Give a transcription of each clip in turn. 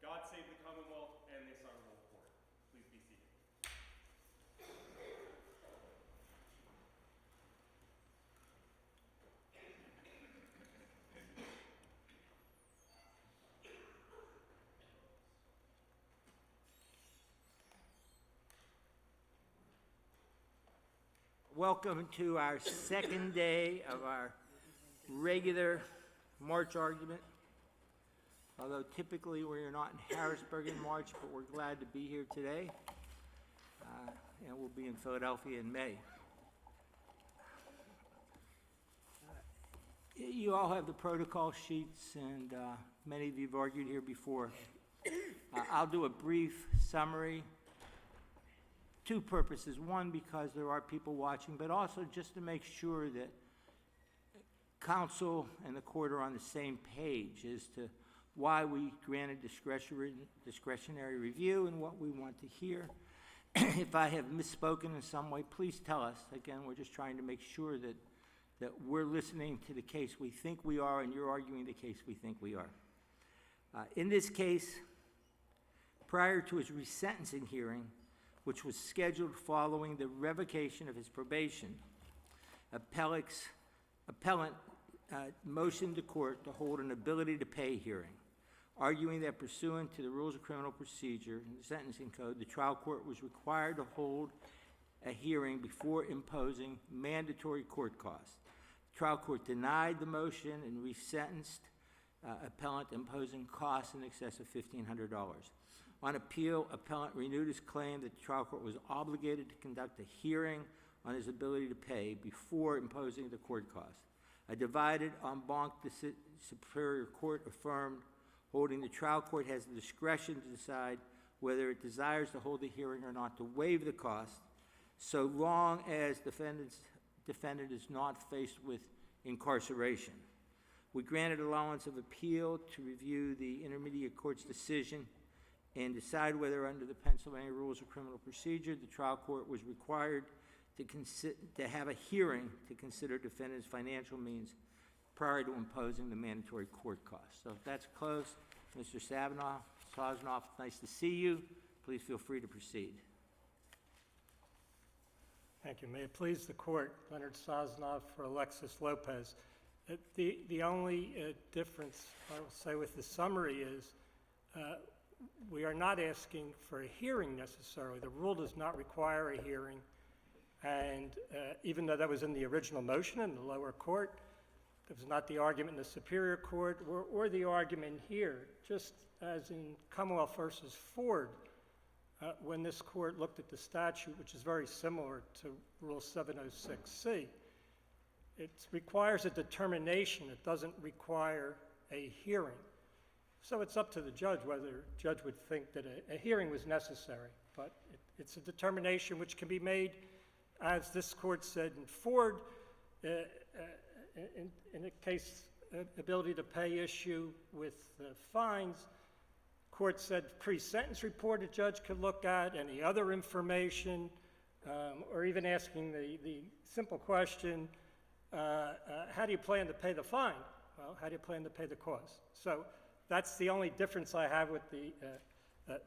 God save the Commonwealth and this honorable court. Please be seated. Welcome to our second day of our regular March argument. Although typically we're not in Harrisburg in March, but we're glad to be here today. And we'll be in Philadelphia in May. You all have the protocol sheets, and many of you have argued here before. I'll do a brief summary. Two purposes. One, because there are people watching, but also just to make sure that counsel and the court are on the same page as to why we granted discretionary review and what we want to hear. If I have misspoken in some way, please tell us. Again, we're just trying to make sure that we're listening to the case we think we are, and you're arguing the case we think we are. In this case, prior to his resentencing hearing, which was scheduled following the revocation of his probation, appellant motioned the court to hold an ability to pay hearing, arguing that pursuant to the Rules of Criminal Procedure and the Sentencing Code, the trial court was required to hold a hearing before imposing mandatory court costs. The trial court denied the motion and resentenced appellant, imposing costs in excess of $1,500. On appeal, appellant renewed his claim that the trial court was obligated to conduct a hearing on his ability to pay before imposing the court costs. A divided en banc Superior Court affirmed, holding the trial court has the discretion to decide whether it desires to hold the hearing or not to waive the cost, so long as defendant is not faced with incarceration. We granted allowance of appeal to review the intermediate court's decision and decide whether, under the Pennsylvania Rules of Criminal Procedure, the trial court was required to have a hearing to consider defendant's financial means prior to imposing the mandatory court costs. So if that's closed, Mr. Sosnoff, nice to see you. Please feel free to proceed. Thank you. May it please the court, Leonard Sosnoff for Alexis Lopez. The only difference, I will say, with the summary is we are not asking for a hearing necessarily. The rule does not require a hearing. And even though that was in the original motion in the lower court, it was not the argument in the Superior Court or the argument here, just as in Commonwealth versus Ford, when this court looked at the statute, which is very similar to Rule 706C. It requires a determination. It doesn't require a hearing. So it's up to the judge whether the judge would think that a hearing was necessary. But it's a determination which can be made, as this court said in Ford, in a case ability to pay issue with fines. Court said pre-sentence report a judge could look at, any other information, or even asking the simple question, how do you plan to pay the fine? Well, how do you plan to pay the cost? So that's the only difference I have with the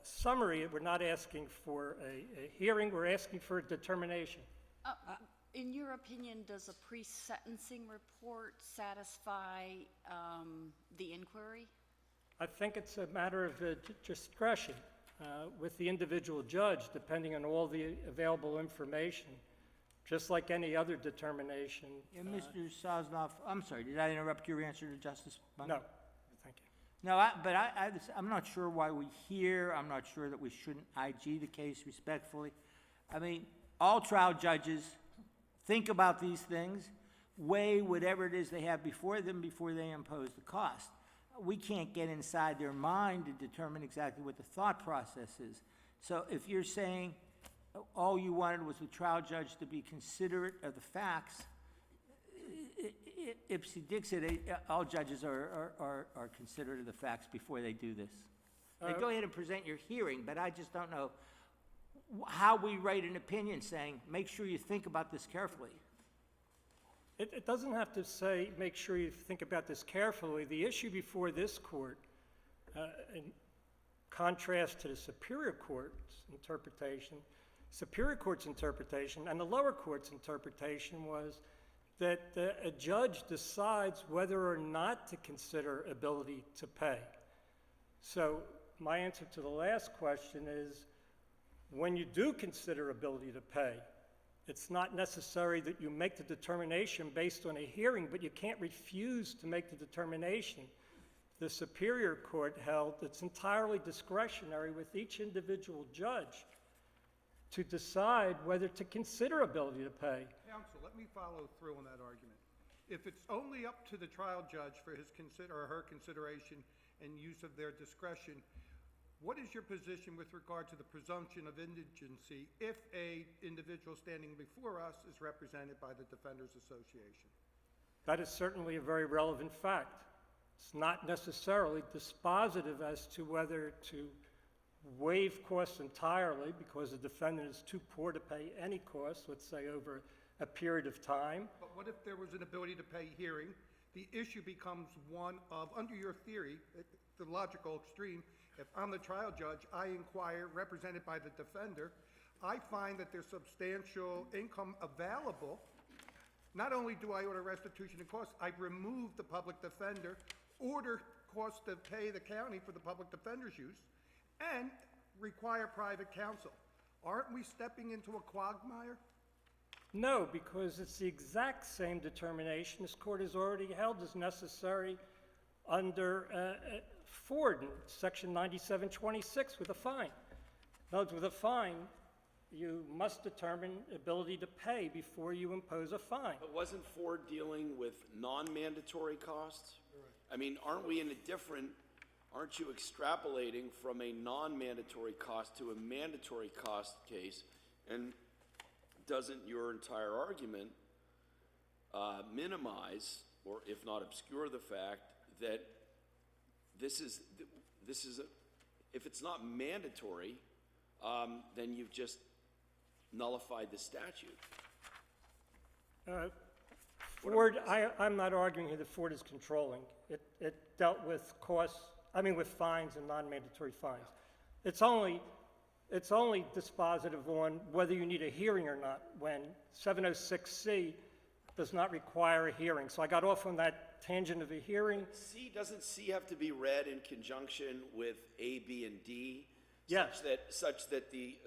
summary. We're not asking for a hearing, we're asking for a determination. In your opinion, does a pre-sentencing report satisfy the inquiry? I think it's a matter of discretion with the individual judge, depending on all the available information, just like any other determination. Yeah, Mr. Sosnoff, I'm sorry, did I interrupt your answer to Justice Bundy? No, thank you. No, but I'm not sure why we hear. I'm not sure that we shouldn't IG the case respectfully. I mean, all trial judges think about these things, weigh whatever it is they have before them before they impose the cost. We can't get inside their mind to determine exactly what the thought process is. So if you're saying all you wanted was the trial judge to be considerate of the facts, ipsy dixit, all judges are considerate of the facts before they do this. Now, go ahead and present your hearing, but I just don't know how we write an opinion saying, make sure you think about this carefully. It doesn't have to say, make sure you think about this carefully. The issue before this court, in contrast to the Superior Court's interpretation. Superior Court's interpretation and the lower court's interpretation was that a judge decides whether or not to consider ability to pay. So my answer to the last question is, when you do consider ability to pay, it's not necessary that you make the determination based on a hearing, but you can't refuse to make the determination. The Superior Court held it's entirely discretionary with each individual judge to decide whether to consider ability to pay. Counsel, let me follow through on that argument. If it's only up to the trial judge for his or her consideration and use of their discretion, what is your position with regard to the presumption of indigency if a individual standing before us is represented by the Defenders Association? That is certainly a very relevant fact. It's not necessarily dispositive as to whether to waive costs entirely because the defendant is too poor to pay any costs, let's say over a period of time. But what if there was an ability to pay hearing? The issue becomes one of, under your theory, the logical extreme, if I'm the trial judge, I inquire, represented by the defender, I find that there's substantial income available. Not only do I order restitution and costs, I remove the public defender, order costs to pay the county for the public defender's use, and require private counsel. Aren't we stepping into a quagmire? No, because it's the exact same determination this court has already held as necessary under Ford in Section 9726 with a fine. In other words, with a fine, you must determine ability to pay before you impose a fine. But wasn't Ford dealing with non-mandatory costs? I mean, aren't you extrapolating from a non-mandatory cost to a mandatory cost case? And doesn't your entire argument minimize, or if not obscure, the fact that if it's not mandatory, then you've just nullified the statute? Ford, I'm not arguing here that Ford is controlling. It dealt with with fines and non-mandatory fines. It's only dispositive on whether you need a hearing or not when 706C does not require a hearing. So I got off on that tangent of a hearing. Doesn't C have to be read in conjunction with A, B, and D? Yes. Such that the,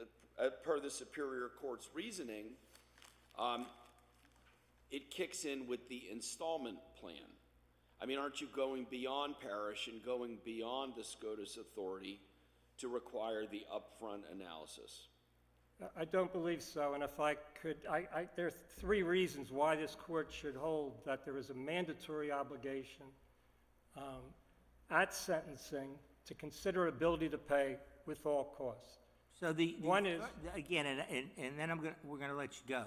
per the Superior Court's reasoning, it kicks in with the installment plan. I mean, aren't you going beyond parish and going beyond the SCOTUS authority to require the upfront analysis? I don't believe so, and if I could, there are three reasons why this court should hold that there is a mandatory obligation at sentencing to consider ability to pay with all costs. So One is, again, and then we're going to let you go.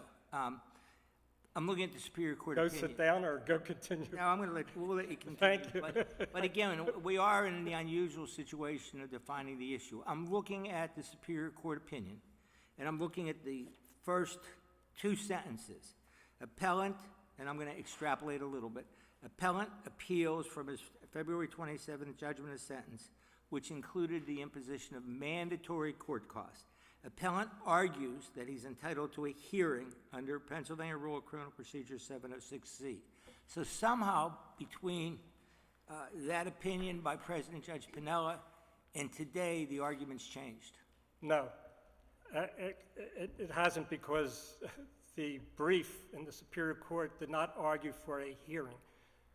I'm looking at the Superior Court go opinion. sit down or go continue. No, we'll let you continue. Thank you. But again, we are in the unusual situation of defining the issue. I'm looking at the Superior Court opinion, and I'm looking at the first two sentences. Appellant, and I'm going to extrapolate a little bit. Appellant appeals from his February 27th judgment of sentence, which included the imposition of mandatory court costs. Appellant argues that he's entitled to a hearing under Pennsylvania Rule of Criminal Procedure 706C. So somehow, between that opinion by President Judge Piniella and today, the argument's changed. No, it hasn't, because the brief in the Superior Court did not argue for a hearing.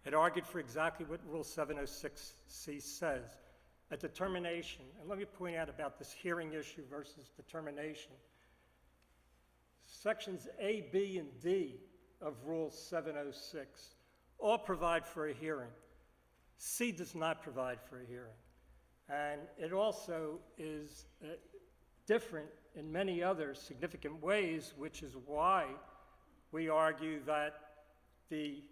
It argued for exactly what Rule 706C says. A determination, and let me point out about this hearing issue versus determination. Sections A, B, and D of Rule 706 all provide for a hearing. C does not provide for a hearing. And it also is different in many other significant ways, which is why we argue that the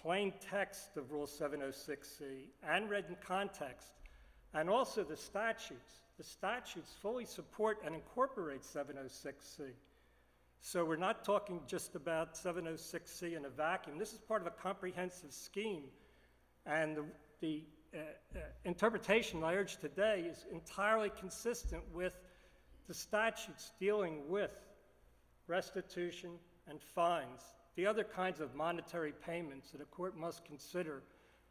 plain text of Rule 706C and read in context, and also the statutes fully support and incorporate 706C. So we're not talking just about 706C in a vacuum. This is part of a comprehensive scheme, and the interpretation I urge today is entirely consistent with the statutes dealing with restitution and fines, the other kinds of monetary payments that a court must consider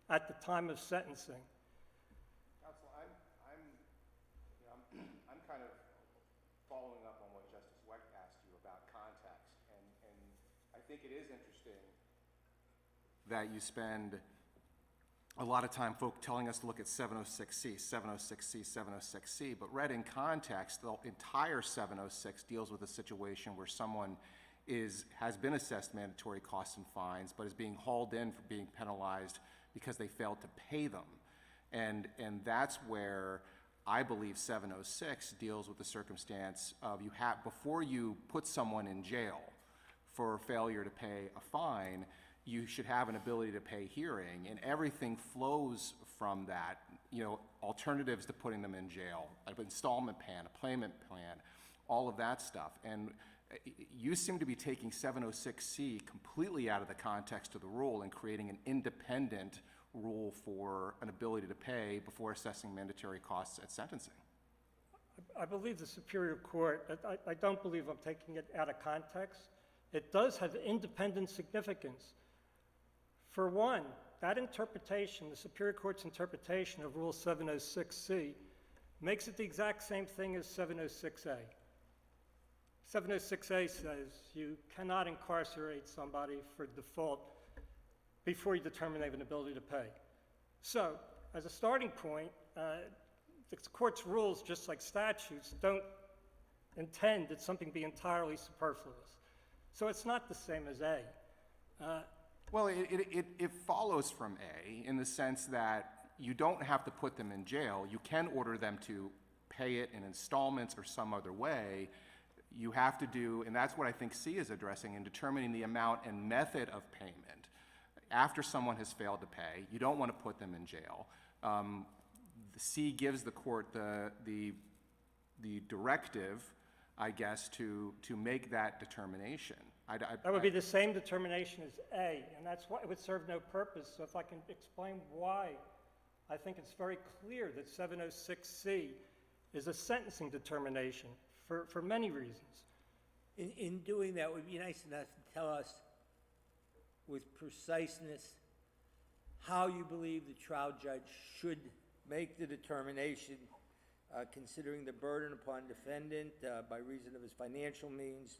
at the time of sentencing. Counsel, I'm kind of following up on what Justice Weck asked you about context, and I think it is interesting that you spend a lot of time telling us to look at 706C, 706C, 706C, but read in context, the entire 706 deals with a situation where someone has been assessed mandatory costs and fines, but is being hauled in for being penalized because they failed to pay them. And that's where I believe 706 deals with the circumstance of before you put someone in jail for failure to pay a fine, you should have an ability to pay hearing, and everything flows from that. Alternatives to putting them in jail, an installment plan, a payment plan, all of that stuff. And you seem to be taking 706C completely out of the context of the rule and creating an independent rule for an ability to pay before assessing mandatory costs at sentencing. I believe the Superior Court, I don't believe I'm taking it out of context. It does have independent significance. For one, that interpretation, the Superior Court's interpretation of Rule 706C, makes it the exact same thing as 706A. 706A says you cannot incarcerate somebody for default before you determine they have an ability to pay. So, as a starting point, the court's rules, just like statutes, don't intend that something be entirely superfluous. So it's not the same as A. Well, it follows from A in the sense that you don't have to put them in jail. You can order them to pay it in installments or some other way. You have to do, and that's what I think C is addressing in determining the amount and method of payment. After someone has failed to pay, you don't want to put them in jail. The C gives the court the directive, I guess, to make that determination. That would be the same determination as A, and that's why it would serve no purpose. So if I can explain why, I think it's very clear that 706C is a sentencing determination for many reasons. In doing that, it would be nice enough to tell us with preciseness how you believe the trial judge should make the determination, considering the burden upon defendant by reason of his financial means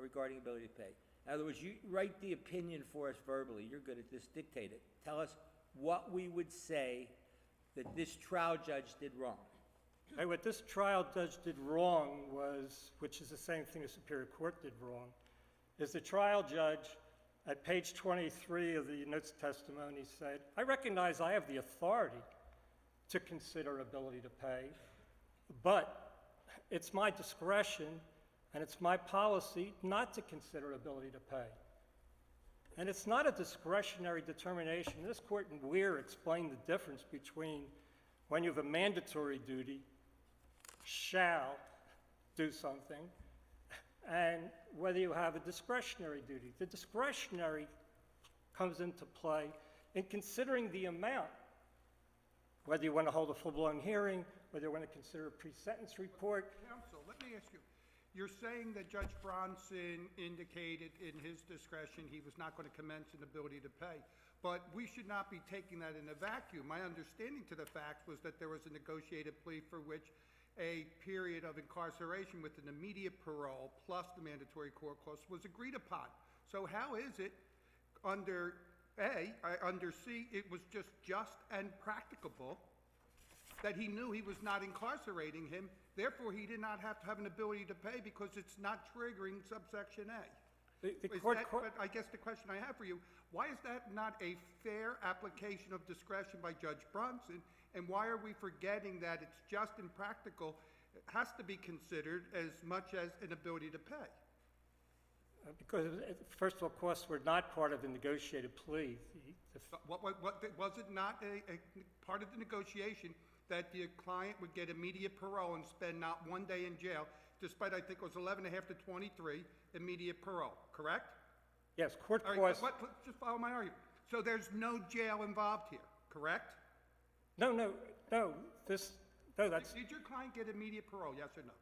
regarding ability to pay. In other words, you write the opinion for us verbally. You're good at this. Dictate it. Tell us what we would say that this trial judge did wrong. Hey, what this trial judge did wrong was, which is the same thing the Superior Court did wrong, is the trial judge at page 23 of the notes testimony said, I recognize I have the authority to consider ability to pay, but it's my discretion and it's my policy not to consider ability to pay. And it's not a discretionary determination. This court in Weir explained the difference between when you have a mandatory duty, shall do something, and whether you have a discretionary duty. The discretionary comes into play in considering the amount, whether you want to hold a full-blown hearing, whether you want to consider a pre-sentence report. Counsel, let me ask you, you're saying that Judge Bronson indicated in his discretion he was not going to commence an ability to pay, but we should not be taking that in a vacuum. My understanding to the facts was that there was a negotiated plea for which a period of incarceration with an immediate parole plus the mandatory court costs was agreed upon. So how is it under under C, it was just and practicable that he knew he was not incarcerating him, therefore he did not have to have an ability to pay because it's not triggering subsection A. But I guess the question I have for you, why is that not a fair application of discretion by Judge Bronson, and why are we forgetting that it's just and practical, it has to be considered as much as an ability to pay? Because, first of all, costs were not part of the negotiated plea. Was it not a part of the negotiation that the client would get immediate parole and spend not one day in jail, despite I think it was 11.5 to 23 immediate parole, correct? Yes, court All right, costs. just follow my argument. So there's no jail involved here, correct? No, that's, Did your client get immediate parole, yes or no?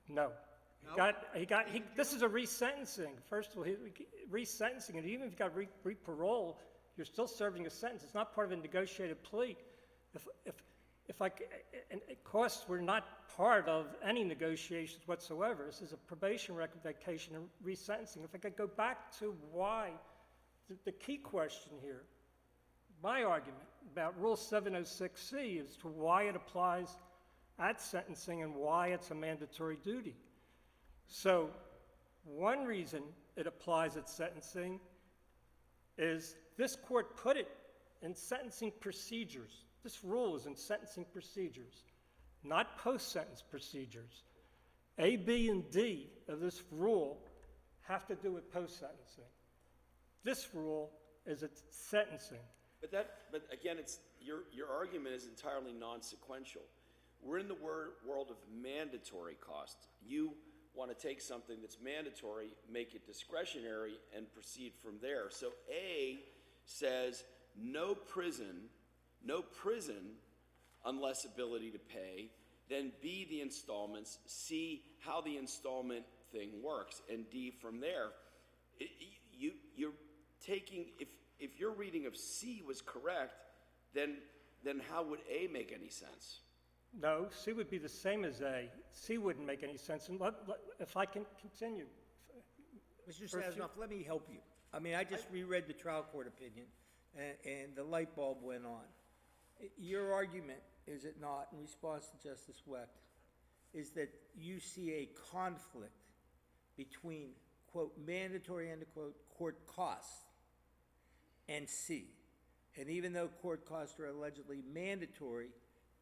no. No? This is a resentencing. First of all, resentencing, and even if you got re-parole, you're still serving a sentence. It's not part of a negotiated plea. And costs were not part of any negotiations whatsoever. This is a probation revocation and resentencing. If I could go back to why, the key question here, my argument about Rule 706C as to why it applies at sentencing and why it's a mandatory duty. So one reason it applies at sentencing is this court put it in sentencing procedures. This rule is in sentencing procedures, not post-sentence procedures. A, B, and D of this rule have to do with post-sentencing. This rule is at sentencing. But again, your argument is entirely non-sequential. We're in the world of mandatory costs. You want to take something that's mandatory, make it discretionary, and proceed from there. So A says no prison unless ability to pay. Then B, the installments. C, how the installment thing works. And D from there. You're taking, if your reading of C was correct, then how would A make any sense? No, C would be the same as A. C wouldn't make any sense. And if I can continue. Mr. Sazanoff, let me help you. I mean, I just reread the trial court opinion, and the light bulb went on. Your argument, is it not, in response to Justice Wecht, is that you see a conflict between, quote, mandatory, end quote, court costs and C. And even though court costs are allegedly mandatory,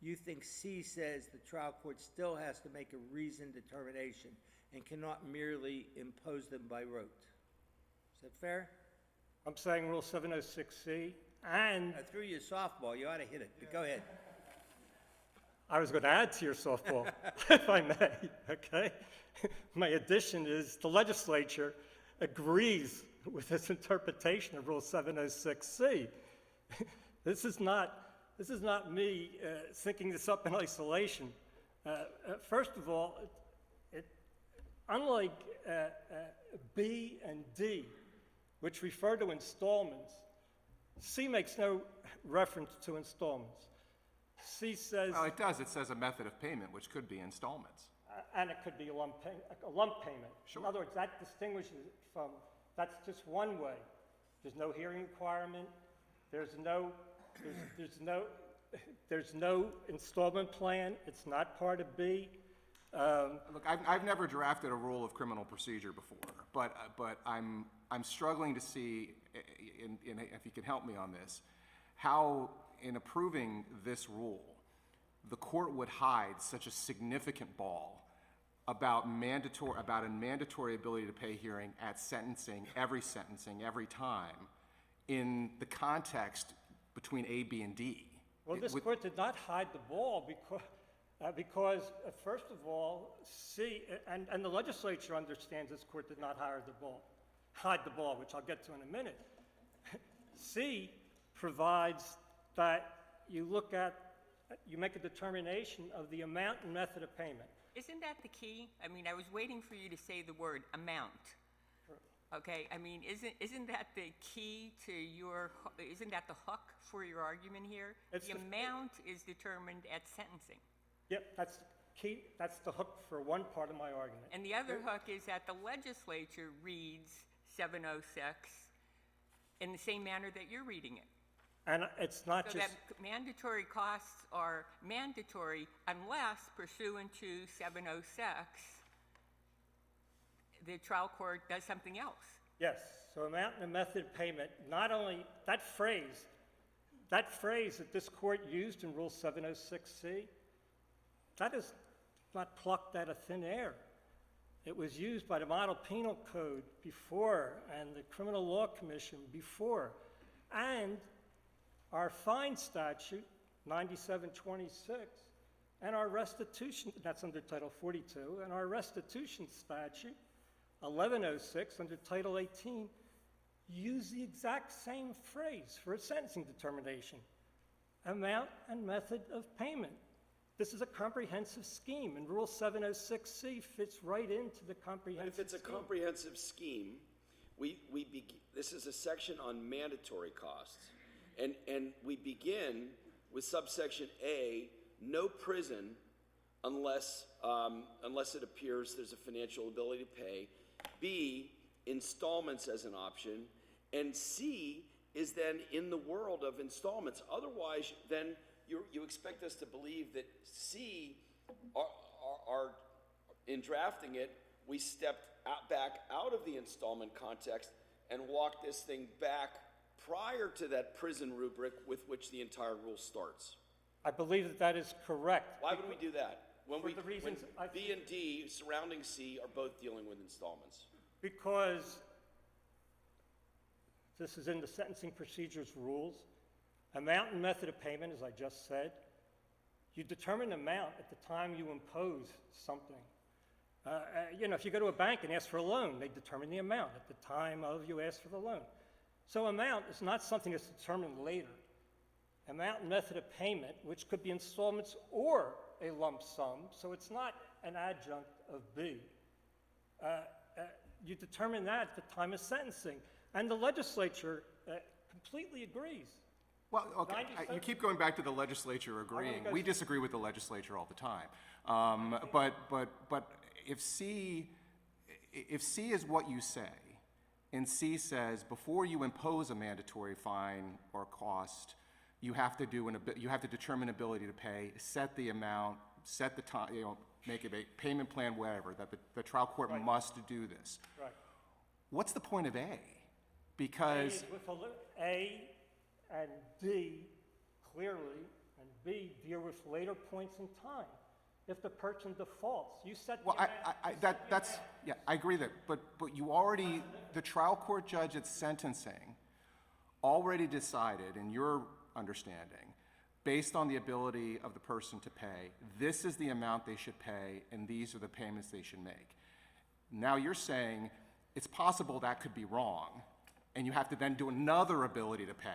you think C says the trial court still has to make a reasoned determination and cannot merely impose them by rote. Is that fair? I'm saying Rule 706C, and I threw you a softball. You ought to hit it, but go ahead. I was going to add to your softball, if I may, okay? My addition is the legislature agrees with this interpretation of Rule 706C. This is not me thinking this up in isolation. First of all, unlike B and D, which refer to installments, C makes no reference to installments. C says... Well, it does. It says a method of payment, which could be installments. And it could be a lump payment. Sure. In other words, that distinguishes it from, that's just one way. There's no hearing requirement. There's no installment plan. It's not part of B. Look, I've never drafted a rule of criminal procedure before, but I'm struggling to see, if you can help me on this, how in approving this rule, the court would hide such a significant ball about a mandatory ability to pay hearing at sentencing, every time, in the context between A, B, and D. Well, this court did not hide the ball because first of all, C, and the legislature understands this court did not hide the ball, which I'll get to in a minute. C provides that you make a determination of the amount and method of payment. Isn't that the key? I mean, I was waiting for you to say the word amount. Okay, I mean, isn't that the key to isn't that the hook for your argument here? The amount is determined at sentencing. Yep, that's key. That's the hook for one part of my argument. And the other hook is that the legislature reads 706 in the same manner that you're reading it. And it's not So just... that mandatory costs are mandatory unless, pursuant to 706, the trial court does something else. Yes, so amount and method of payment, not only that phrase that this court used in Rule 706C, that is not plucked out of thin air. It was used by the Model Penal Code before, and the Criminal Law Commission before, and our fine statute, 9726, and our restitution, that's under Title 42, and our restitution statute, 1106, under Title 18, use the exact same phrase for a sentencing determination. amount and method of payment. This is a comprehensive scheme, and Rule 706C fits right into the But comprehensive if it's a scheme. comprehensive scheme, this is a section on mandatory costs. And we begin with subsection A, no prison unless it appears there's a financial ability to pay. B, installments as an option. And C is then in the world of installments. Otherwise, then you expect us to believe that C are in drafting it, we stepped back out of the installment context and walked this thing back prior to that prison rubric with which the entire rule starts. I believe that that is correct. Why would we do that? When For the reasons when B and D surrounding C are both dealing with installments. Because this is in the sentencing procedures rules. Amount and method of payment, as I just said. You determine the amount at the time you impose something. If you go to a bank and ask for a loan, they determine the amount at the time of you ask for the loan. So amount is not something that's determined later. Amount and method of payment, which could be installments or a lump sum, so it's not an adjunct of B. You determine that at the time of sentencing. And the legislature completely agrees. Well, okay, 97 you keep going back to the legislature agreeing. go We to- disagree with the legislature all the time. But if C is what you say, and C says before you impose a mandatory fine or cost, you have to determine ability to pay, set the amount, set the time, make a payment plan, whatever. That the trial court must do this. Right. What's the point of A? Because A and D clearly, and B deal with later points in time. If the person defaults, you set the well, amount. I agree that, but you already, the trial court judge at sentencing already decided, in your understanding, based on the ability of the person to pay, this is the amount they should pay, and these are the payments they should make. Now you're saying it's possible that could be wrong, and you have to then do another ability to pay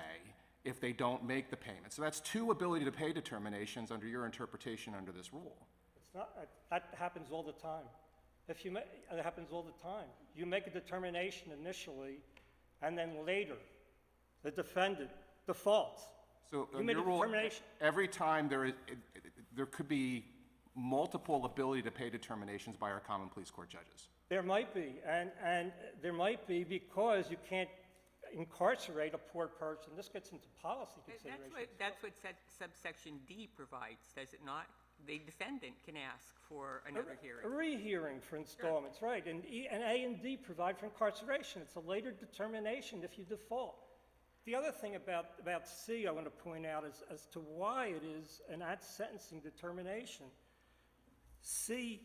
if they don't make the payment. So that's two ability to pay determinations under your interpretation under this rule. It's not, that happens all the time. It happens all the time. You make a determination initially, and then later, the defendant defaults. So You made your a rule, determination. every time there could be multiple ability to pay determinations by our common police court judges. There might be, and there might be because you can't incarcerate a poor person. This gets into policy considerations. That's what subsection D provides, does it not? The defendant can ask for another hearing. A rehearing for installments, right. And A and D provide for incarceration. It's a later determination if you default. The other thing about C I want to point out is as to why it is an at-sentencing determination. C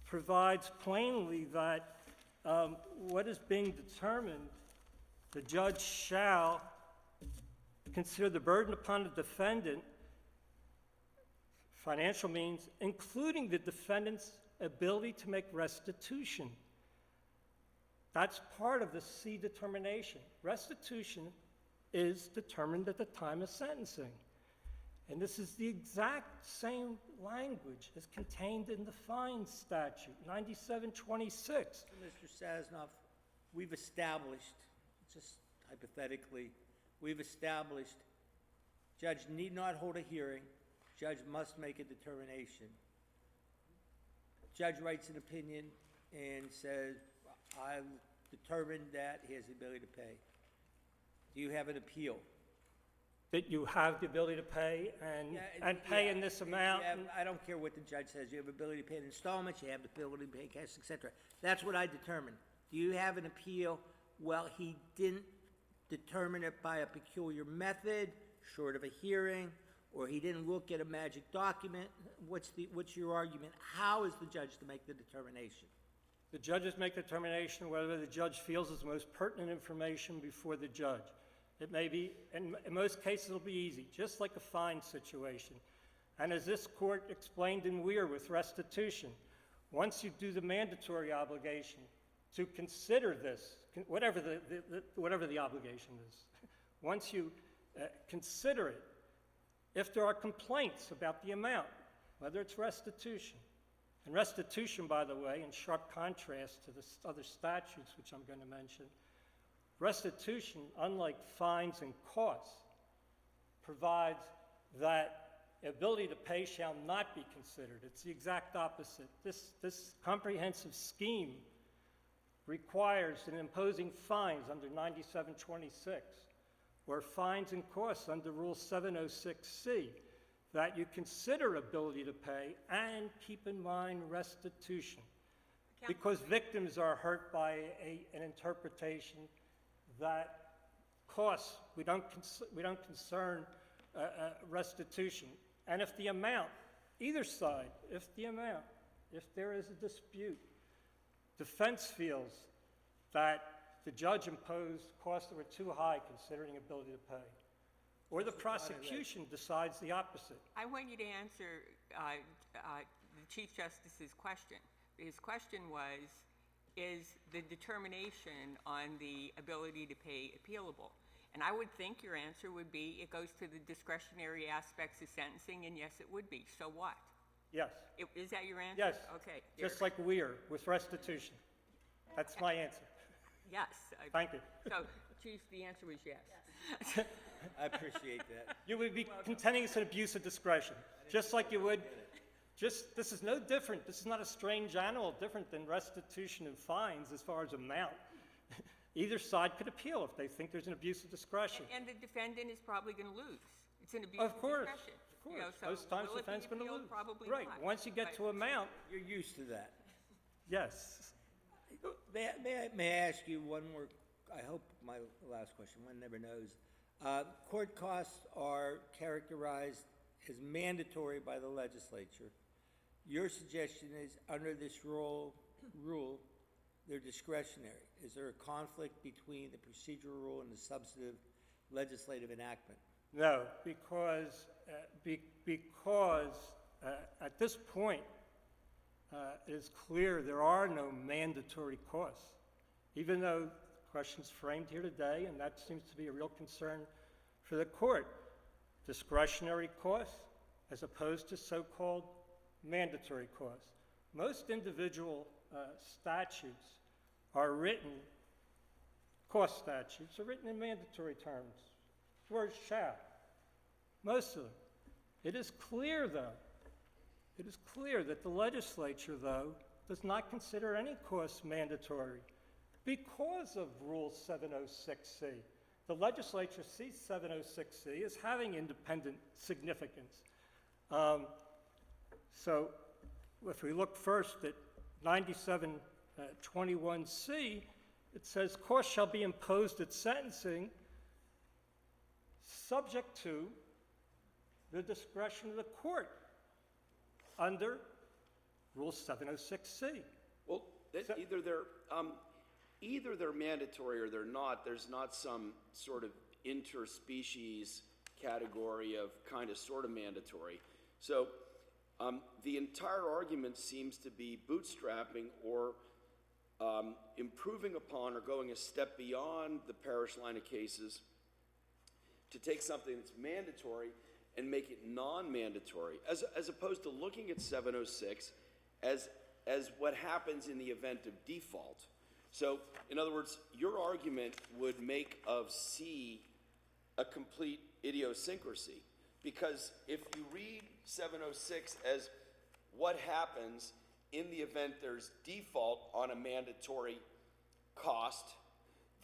provides plainly that what is being determined, the judge shall consider the burden upon the defendant, financial means, including the defendant's ability to make restitution. That's part of the C determination. Restitution is determined at the time of sentencing. And this is the exact same language as contained in the fine statute, 9726. Mr. Sasnoff, we've established, just hypothetically, we've established judge need not hold a hearing, judge must make a determination. Judge writes an opinion and says, I've determined that he has the ability to pay. Do you have an appeal? That you have the ability to pay and pay in this amount. I don't care what the judge says. You have the ability to pay in installments, you have the ability to pay cash, etc. That's what I determined. Do you have an appeal? Well, he didn't determine it by a peculiar method, short of a hearing, or he didn't look at a magic document. What's your argument? How is the judge to make the determination? The judges make the determination whether the judge feels is the most pertinent information before the judge. It may be, in most cases, it'll be easy, just like a fine situation. And as this court explained in Weir with restitution, once you do the mandatory obligation to consider this, whatever the obligation is, once you consider it, if there are complaints about the amount, whether it's restitution. And restitution, by the way, in sharp contrast to the other statutes which I'm going to mention, restitution, unlike fines and costs, provides that ability to pay shall not be considered. It's the exact opposite. This comprehensive scheme requires in imposing fines under 9726 or fines and costs under Rule 706C that you consider ability to pay and keep in mind restitution. Because victims are hurt by an interpretation that costs, we don't concern restitution. And if the amount, either side, if there is a dispute, defense feels that the judge imposed costs that were too high considering ability to pay, or the prosecution decides the opposite. I want you to answer the Chief Justice's question. His question was, is the determination on the ability to pay appealable? And I would think your answer would be it goes to the discretionary aspects of sentencing, and yes, it would be. So what? Yes. Is that your answer? Yes. Okay. Just like Weir with restitution. That's my answer. Yes. Thank you. So, Chief, the answer was yes. I appreciate that. You would be contending it's an abuse of discretion, just like you would. This is no different. This is not a strange animal different than restitution and fines as far as amount. Either side could appeal if they think there's an abuse of discretion. And the defendant is probably going to lose. It's an abuse of course, discretion. of course. You know, so Most times will the it be defendant's going to appealed? lose. Probably Right. not. Once you get to amount, You're used to that. yes. May I ask you one more, I hope my last question, one never knows. Court costs are characterized as mandatory by the legislature. Your suggestion is, under this rule, they're discretionary. Is there a conflict between the procedural rule and the substantive legislative enactment? No, because at this point, it is clear there are no mandatory costs, even though the question's framed here today, and that seems to be a real concern for the court. Discretionary costs as opposed to so-called mandatory costs. Most individual statutes are written, cost statutes are written in mandatory terms, the word shall, most of them. It is clear, though, that the legislature, though, does not consider any costs mandatory because of Rule 706C. The legislature sees 706C as having independent significance. So if we look first at 9721C, it says costs shall be imposed at sentencing subject to the discretion of the court under Rule 706C. Well, either they're mandatory or they're not. There's not some sort of interspecies category of kind of sort of mandatory. So the entire argument seems to be bootstrapping or improving upon or going a step beyond the parish line of cases to take something that's mandatory and make it non-mandatory, as opposed to looking at 706 as what happens in the event of default. So, in other words, your argument would make of C a complete idiosyncrasy, because if you read 706 as what happens in the event there's default on a mandatory cost,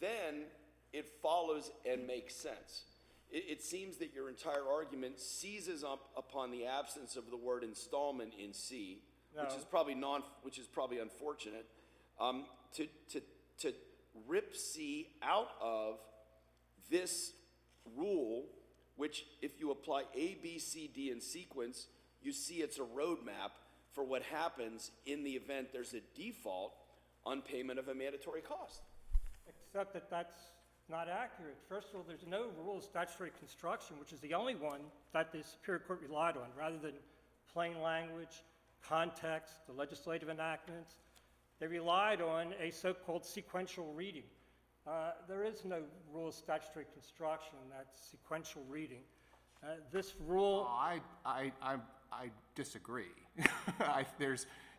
then it follows and makes sense. It seems that your entire argument seizes up upon the absence of the word installment in C, which is probably unfortunate, to rip C out of this rule, which if you apply A, B, C, D in sequence, you see it's a roadmap for what happens in the event there's a default on payment of a mandatory cost. Except that that's not accurate. First of all, there's no rule of statutory construction, which is the only one that the Superior Court relied on, rather than plain language, context, the legislative enactments. They relied on a so-called sequential reading. There is no rule of statutory construction in that sequential reading. This rule, I disagree.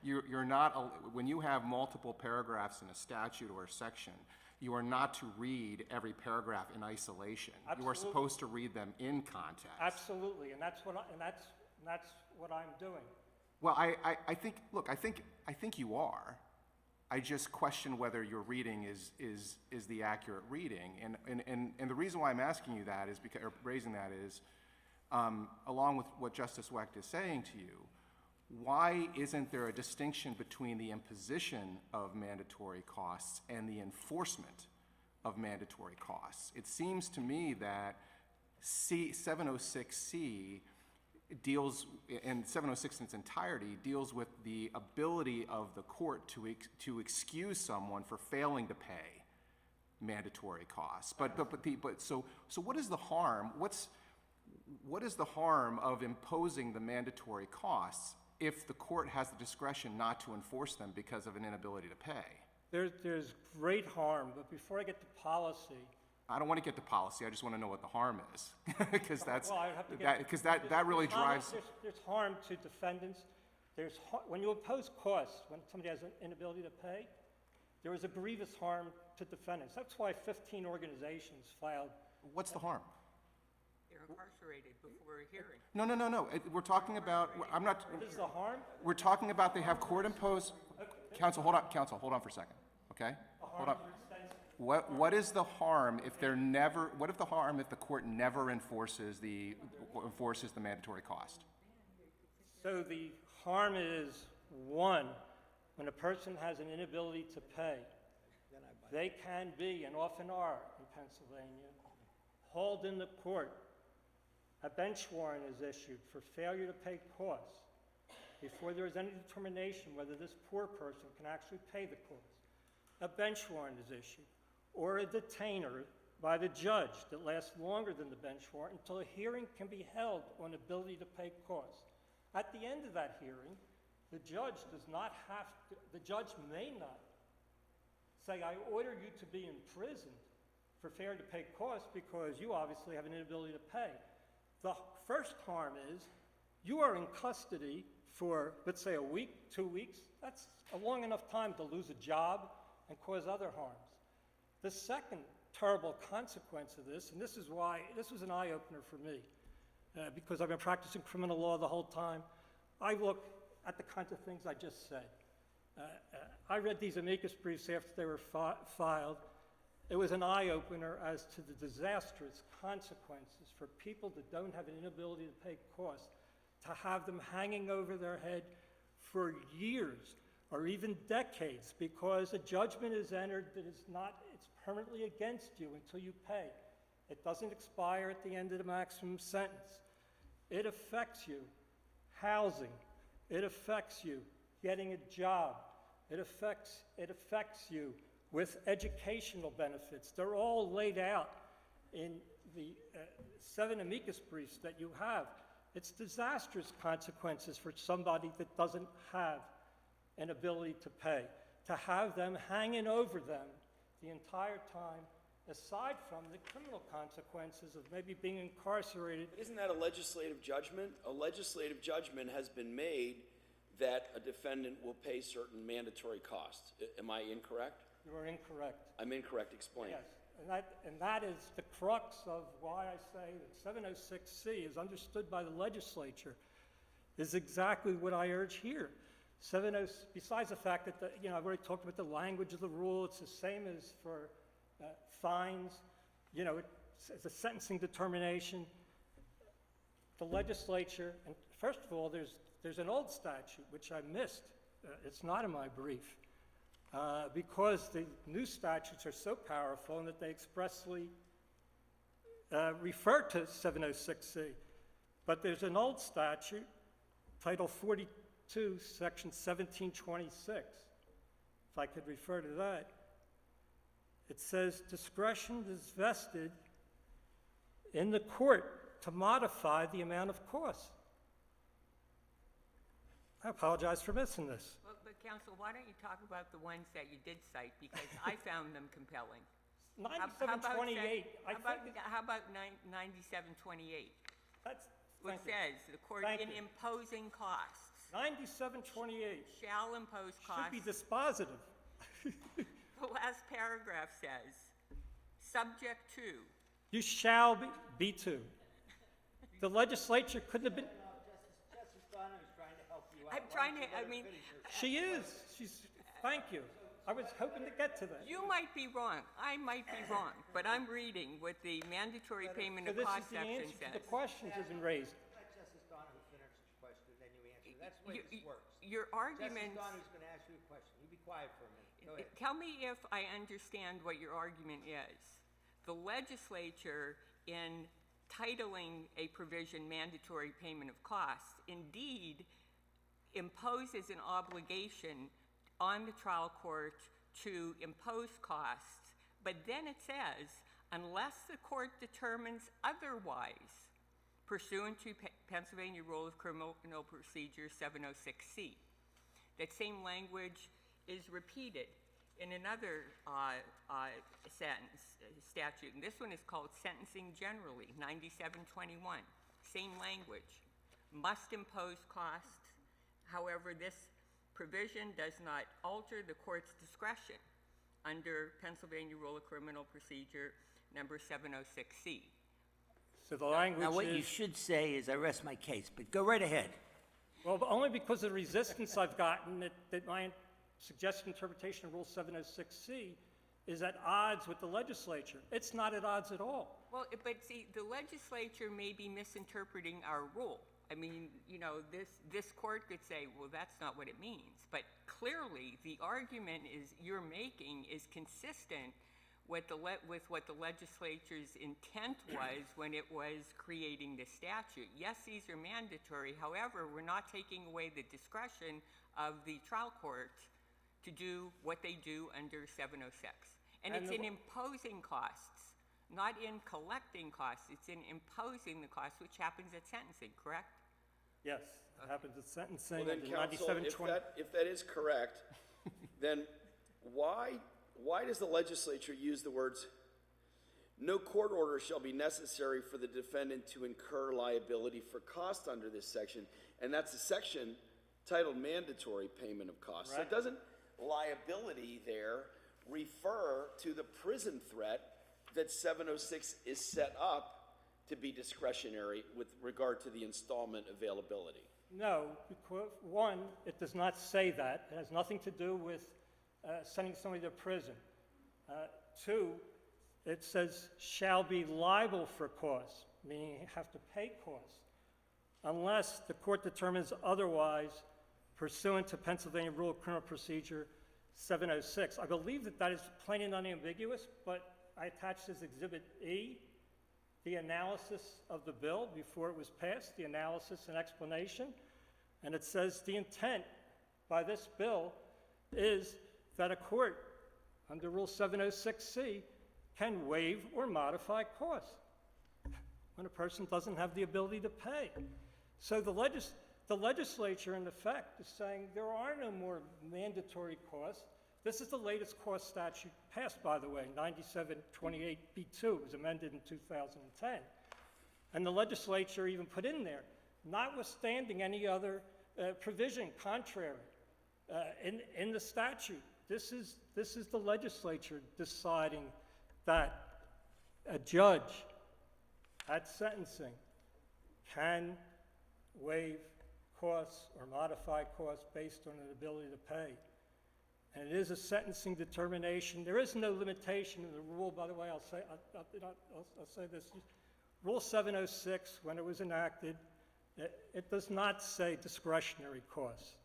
You're not, when you have multiple paragraphs in a statute or a section, you are not to read every paragraph in isolation. You are Absolutely. supposed to read them in context. absolutely, and that's what I'm doing. Well, I think you are. I just question whether your reading is the accurate reading. And the reason why I'm asking you that is because, or raising that is, along with what Justice Wecht is saying to you, why isn't there a distinction between the imposition of mandatory costs and the enforcement of mandatory costs? It seems to me that 706C deals, and 706 in its entirety, deals with the ability of the court to excuse someone for failing to pay mandatory costs. So what is the harm? What is the harm of imposing the mandatory costs if the court has the discretion not to enforce them because of an inability to pay? There's great harm, but before I get to policy, I don't want to get to policy. I just want to know what the harm is, because that's well, I have to get that really there's harm- drives. There's harm to defendants. When you impose costs, when somebody has an inability to pay, there is a grievous harm to defendants. That's why 15 organizations filed. What's the harm? They're incarcerated before a hearing. No. We're talking about. I'm not. What is the harm? We're talking about they have court-imposed. Counsel, hold on for a second. Okay. Hold on. What is the harm if they're never? What if the harm if the court never enforces the mandatory cost? So the harm is, one, when a person has an inability to pay, they can be, and often are in Pennsylvania, hauled into court. A bench warrant is issued for failure to pay costs before there is any determination whether this poor person can actually pay the costs. A bench warrant is issued, or a detainer by the judge that lasts longer than the bench warrant until a hearing can be held on ability to pay costs. At the end of that hearing, the judge may not say, I order you to be imprisoned for failure to pay costs because you obviously have an inability to pay. The first harm is you are in custody for, let's say, a week, 2 weeks. That's a long enough time to lose a job and cause other harms. The second terrible consequence of this, and this is why this was an eye-opener for me, because I've been practicing criminal law the whole time, I look at the kinds of things I just said. I read these amicus briefs after they were filed. It was an eye-opener as to the disastrous consequences for people that don't have an inability to pay costs, to have them hanging over their head for years or even decades because a judgment is entered that is not, it's permanently against you until you pay. It doesn't expire at the end of the maximum sentence. It affects you housing. It affects you getting a job. It affects you with educational benefits. They're all laid out in the 7 amicus briefs that you have. It's disastrous consequences for somebody that doesn't have an ability to pay, to have them hanging over them the entire time, aside from the criminal consequences of maybe being incarcerated. Isn't that a legislative judgment? A legislative judgment has been made that a defendant will pay certain mandatory costs. Am I incorrect? You are incorrect. I'm incorrect. Explain. Yes, and that is the crux of why I say that 706C is understood by the legislature is exactly what I urge here. Besides the fact that, I've already talked about the language of the rule, it's the same as for fines, it's a sentencing determination. The legislature, and first of all, there's an old statute, which I missed. It's not in my brief. Because the new statutes are so powerful and that they expressly refer to 706C. But there's an old statute, Title 42, Section 1726, if I could refer to that. It says, discretion is vested in the court to modify the amount of costs. I apologize for missing this. Well, but counsel, why don't you talk about the ones that you did cite, because I found them compelling. 9728, How about 9728? That's, It thank you. says, the court Thank in you. imposing costs 9728 shall impose should be costs. dispositive. The last paragraph says, subject to. You shall be to. The legislature couldn't have been, Justice Donner is trying to help you out. I'm trying to, I mean, she is. Thank you. I was hoping to get to that. you might be wrong, I might be wrong, but I'm reading what the mandatory payment So of this is cost the section answer to says. the questions isn't raised. Let Justice Donner finish his question, then you answer. That's the way this works. Your Justice arguments, Donner's going to ask you a question. You be quiet for a minute. Go ahead. tell me if I understand what your argument is. The legislature, in titling a provision mandatory payment of costs, indeed imposes an obligation on the trial court to impose costs, but then it says, unless the court determines otherwise, pursuant to Pennsylvania Rule of Criminal Procedure 706C. That same language is repeated in another statute, and this one is called sentencing generally, 9721. Same language. Must impose costs. However, this provision does not alter the court's discretion under Pennsylvania Rule of Criminal Procedure number 706C. So the language Now, what you is, should say is, I rest my case, but go right ahead. well, but only because of the resistance I've gotten that my suggested interpretation of Rule 706C is at odds with the legislature. It's not at odds at all. Well, but see, the legislature may be misinterpreting our rule. I mean, you know, this court could say, well, that's not what it means. But clearly, the argument you're making is consistent with what the legislature's intent was when it was creating the statute. Yes, these are mandatory. However, we're not taking away the discretion of the trial court to do what they do under 706. And it's in imposing costs, not in collecting costs. It's in imposing the costs, which happens at sentencing, correct? Yes, it happens at sentencing. Well, then, under counsel, 9720. if that is correct, then why does the legislature use the words, no court order shall be necessary for the defendant to incur liability for costs under this section? And that's a section titled mandatory payment of costs. So Right. doesn't liability there refer to the prison threat that 706 is set up to be discretionary with regard to the installment availability? No, because, one, it does not say that. It has nothing to do with sending somebody to prison. Two, it says shall be liable for costs, meaning you have to pay costs, unless the court determines otherwise pursuant to Pennsylvania Rule of Criminal Procedure 706. I believe that is plain and unambiguous, but I attached as Exhibit E the analysis of the bill before it was passed, the analysis and explanation, and it says the intent by this bill is that a court under Rule 706C can waive or modify costs when a person doesn't have the ability to pay. So the legislature, in effect, is saying there are no more mandatory costs. This is the latest cost statute passed, by the way, 9728B2. It was amended in 2010. And the legislature even put in there, notwithstanding any other provision contrary in the statute. This is the legislature deciding that a judge at sentencing can waive costs or modify costs based on an ability to pay. And it is a sentencing determination. There is no limitation in the rule, by the way. I'll say this. Rule 706, when it was enacted, it does not say discretionary costs.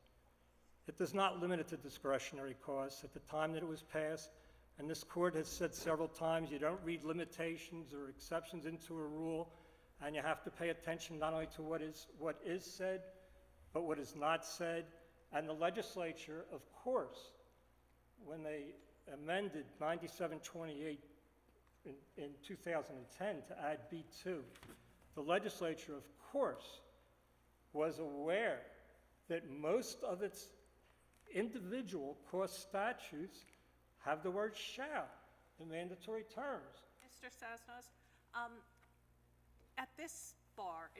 It does not limit it to discretionary costs at the time that it was passed. And this court has said several times you don't read limitations or exceptions into a rule, and you have to pay attention not only to what is said, but what is not said. And the legislature, of course, when they amended 9728 in 2010 to add B2, the legislature, of course, was aware that most of its individual cost statutes have the word shall in mandatory terms. Mr. Sosnos, at this far,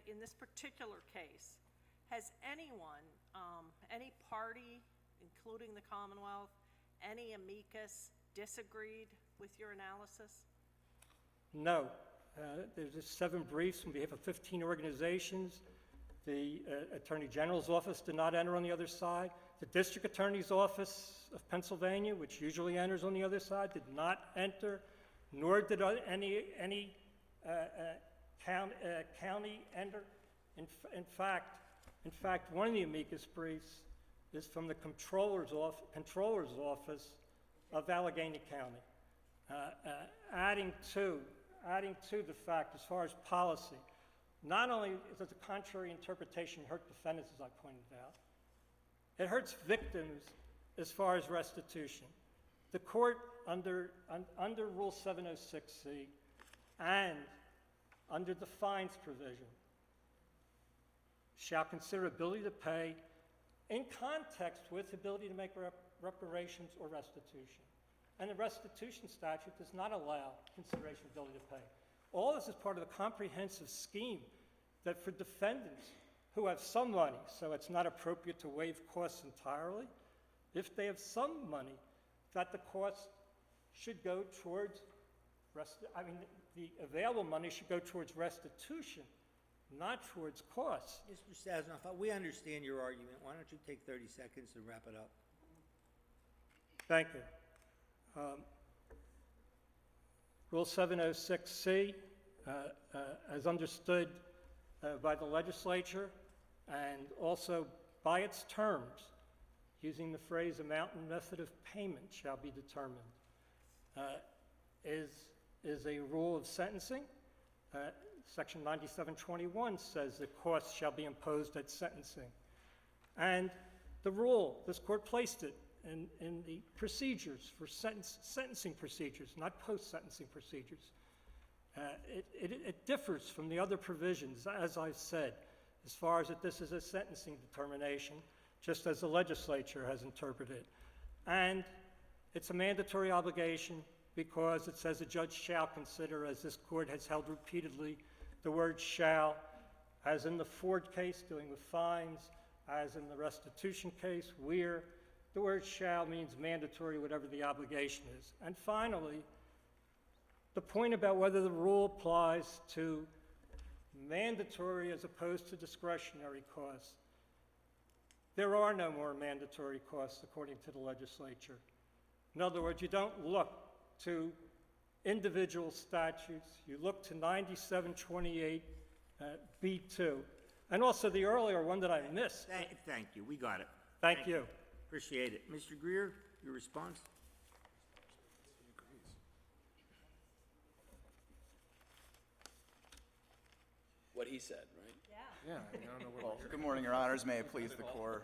in this particular case, has anyone, any party, including the Commonwealth, any amicus, disagreed with your analysis? No. There's just 7 briefs on behalf of 15 organizations. The Attorney General's office did not enter on the other side. The District Attorney's Office of Pennsylvania, which usually enters on the other side, did not enter, nor did any county enter. In fact, one of the amicus briefs is from the Controller's Office of Allegheny County, adding to the fact, as far as policy, not only does the contrary interpretation hurt defendants, as I pointed out, it hurts victims as far as restitution. The court, under Rule 706C and under the fines provision, shall consider ability to pay in context with ability to make reparations or restitution. And the restitution statute does not allow consideration of ability to pay. All this is part of the comprehensive scheme that for defendants who have some money, so it's not appropriate to waive costs entirely, if they have some money, that the costs should go towards, the available money should go towards restitution, not towards costs. Mr. Sazanoff, we understand your argument. Why don't you take 30 seconds and wrap it up? Thank you. Rule 706C, as understood by the legislature and also by its terms, using the phrase amount and method of payment shall be determined, is a rule of sentencing. Section 9721 says that costs shall be imposed at sentencing. And the rule, this court placed it in the procedures for sentencing procedures, not post-sentencing procedures. It differs from the other provisions, as I've said, as far as that this is a sentencing determination, just as the legislature has interpreted it. And it's a mandatory obligation because it says a judge shall consider, as this court has held repeatedly, the word shall, as in the Ford case dealing with fines, as in the restitution case, where the word shall means mandatory, whatever the obligation is. And finally, the point about whether the rule applies to mandatory as opposed to discretionary costs. There are no more mandatory costs according to the legislature. In other words, you don't look to individual statutes, you look to 9728 B2, and also the earlier one that I missed. Thank you. We got it. Thank you. Appreciate it. Mr. Greer, your response? What he said, right? Yeah, I don't know Well, good morning, Your Honors. May it please the court,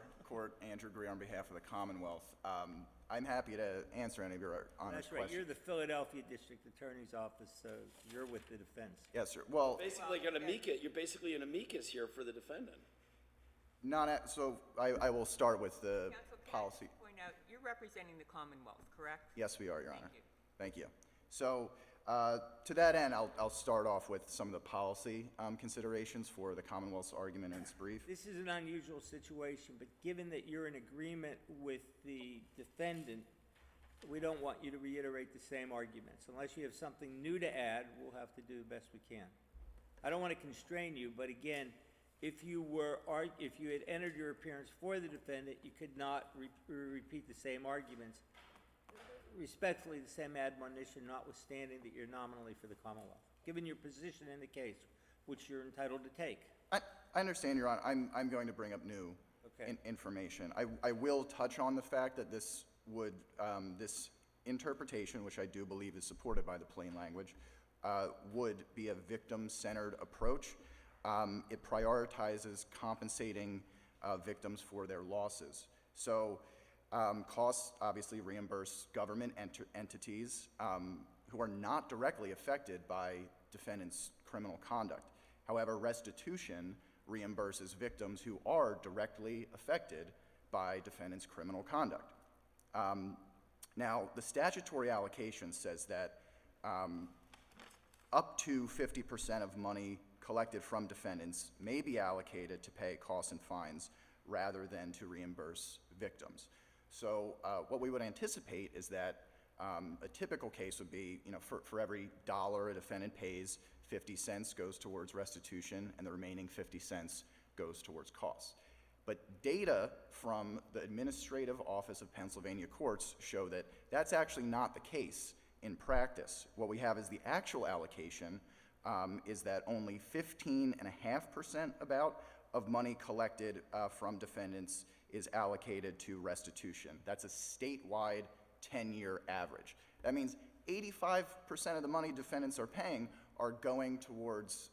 Andrew Greer on behalf of the Commonwealth. I'm happy to answer any of your honest That's right. questions. You're the Philadelphia District Attorney's Office, so you're with the defense. Yes, sir. Well, Basically, like an amicus, you're basically an amicus here for the defendant. so I will start with the Counsel, can I policy. just point out, you're representing the Commonwealth, correct? Yes, we are, Your Honor. Thank you. Thank you. So to that end, I'll start off with some of the policy considerations for the Commonwealth's argument in its brief. This is an unusual situation, but given that you're in agreement with the defendant, we don't want you to reiterate the same arguments. Unless you have something new to add, we'll have to do the best we can. I don't want to constrain you, but again, if you had entered your appearance for the defendant, you could not repeat the same arguments. Respectfully, the same admonition notwithstanding that you're nominally for the Commonwealth, given your position in the case, which you're entitled to take. I understand, Your Honor. I'm going to bring up new information. I will touch on the fact that this interpretation, which I do believe is supported by the plain language, would be a victim-centered approach. It prioritizes compensating victims for their losses. So costs obviously reimburse government entities who are not directly affected by defendants' criminal conduct. However, restitution reimburses victims who are directly affected by defendants' criminal conduct. Now, the statutory allocation says that up to 50% of money collected from defendants may be allocated to pay costs and fines rather than to reimburse victims. So what we would anticipate is that a typical case would be, for every dollar a defendant pays, 50 cents goes towards restitution, and the remaining 50 cents goes towards costs. But data from the Administrative Office of Pennsylvania Courts show that that's actually not the case in practice. What we have is the actual allocation is that only 15.5% about of money collected from defendants is allocated to restitution. That's a statewide 10-year average. That means 85% of the money defendants are paying are going towards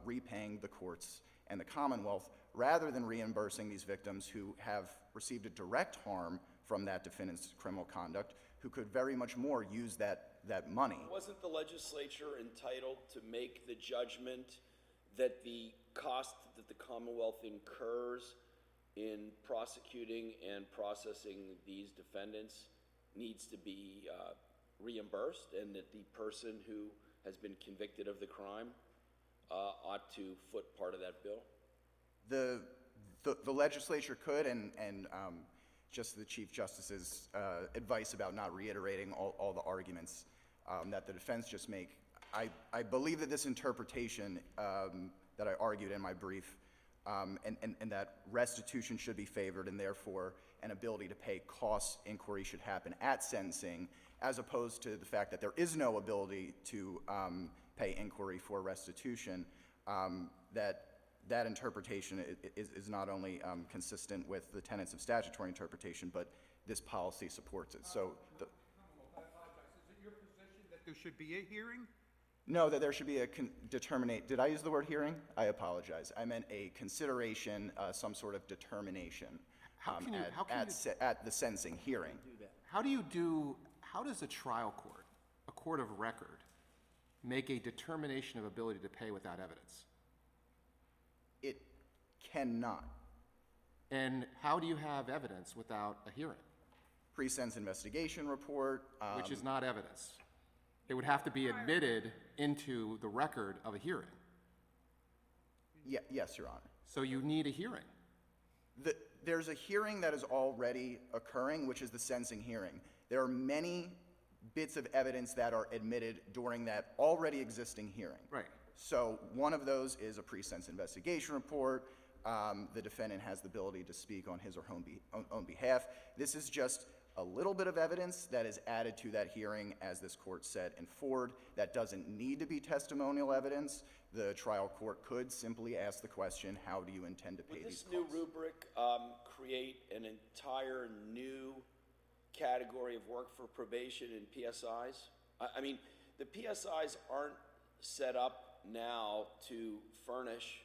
repaying the courts and the Commonwealth rather than reimbursing these victims who have received a direct harm from that defendant's criminal conduct, who could very much more use that money. Wasn't the legislature entitled to make the judgment that the cost that the Commonwealth incurs in prosecuting and processing these defendants needs to be reimbursed, and that the person who has been convicted of the crime ought to foot part of that bill? The legislature could, and just the Chief Justice's advice about not reiterating all the arguments that the defense just make, I believe that this interpretation that I argued in my brief, and that restitution should be favored, and therefore an ability to pay costs inquiry should happen at sentencing, as opposed to the fact that there is no ability to pay inquiry for restitution, that interpretation is not only consistent with the tenets of statutory interpretation, but this policy supports it. So, I apologize. Is it your position that there should be a hearing? no, that there should be a determinate. Did I use the word hearing? I apologize. I meant a consideration, some sort of determination at the sentencing hearing. How does a trial court, a court of record, make a determination of ability to pay without evidence? It cannot. And how do you have evidence without a hearing? Pre-sentence investigation report. Which is not evidence. It would have to be admitted into the record of a hearing. Yes, Your Honor. So you need a hearing. There's a hearing that is already occurring, which is the sentencing hearing. There are many bits of evidence that are admitted during that already existing hearing. Right. So one of those is a pre-sentence investigation report. The defendant has the ability to speak on his or her own behalf. This is just a little bit of evidence that is added to that hearing, as this court said in Ford. That doesn't need to be testimonial evidence. The trial court could simply ask the question, how do you intend to pay these costs? Would this new rubric create an entire new category of work for probation and PSIs? I mean, the PSIs aren't set up now to furnish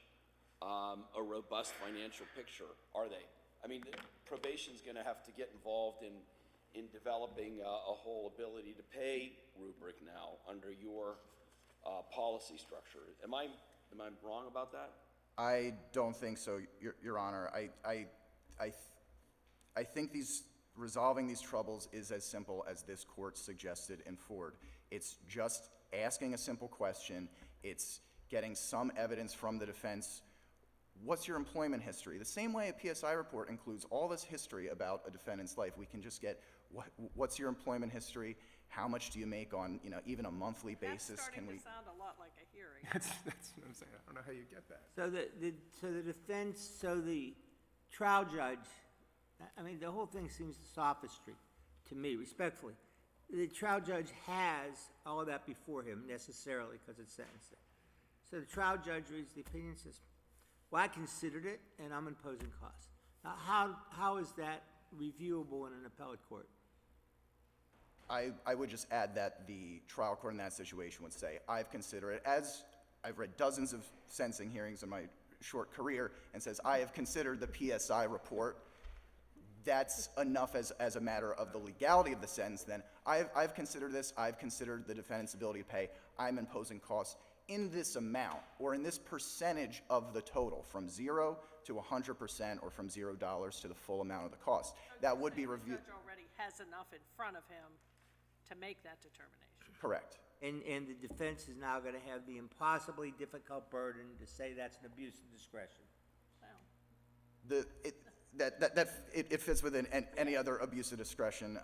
a robust financial picture, are they? I mean, probation's going to have to get involved in developing a whole ability to pay rubric now under your policy structure. Am I wrong about that? I don't think so, Your Honor. I think resolving these troubles is as simple as this court suggested in Ford. It's just asking a simple question. It's getting some evidence from the defense. What's your employment history? The same way a PSI report includes all this history about a defendant's life. We can just get, what's your employment history? How much do you make on, even a monthly basis? That's starting to sound a lot like a hearing. That's what I'm saying. I don't know how you get that. So the defense, so the trial judge, I mean, the whole thing seems sophistry to me, respectfully. The trial judge has all of that before him necessarily because it's sentencing. So the trial judge reads the opinion and says, well, I considered it and I'm imposing costs. Now, how is that reviewable in an appellate court? I would just add that the trial court in that situation would say, I've considered it, as I've read dozens of sentencing hearings in my short career, and says, I have considered the PSI report. That's enough as a matter of the legality of the sentence. Then I've considered this. I've considered the defendant's ability to pay. I'm imposing costs in this amount or in this percentage of the total, from 0 to 100% or from $0 to the full amount of the cost. That would be reviewed. The judge already has enough in front of him to make that determination. Correct. And the defense is now gonna have the impossibly difficult burden to say that's an abuse of discretion. It fits within any other abuse of discretion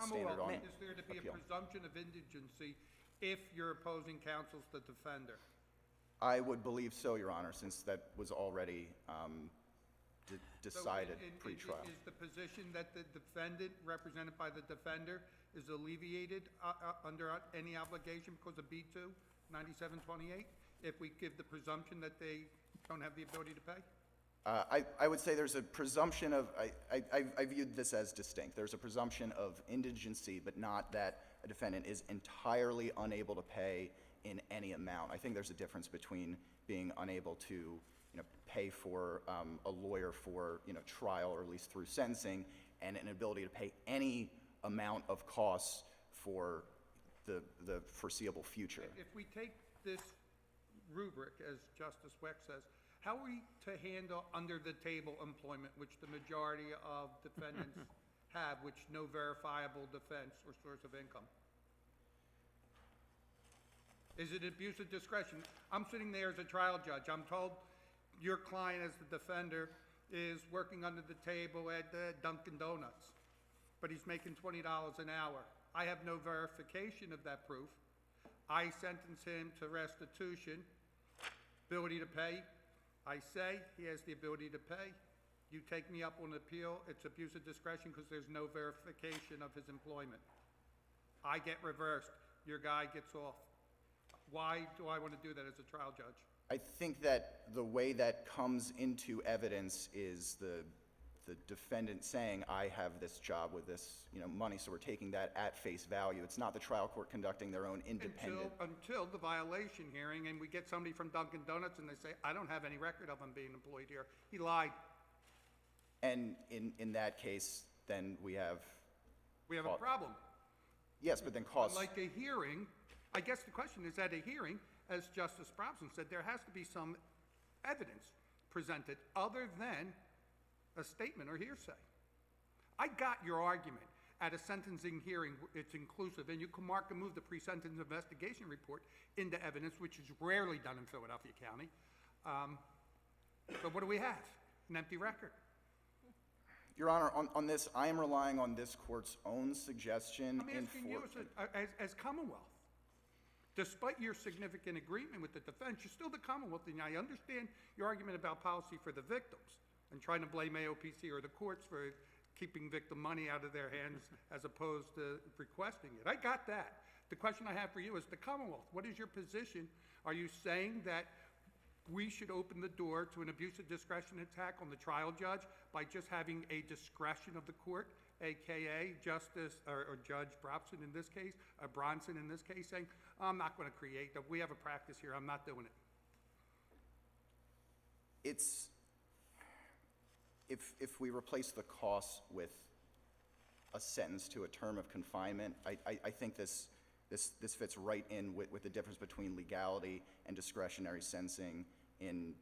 standard on Is there to be appeal. a presumption of indigency if your opposing counsel's the defender? I would believe so, Your Honor, since that was already decided So pre-trial. Is the position that the defendant, represented by the defender, is alleviated under any obligation because of B2, 9728, if we give the presumption that they don't have the ability to pay? I would say there's a presumption of, I viewed this as distinct. There's a presumption of indigency, but not that a defendant is entirely unable to pay in any amount. I think there's a difference between being unable to, pay for a lawyer for, trial, or at least through sentencing, and an ability to pay any amount of costs for the foreseeable future. If we take this rubric, as Justice Weck says, how are we to handle under-the-table employment, which the majority of defendants have, which no verifiable defense or source of income? Is it abuse of discretion? I'm sitting there as a trial judge. I'm told your client, as the defender, is working under the table at Dunkin' Donuts, but he's making $20 an hour. I have no verification of that proof. I sentence him to restitution, ability to pay. I say he has the ability to pay. You take me up on appeal, it's abuse of discretion because there's no verification of his employment. I get reversed. Your guy gets off. Why do I want to do that as a trial judge? I think that the way that comes into evidence is the defendant saying, I have this job with this, money, so we're taking that at face value. It's not the trial court conducting their own independent. Until the violation hearing, and we get somebody from Dunkin' Donuts and they say, I don't have any record of him being employed here. He lied. And in that case, then we have. We have a problem. Yes, but then costs. Like a hearing, I guess the question is, at a hearing, as Justice Brobson said, there has to be some evidence presented other than a statement or hearsay. I got your argument. At a sentencing hearing, it's inclusive, and you can mark and move the pre-sentence investigation report into evidence, which is rarely done in Philadelphia County. So what do we have? An empty record. Your Honor, on this, I am relying on this court's own suggestion. I'm asking you as Commonwealth. Despite your significant agreement with the defense, you're still the Commonwealth, and I understand your argument about policy for the victims and trying to blame AOPC or the courts for keeping victim money out of their hands as opposed to requesting it. I got that. The question I have for you is the Commonwealth. What is your position? Are you saying that we should open the door to an abuse of discretion attack on the trial judge by just having a discretion of the court, AKA Justice or Judge Brobson in this case, Bronson in this case, saying, I'm not going to create that. We have a practice here. I'm not doing it. It's, if we replace the costs with a sentence to a term of confinement, I think this fits right in with the difference between legality and discretionary sentencing in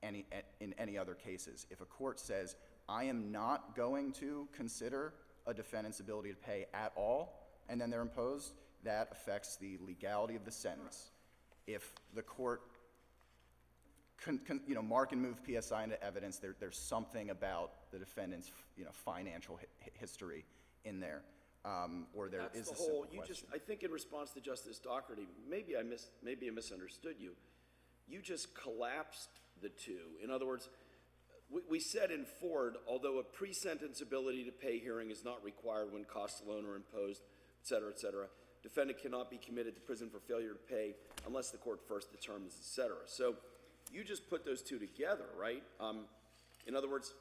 any other cases. If a court says, I am not going to consider a defendant's ability to pay at all, and then they're imposed, that affects the legality of the sentence. If the court mark and move PSI into evidence, there's something about the defendant's financial history in there, or there is a simple question. I think in response to Justice Dougherty, maybe I misunderstood you. You just collapsed the two. In other words, we said in Ford, although a pre-sentence ability to pay hearing is not required when costs alone are imposed, et cetera, defendant cannot be committed to prison for failure to pay unless the court first determines, et cetera. So you just put those two together, right? In other words,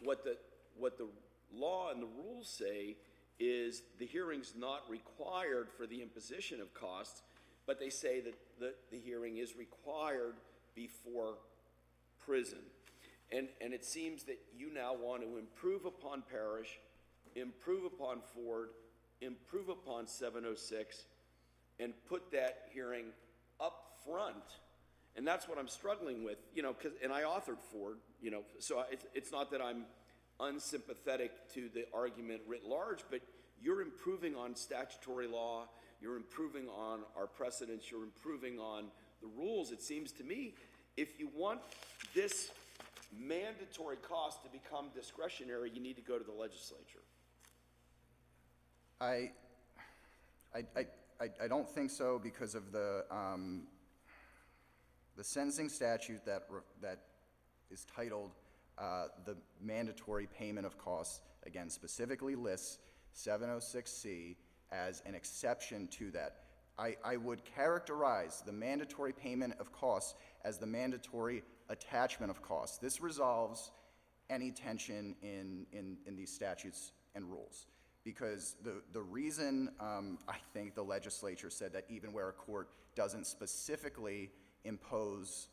what the law and the rules say is the hearing's not required for the imposition of costs, but they say that the hearing is required before prison. And it seems that you now want to improve upon Parrish, improve upon Ford, improve upon 706, and put that hearing up front. And that's what I'm struggling with, and I authored Ford, so it's not that I'm unsympathetic to the argument writ large, but you're improving on statutory law, you're improving on our precedents, you're improving on the rules. It seems to me, if you want this mandatory cost to become discretionary, you need to go to the legislature. I don't think so because of the sentencing statute that is titled the mandatory payment of costs, again, specifically lists 706C as an exception to that. I would characterize the mandatory payment of costs as the mandatory attachment of costs. This resolves any tension in these statutes and rules. Because the reason I think the legislature said that even where a court doesn't specifically impose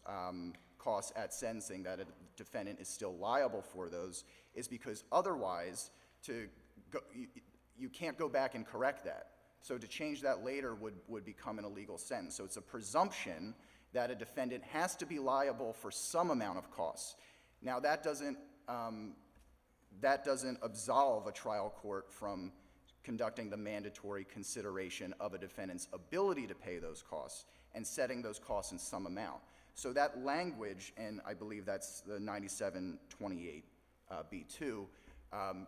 costs at sentencing, that a defendant is still liable for those, is because otherwise you can't go back and correct that. So to change that later would become an illegal sentence. So it's a presumption that a defendant has to be liable for some amount of costs. Now that doesn't absolve a trial court from conducting the mandatory consideration of a defendant's ability to pay those costs and setting those costs in some amount. So that language, and I believe that's the 9728B2,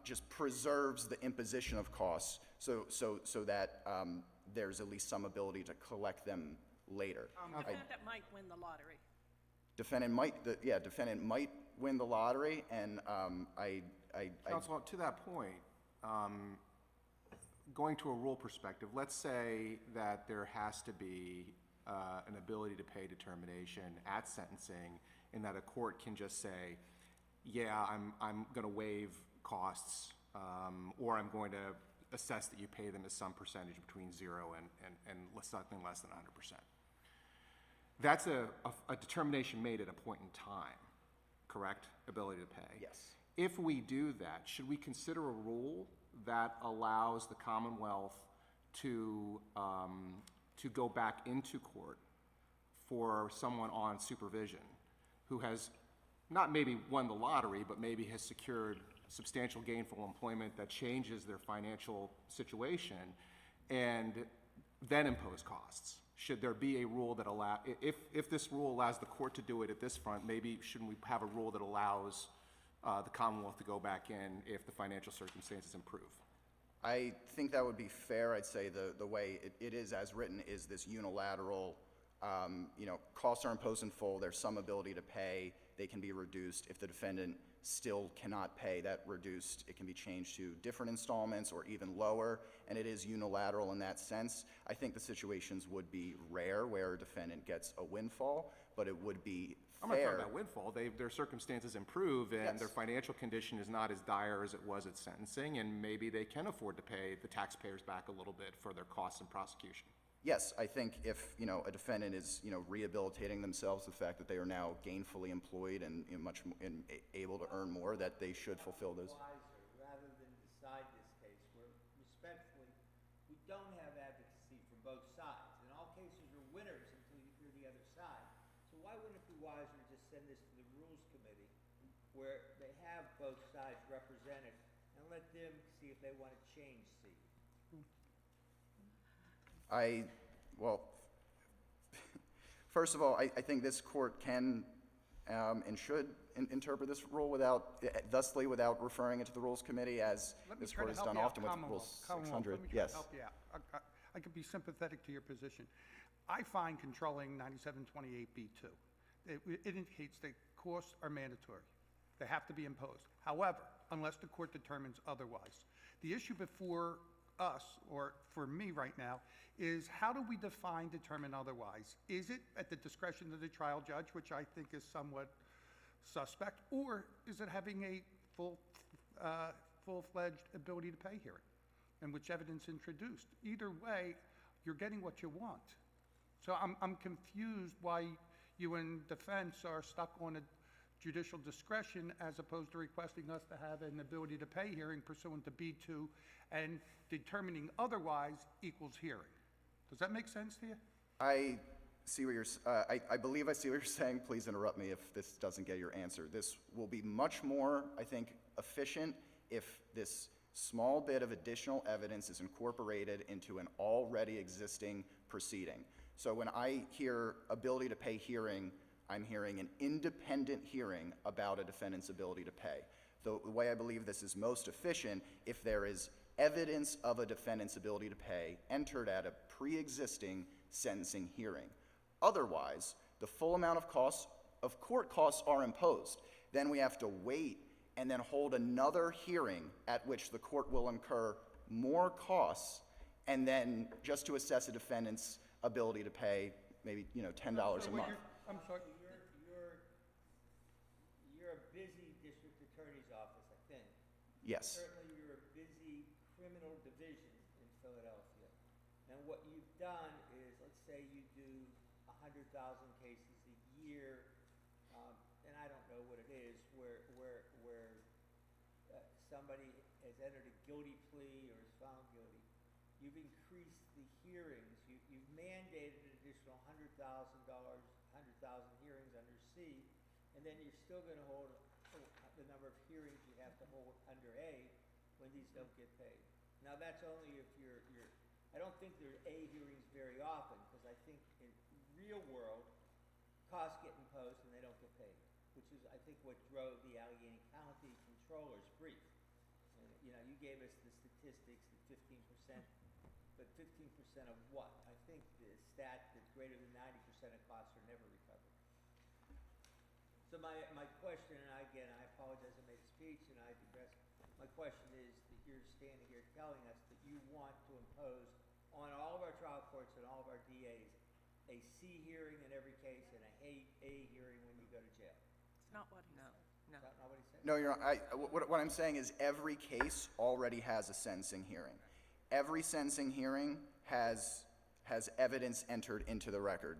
just preserves the imposition of costs so that there's at least some ability to collect them later. Defendant might win the lottery. Defendant might win the lottery, and Counsel, to that point, going to a rule perspective, let's say that there has to be an ability to pay determination at sentencing, and that a court can just say, yeah, I'm going to waive costs, or I'm going to assess that you pay them as some percentage between 0 and something less than 100%. That's a determination made at a point in time, correct? Ability to pay. yes. If we do that, should we consider a rule that allows the Commonwealth to go back into court for someone on supervision who has not maybe won the lottery, but maybe has secured substantial gainful employment that changes their financial situation, and then impose costs? Should there be a rule that if this rule allows the court to do it at this front, maybe shouldn't we have a rule that allows the Commonwealth to go back in if the financial circumstances improve? I think that would be fair. I'd say the way it is as written is this unilateral, costs are imposed in full, there's some ability to pay, they can be reduced. If the defendant still cannot pay, that reduced, it can be changed to different installments or even lower, and it is unilateral in that sense. I think the situations would be rare where a defendant gets a windfall, but it would be I'm not talking fair. about windfall. Their circumstances improve, and Yes. their financial condition is not as dire as it was at sentencing, and maybe they can afford to pay the taxpayers back a little bit for their costs in prosecution. Yes, I think if, a defendant is, rehabilitating themselves, the fact that they are now gainfully employed and able to earn more, that they should fulfill those. Wiser, rather than decide this case, where respectfully, we don't have advocacy from both sides. In all cases, you're winners until you hear the other side. So why wouldn't it be wiser to just send this to the Rules Committee, where they have both sides represented, and let them see if they want to change C? First of all, I think this court can and should interpret this rule thusly without referring it to the Rules Committee, as this court has done often with Rule 600. Let me try to help you out. I could be sympathetic to your position. I find controlling 9728B2. It indicates that costs are mandatory. They have to be imposed. However, unless the court determines otherwise. The issue before us, or for me right now, is how do we determine otherwise? Is it at the discretion of the trial judge, which I think is somewhat suspect, or is it having a full-fledged ability to pay hearing, in which evidence introduced? Either way, you're getting what you want. So I'm confused why you in defense are stuck on a judicial discretion as opposed to requesting us to have an ability to pay hearing pursuant to B2, and determining otherwise equals hearing. Does that make sense to you? I see what I believe I see what you're saying. Please interrupt me if this doesn't get your answer. This will be much more, I think, efficient if this small bit of additional evidence is incorporated into an already existing proceeding. So when I hear ability to pay hearing, I'm hearing an independent hearing about a defendant's ability to pay. The way I believe this is most efficient, if there is evidence of a defendant's ability to pay entered at a pre-existing sentencing hearing. Otherwise, the full amount of court costs are imposed. Then we have to wait and then hold another hearing at which the court will incur more costs, and then just to assess a defendant's ability to pay maybe, $10 a month. I'm sorry. You're a busy district attorney's office, I think. Yes. Certainly, you're a busy criminal division in Philadelphia. And what you've done is, let's say you do 100,000 cases a year, and I don't know what it is, where somebody has entered a guilty plea or is found guilty. You've increased the hearings. You've mandated an additional $100,000 hearings under C, and then you're still going to hold the number of hearings you have to hold under A when these don't get paid. Now, that's only if you're I don't think there are A hearings very often, because I think in real world, costs get imposed and they don't get paid, which is, I think, what drove the Allegheny County Controller's brief. And, you gave us the statistics that 15%, but 15% of what? I think the stat that greater than 90% of costs are never recovered. So my question, and again, I apologize, I made a speech and I digress. My question is that you're standing here telling us that you want to impose on all of our trial courts and all of our DAs a C hearing in every case and a hearing when you go to jail. It's not what he said. Is that not what he said? No, what I'm saying is every case already has a sentencing hearing. Every sentencing hearing has evidence entered into the record.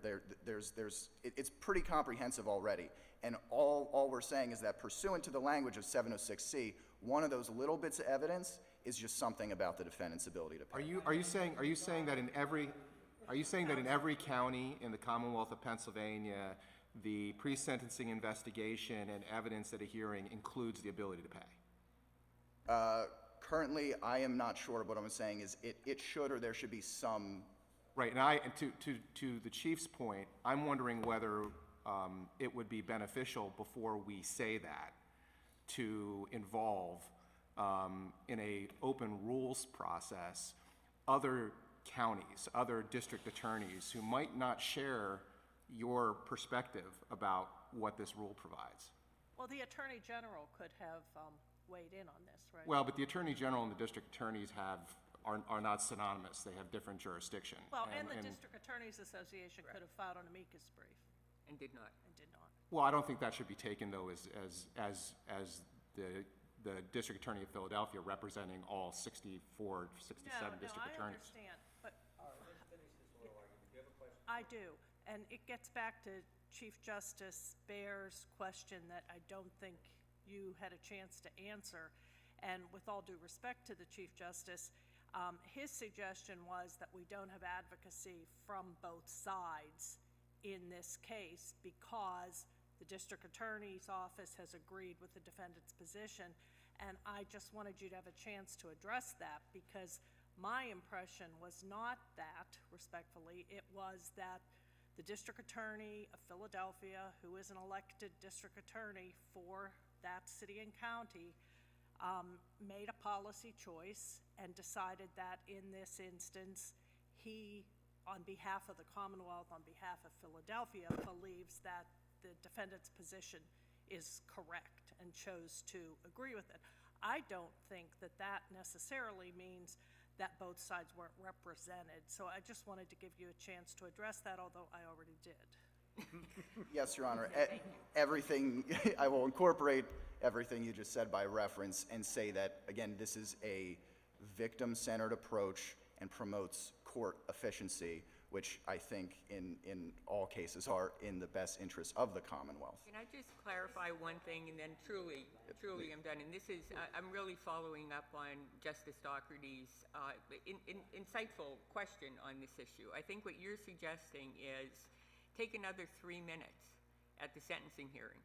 It's pretty comprehensive already. And all we're saying is that pursuant to the language of 706C, one of those little bits of evidence is just something about the defendant's ability to pay. Are you saying that in every county in the Commonwealth of Pennsylvania, the pre-sentencing investigation and evidence at a hearing includes the ability to pay? Currently, I am not sure. What I'm saying is it should, or there should be some. Right, and to the chief's point, I'm wondering whether it would be beneficial before we say that to involve in a open rules process other counties, other district attorneys who might not share your perspective about what this rule provides. Well, the Attorney General could have weighed in on this, right? Well, but the Attorney General and the district attorneys are not synonymous. They have different jurisdiction. Well, and the District Attorneys Association could have filed an amicus brief. And did not. And did not. Well, I don't think that should be taken, though, as the District Attorney of Philadelphia representing all 64, 67 district I attorneys. understand, but I do, and it gets back to Chief Justice Baer's question that I don't think you had a chance to answer. And with all due respect to the Chief Justice, his suggestion was that we don't have advocacy from both sides in this case because the District Attorney's Office has agreed with the defendant's position. And I just wanted you to have a chance to address that, because my impression was not that, respectfully, it was that the District Attorney of Philadelphia, who is an elected district attorney for that city and county, made a policy choice and decided that in this instance, he, on behalf of the Commonwealth, on behalf of Philadelphia, believes that the defendant's position is correct and chose to agree with it. I don't think that that necessarily means that both sides weren't represented. So I just wanted to give you a chance to address that, although I already did. Yes, Your Honor. Everything, I will incorporate everything you just said by reference and say that, again, this is a victim-centered approach and promotes court efficiency, which I think in all cases are in the best interest of the Commonwealth. Can I just clarify one thing, and then truly I'm done. And this is, I'm really following up on Justice Dougherty's insightful question on this issue. I think what you're suggesting is take another 3 minutes at the sentencing hearing.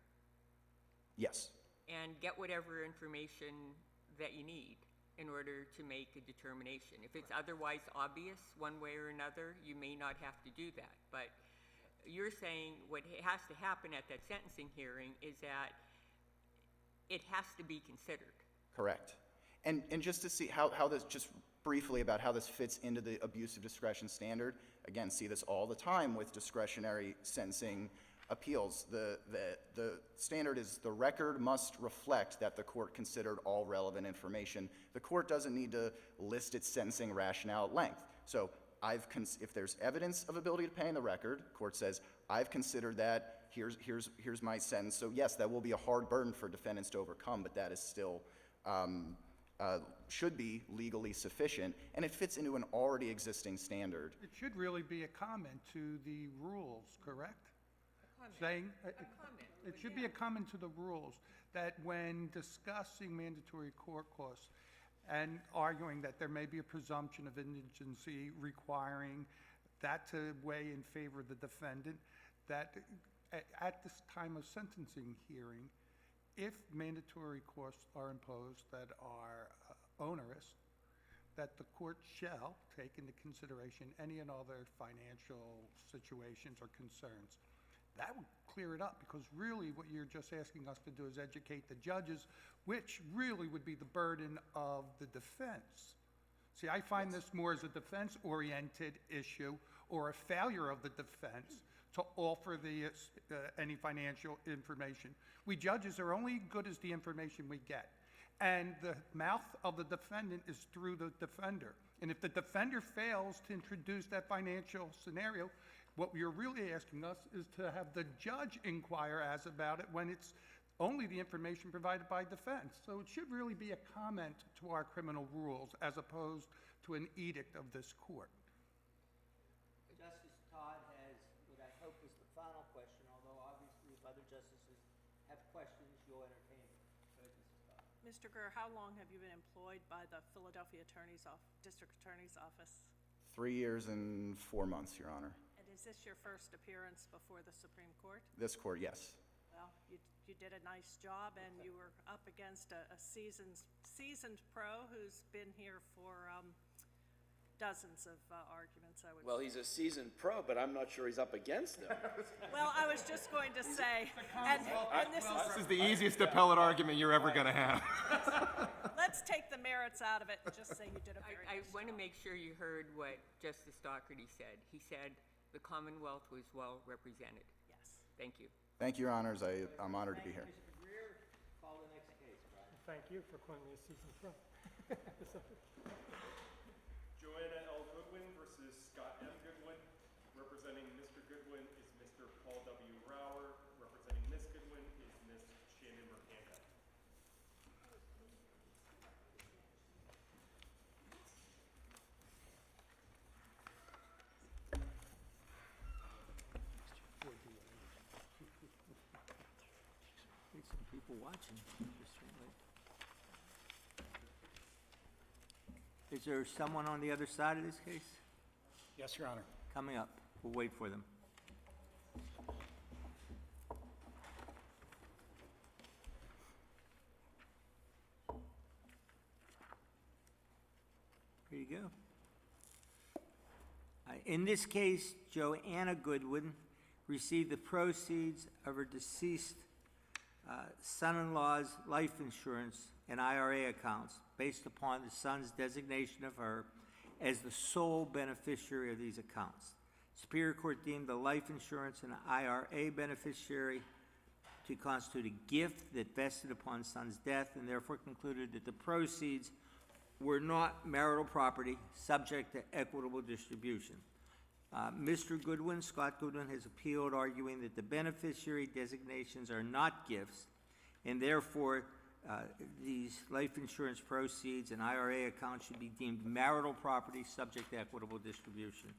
Yes. And get whatever information that you need. in order to make a determination. If it's otherwise obvious one way or another, you may not have to do that. But you're saying what has to happen at that sentencing hearing is that it has to be considered. Correct. And just to see how this, just briefly about how this fits into the abuse of discretion standard, again, see this all the time with discretionary sentencing appeals. The standard is the record must reflect that the court considered all relevant information. The court doesn't need to list its sentencing rationale at length. So if there's evidence of ability to pay in the record, court says, I've considered that, here's my sentence. So yes, that will be a hard burden for defendants to overcome, but that is still, should be legally sufficient, and it fits into an already existing standard. It should really be a comment to the rules, correct? Saying, it should be a comment to the rules that when discussing mandatory court costs and arguing that there may be a presumption of indigency requiring that to weigh in favor of the defendant, that at this time of sentencing hearing, if mandatory costs are imposed that are onerous, that the court shall take into consideration any and all their financial situations or concerns. That would clear it up, because really what you're just asking us to do is educate the judges, which really would be the burden of the defense. See, I find this more as a defense-oriented issue or a failure of the defense to offer any financial information. We judges are only good as the information we get. And the mouth of the defendant is through the defender. And if the defender fails to introduce that financial scenario, what you're really asking us is to have the judge inquire as about it when it's only the information provided by defense. So it should really be a comment to our criminal rules as opposed to an edict of this court. Justice Todd has what I hope is the final question, although obviously if other justices have questions, you'll entertain them. Go ahead, Justice Todd. Mr. Gurr, how long have you been employed by the Philadelphia District Attorney's Office? 3 years and 4 months, Your Honor. And is this your first appearance before the Supreme Court? This court, yes. Well, you did a nice job, and you were up against a seasoned pro who's been here for dozens of arguments, I would say. Well, he's a seasoned pro, but I'm not sure he's up against them. Well, I was just going to say, and this This is the easiest appellate argument you're ever going to have. let's take the merits out of it and just say you did a very I nice want to job. make sure you heard what Justice Doherty said. He said the Commonwealth was well represented. Yes. Thank you. Thank you, Your Honors. I'm honored to be here. Mr. Greer, call the next case, Brian. Thank you for calling me a seasoned pro. Joanna L. Goodwin versus Scott M. Goodwin. Representing Mr. Goodwin is Mr. Paul W. Rower. Representing Ms. Goodwin is Ms. Shannon Mercanda. Need some people watching. Is there someone on the other side of this case? Yes, Your Honor. Coming up. We'll wait for them. Here you go. In this case, Joanna Goodwin received the proceeds of her deceased son-in-law's life insurance and IRA accounts based upon the son's designation of her as the sole beneficiary of these accounts. Superior Court deemed the life insurance and IRA beneficiary to constitute a gift that vested upon son's death, and therefore concluded that the proceeds were not marital property subject to equitable distribution. Mr. Goodwin, Scott Goodwin, has appealed, arguing that the beneficiary designations are not gifts, and therefore these life insurance proceeds and IRA accounts should be deemed marital property subject to equitable distribution.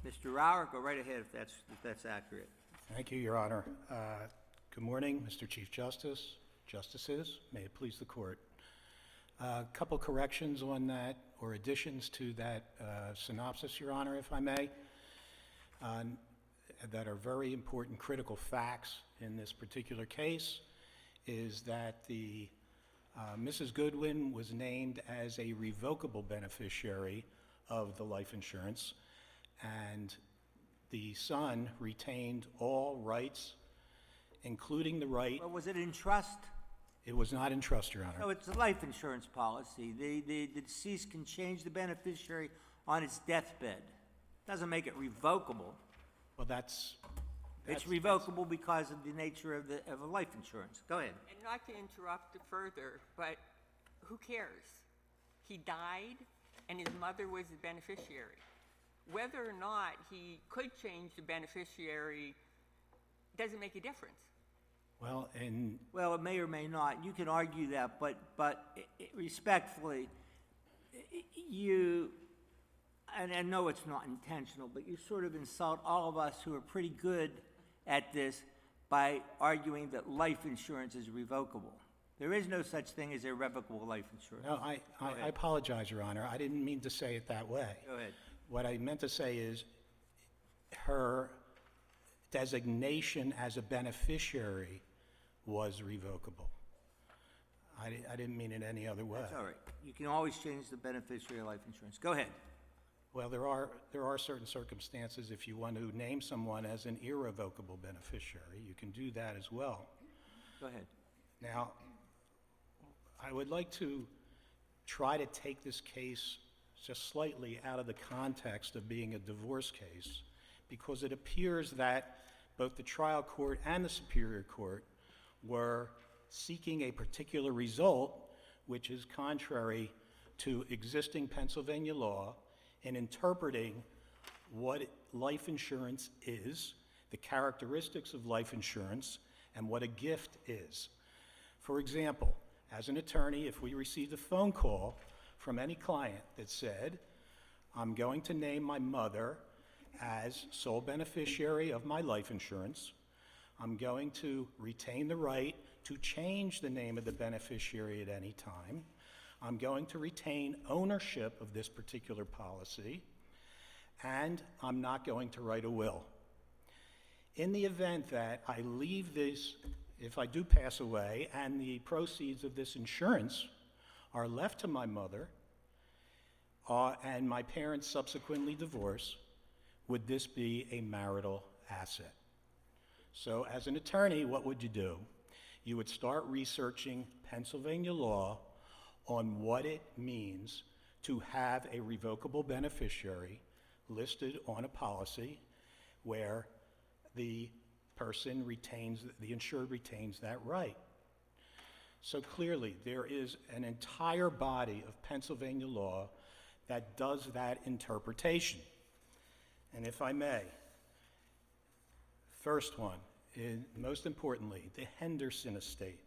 Mr. Rower, go right ahead if that's accurate. Thank you, Your Honor. Good morning, Mr. Chief Justice, Justices. May it please the Court. A couple corrections on that, or additions to that synopsis, Your Honor, if I may, that are very important critical facts in this particular case, is that the Mrs. Goodwin was named as a revocable beneficiary of the life insurance, and the son retained all rights, including the right. Well, was it in trust? It was not in trust, Your Honor. No, it's a life insurance policy. The deceased can change the beneficiary on its deathbed. Doesn't make it revocable. Well, that's It's revocable because of the nature of a life insurance. Go ahead. And not to interrupt further, but who cares? He died, and his mother was the beneficiary. Whether or not he could change the beneficiary doesn't make a difference. Well, and Well, it may or may not. You can argue that, but respectfully, you, and I know it's not intentional, but you sort of insult all of us who are pretty good at this by arguing that life insurance is revocable. There is no such thing as irrevocable life insurance. no, I apologize, Your Honor. I didn't mean to say it that way. Go ahead. What I meant to say is her designation as a beneficiary was revocable. I didn't mean it any other way. That's all right. You can always change the beneficiary of life insurance. Go ahead. Well, there are certain circumstances if you want to name someone as an irrevocable beneficiary, you can do that as well. Go ahead. Now, I would like to try to take this case just slightly out of the context of being a divorce case, because it appears that both the trial court and the Superior Court were seeking a particular result which is contrary to existing Pennsylvania law in interpreting what life insurance is, the characteristics of life insurance, and what a gift is. For example, as an attorney, if we received a phone call from any client that said, I'm going to name my mother as sole beneficiary of my life insurance, I'm going to retain the right to change the name of the beneficiary at any time, I'm going to retain ownership of this particular policy, and I'm not going to write a will. In the event that I leave this, if I do pass away, and the proceeds of this insurance are left to my mother, and my parents subsequently divorce, would this be a marital asset? So as an attorney, what would you do? You would start researching Pennsylvania law on what it means to have a revocable beneficiary listed on a policy where the person retains, the insured retains that right. So clearly, there is an entire body of Pennsylvania law that does that interpretation. And if I may, first one, most importantly, the Henderson estate.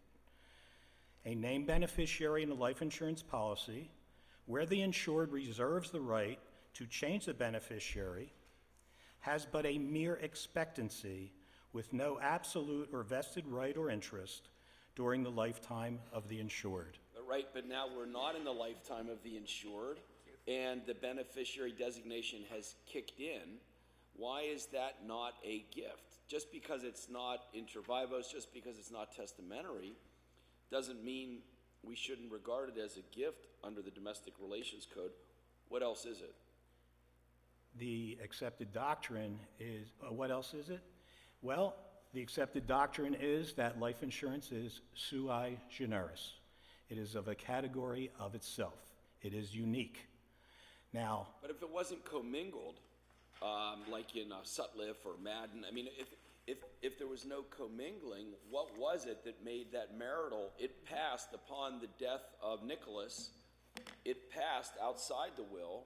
A named beneficiary in a life insurance policy where the insured reserves the right to change the beneficiary has but a mere expectancy with no absolute or vested right or interest during the lifetime of the insured. Right, but now we're not in the lifetime of the insured, and the beneficiary designation has kicked in. Why is that not a gift? Just because it's not inter vivos, just because it's not testamentary, doesn't mean we shouldn't regard it as a gift under the Domestic Relations Code. What else is it? The accepted doctrine is, what else is it? Well, the accepted doctrine is that life insurance is sui generis. It is of a category of itself. It is unique. Now, But if it wasn't commingled, like in Sutliff or Madden, I mean, if there was no commingling, what was it that made that marital? It passed upon the death of Nicholas. It passed outside the will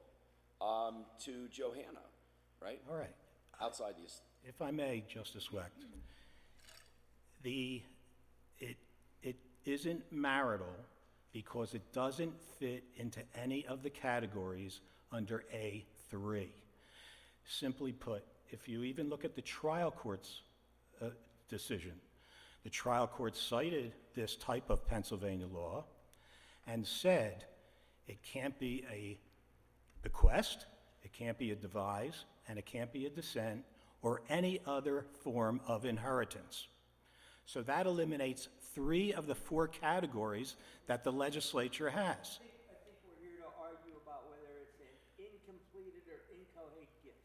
to Johanna, right? all right. Outside the If I may, Justice Wecht, it isn't marital because it doesn't fit into any of the categories under A3. Simply put, if you even look at the trial court's decision, the trial court cited this type of Pennsylvania law and said it can't be a bequest, it can't be a devise, and it can't be a descent or any other form of inheritance. So that eliminates 3 of the 4 categories that the legislature has. I think we're here to argue about whether it's an incompleted or inchoate gift.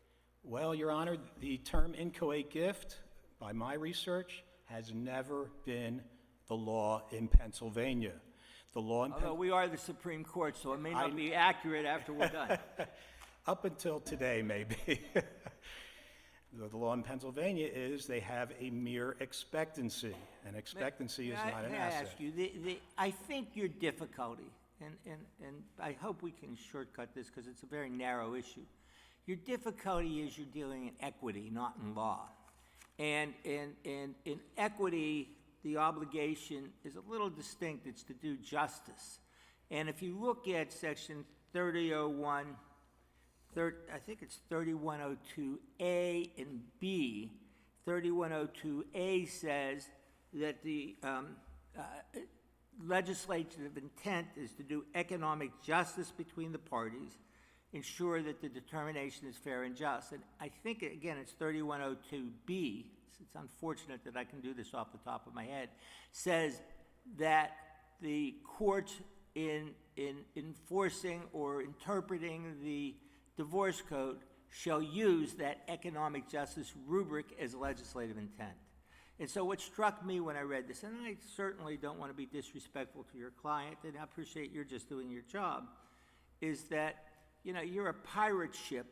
Well, Your Honor, the term inchoate gift, by my research, has never been the law in Pennsylvania. The law in Although we are the Supreme Court, so it may not be accurate after we're done. Up until today, maybe. The law in Pennsylvania is they have a mere expectancy, and expectancy is not an May I asset. ask you, I think your difficulty, and I hope we can shortcut this because it's a very narrow issue. Your difficulty is you're dealing in equity, not in law. And in equity, the obligation is a little distinct. It's to do justice. And if you look at section 3001, I think it's 3102A and B, 3102A says that the legislative intent is to do economic justice between the parties, ensure that the determination is fair and just. And I think, again, it's 3102B, it's unfortunate that I can do this off the top of my head, says that the courts in enforcing or interpreting the divorce code shall use that economic justice rubric as legislative intent. And so what struck me when I read this, and I certainly don't want to be disrespectful to your client, and I appreciate you're just doing your job, is that, you know, you're a pirate ship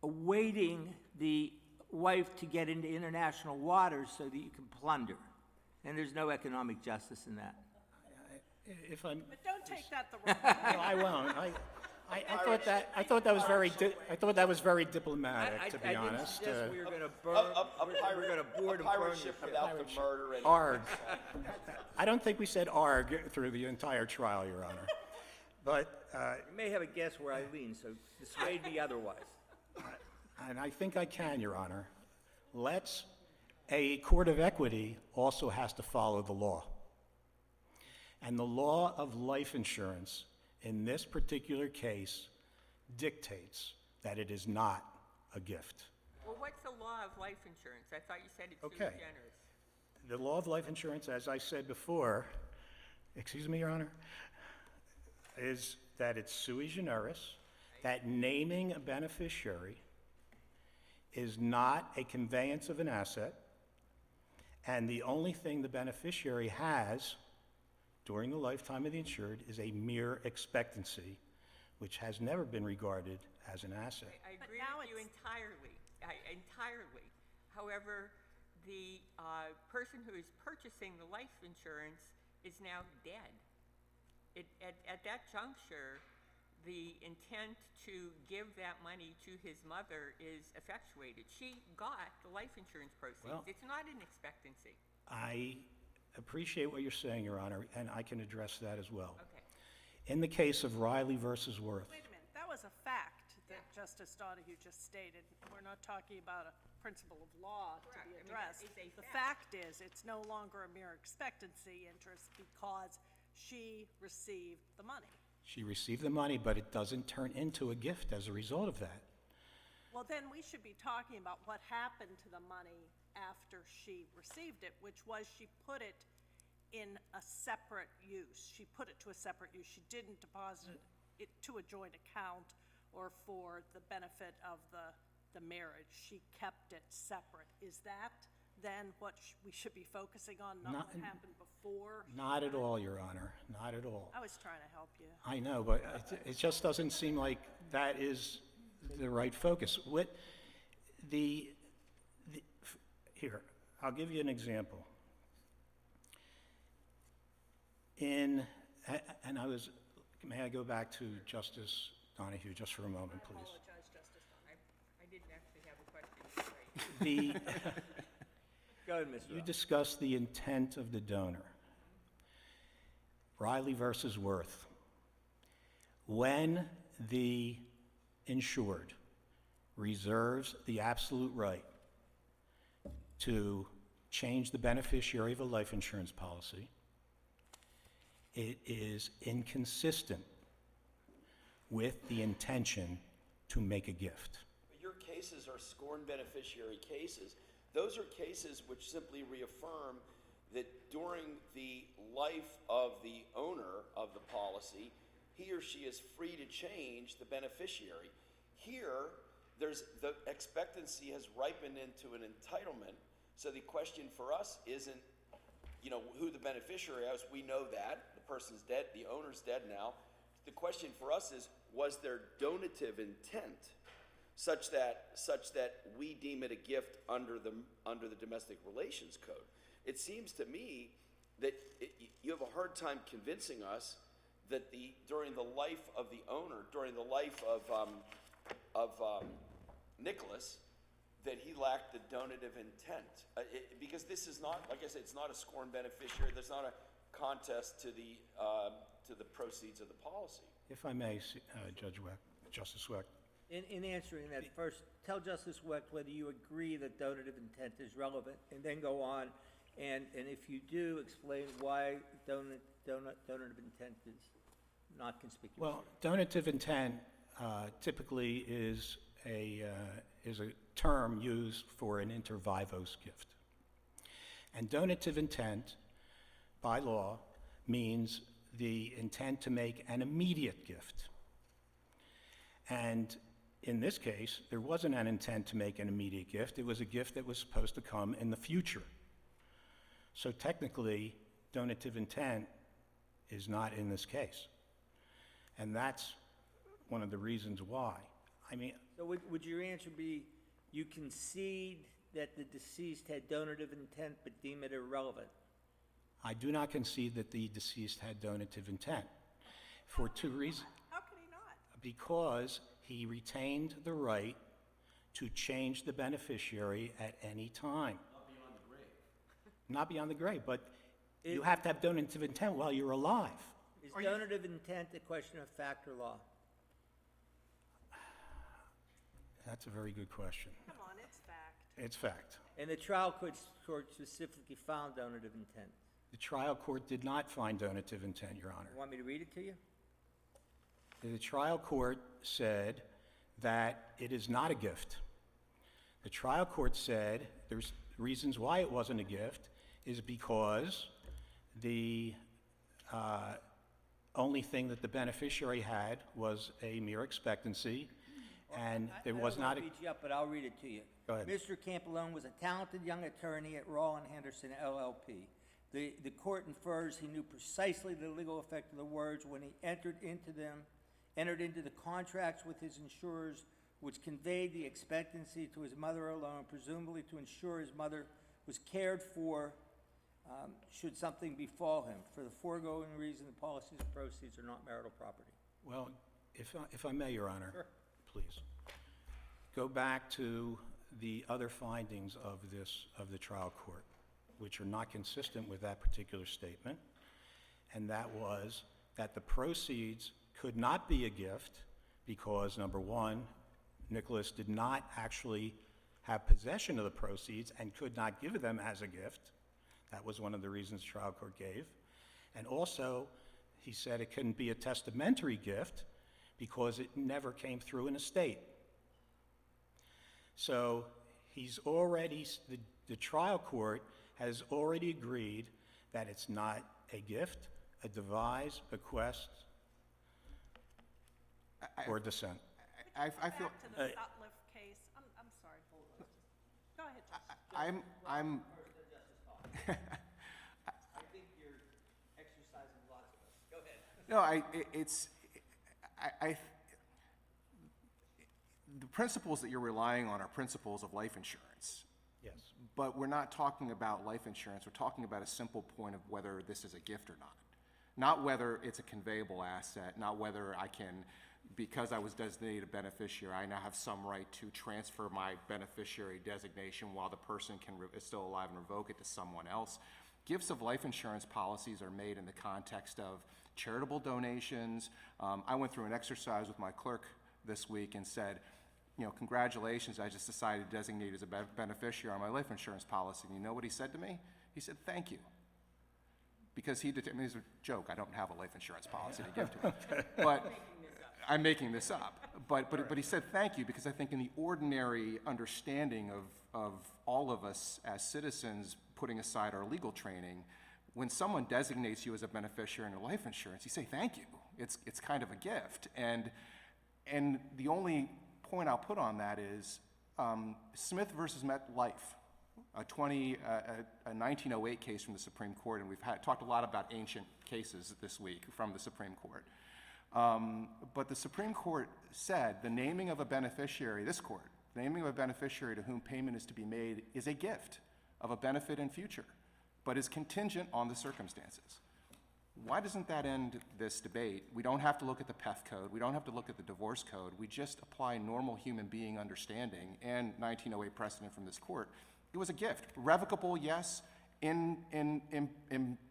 awaiting the wife to get into international waters so that you can plunder. And there's no economic justice in that. If I'm, But don't take that the wrong way. no, I won't. I thought that was very diplomatic, to be honest. I didn't suggest we were going to burn, we're going to board and burn your ship ship. without the murder and... Arg. I don't think we said arg through the entire trial, Your Honor. But, You may have a guess where I lean, so dissuade me otherwise. and I think I can, Your Honor, a court of equity also has to follow the law. And the law of life insurance in this particular case dictates that it is not a gift. Well, what's the law of life insurance? I thought you said it's sui Okay. generis. The law of life insurance, as I said before, excuse me, Your Honor, is that it's sui generis, that naming a beneficiary is not a conveyance of an asset, and the only thing the beneficiary has during the lifetime of the insured is a mere expectancy, which has never been regarded as an asset. I But agree now with you it's- entirely, entirely. However, the person who is purchasing the life insurance is now dead. At that juncture, the intent to give that money to his mother is effectuated. She got the life insurance proceeds. Well- It's not an expectancy. I appreciate what you're saying, Your Honor, and I can address that as well. Okay. In the case of Riley versus Worth, Wait a minute, that was a fact that Justice Donahue just stated. We're not talking about a principle of law Correct. to be I mean, addressed. that is a The fact. fact is, it's no longer a mere expectancy interest because she received the money. she received the money, but it doesn't turn into a gift as a result of that. Well, then we should be talking about what happened to the money after she received it, which was she put it in a separate use. She put it to a separate use. She didn't deposit it to a joint account or for the benefit of the marriage. She kept it separate. Is that then what we should be focusing on, not what happened before? Not at all, Your Honor, not at all. I was trying to help you. I know, but it just doesn't seem like that is the right focus. Here, I'll give you an example. May I go back to Justice Donahue just for a moment, please? Apologize, Justice. I didn't actually have a question. Right. Go ahead, Mr. You Ross. discussed the intent of the donor. Riley versus Worth. When the insured reserves the absolute right to change the beneficiary of a life insurance policy, it is inconsistent with the intention to make a gift. But your cases are scorned beneficiary cases. Those are cases which simply reaffirm that during the life of the owner of the policy, he or she is free to change the beneficiary. Here, the expectancy has ripened into an entitlement, so the question for us isn't, who the beneficiary is. We know that. The person's dead, the owner's dead now. The question for us is, was there donative intent such that we deem it a gift under the Domestic Relations Code? It seems to me that you have a hard time convincing us that during the life of the owner, during the life of Nicholas, that he lacked the donative intent. Because this is not, like I said, it's not a scorned beneficiary. There's not a contest to the proceeds of the policy. If I may, Justice Weck. In answering that, first, tell Justice Weck whether you agree that donative intent is relevant, and then go on, and if you do, explain why donative intent is not conspicuous. Well, donative intent typically is a term used for an inter vivos gift. And donative intent, by law, means the intent to make an immediate gift. And in this case, there wasn't an intent to make an immediate gift. It was a gift that was supposed to come in the future. So technically, donative intent is not in this case. And that's one of the reasons why. I mean, So would your answer be, you concede that the deceased had donative intent but deem it irrelevant? I do not concede that the deceased had donative intent for two reasons. How could he not? Because he retained the right to change the beneficiary at any time. Not beyond the grave. Not beyond the grave, but you have to have donative intent while you're alive. Is donative intent a question of fact or law? That's a very good question. Come on, it's fact. It's fact. And the trial court specifically found donative intent. The trial court did not find donative intent, Your Honor. You want me to read it to you? The trial court said that it is not a gift. The trial court said there's reasons why it wasn't a gift is because the only thing that the beneficiary had was a mere expectancy, and there was not I don't want to beat you up, but I'll read it to you. Go ahead. Mr. Campolone was a talented young attorney at Rawl and Henderson LLP. The court infers he knew precisely the legal effect of the words when he entered into the contracts with his insurers, which conveyed the expectancy to his mother alone, presumably to ensure his mother was cared for should something befall him. For the foregoing reason, the policies and proceeds are not marital property. Well, if I may, Your Honor, Sure. please, go back to the other findings of the trial court, which are not consistent with that particular statement, and that was that the proceeds could not be a gift because, number one, Nicholas did not actually have possession of the proceeds and could not give them as a gift. That was one of the reasons the trial court gave. And also, he said it couldn't be a testamentary gift because it never came through an estate. So he's already, the trial court has already agreed that it's not a gift, a devise, bequest, or descent. I feel back to the Sutliff case. I'm sorry. Go ahead, Justice. I'm I think you're exercising lots of us. Go ahead. No, the principles that you're relying on are principles of life insurance. Yes. But we're not talking about life insurance. We're talking about a simple point of whether this is a gift or not. Not whether it's a conveyable asset, not whether I can, because I was designated a beneficiary, I now have some right to transfer my beneficiary designation while the person is still alive and revoke it to someone else. Gifts of life insurance policies are made in the context of charitable donations. I went through an exercise with my clerk this week and said, congratulations, I just decided to designate you as a beneficiary on my life insurance policy. And you know what he said to me? He said, thank you. Because it's a joke, I don't have a life insurance policy to give to him. But I'm making this up. But he said thank you because I think in the ordinary understanding of all of us as citizens putting aside our legal training, when someone designates you as a beneficiary in a life insurance, you say thank you. It's kind of a gift. And the only point I'll put on that is Smith versus MetLife, a 1908 case from the Supreme Court, and we've talked a lot about ancient cases this week from the Supreme Court. But the Supreme Court said the naming of a beneficiary, this court, the naming of a beneficiary to whom payment is to be made is a gift of a benefit in future, but is contingent on the circumstances. Why doesn't that end this debate? We don't have to look at the PEF code. We don't have to look at the divorce code. We just apply normal human being understanding and 1908 precedent from this court. It was a gift. Revocable, yes.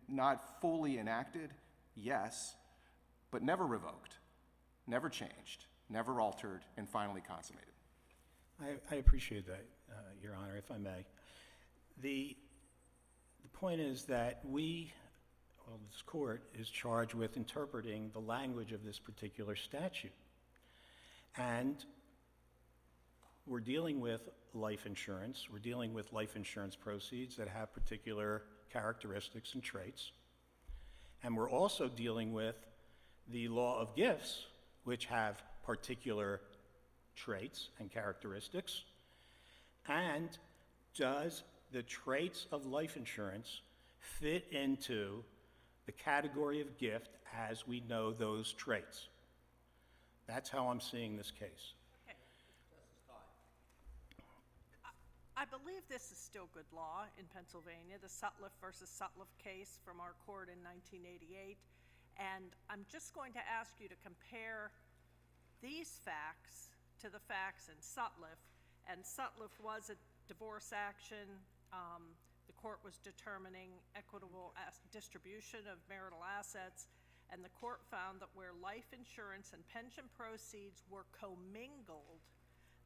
Not fully enacted, yes. But never revoked, never changed, never altered, and finally consummated. I appreciate that, Your Honor, if I may. The point is that this court is charged with interpreting the language of this particular statute. And we're dealing with life insurance. We're dealing with life insurance proceeds that have particular characteristics and traits. And we're also dealing with the law of gifts, which have particular traits and characteristics. And does the traits of life insurance fit into the category of gift as we know those traits? That's how I'm seeing this case. Okay. I believe this is still good law in Pennsylvania, the Sutliff versus Sutliff case from our court in 1988. And I'm just going to ask you to compare these facts to the facts in Sutliff. And Sutliff was a divorce action. The court was determining equitable distribution of marital assets, and the court found that where life insurance and pension proceeds were commingled,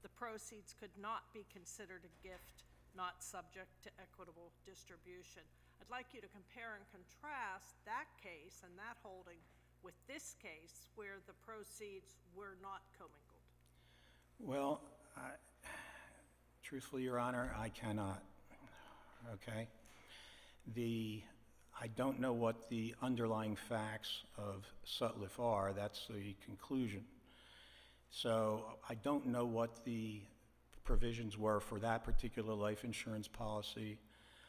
the proceeds could not be considered a gift, not subject to equitable distribution. I'd like you to compare and contrast that case and that holding with this case where the proceeds were not commingled. Well, truthfully, Your Honor, I cannot. Okay? I don't know what the underlying facts of Sutliff are. That's the conclusion. So I don't know what the provisions were for that particular life insurance policy.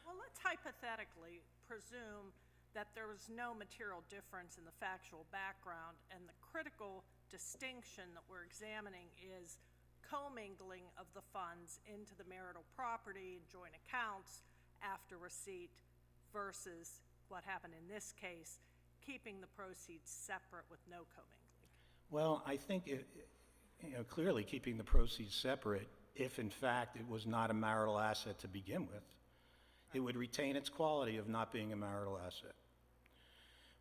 Well, let's hypothetically presume that there was no material difference in the factual background, and the critical distinction that we're examining is commingling of the funds into the marital property and joint accounts after receipt versus what happened in this case, keeping the proceeds separate with no commingling. Well, I think clearly keeping the proceeds separate, if in fact it was not a marital asset to begin with, it would retain its quality of not being a marital asset.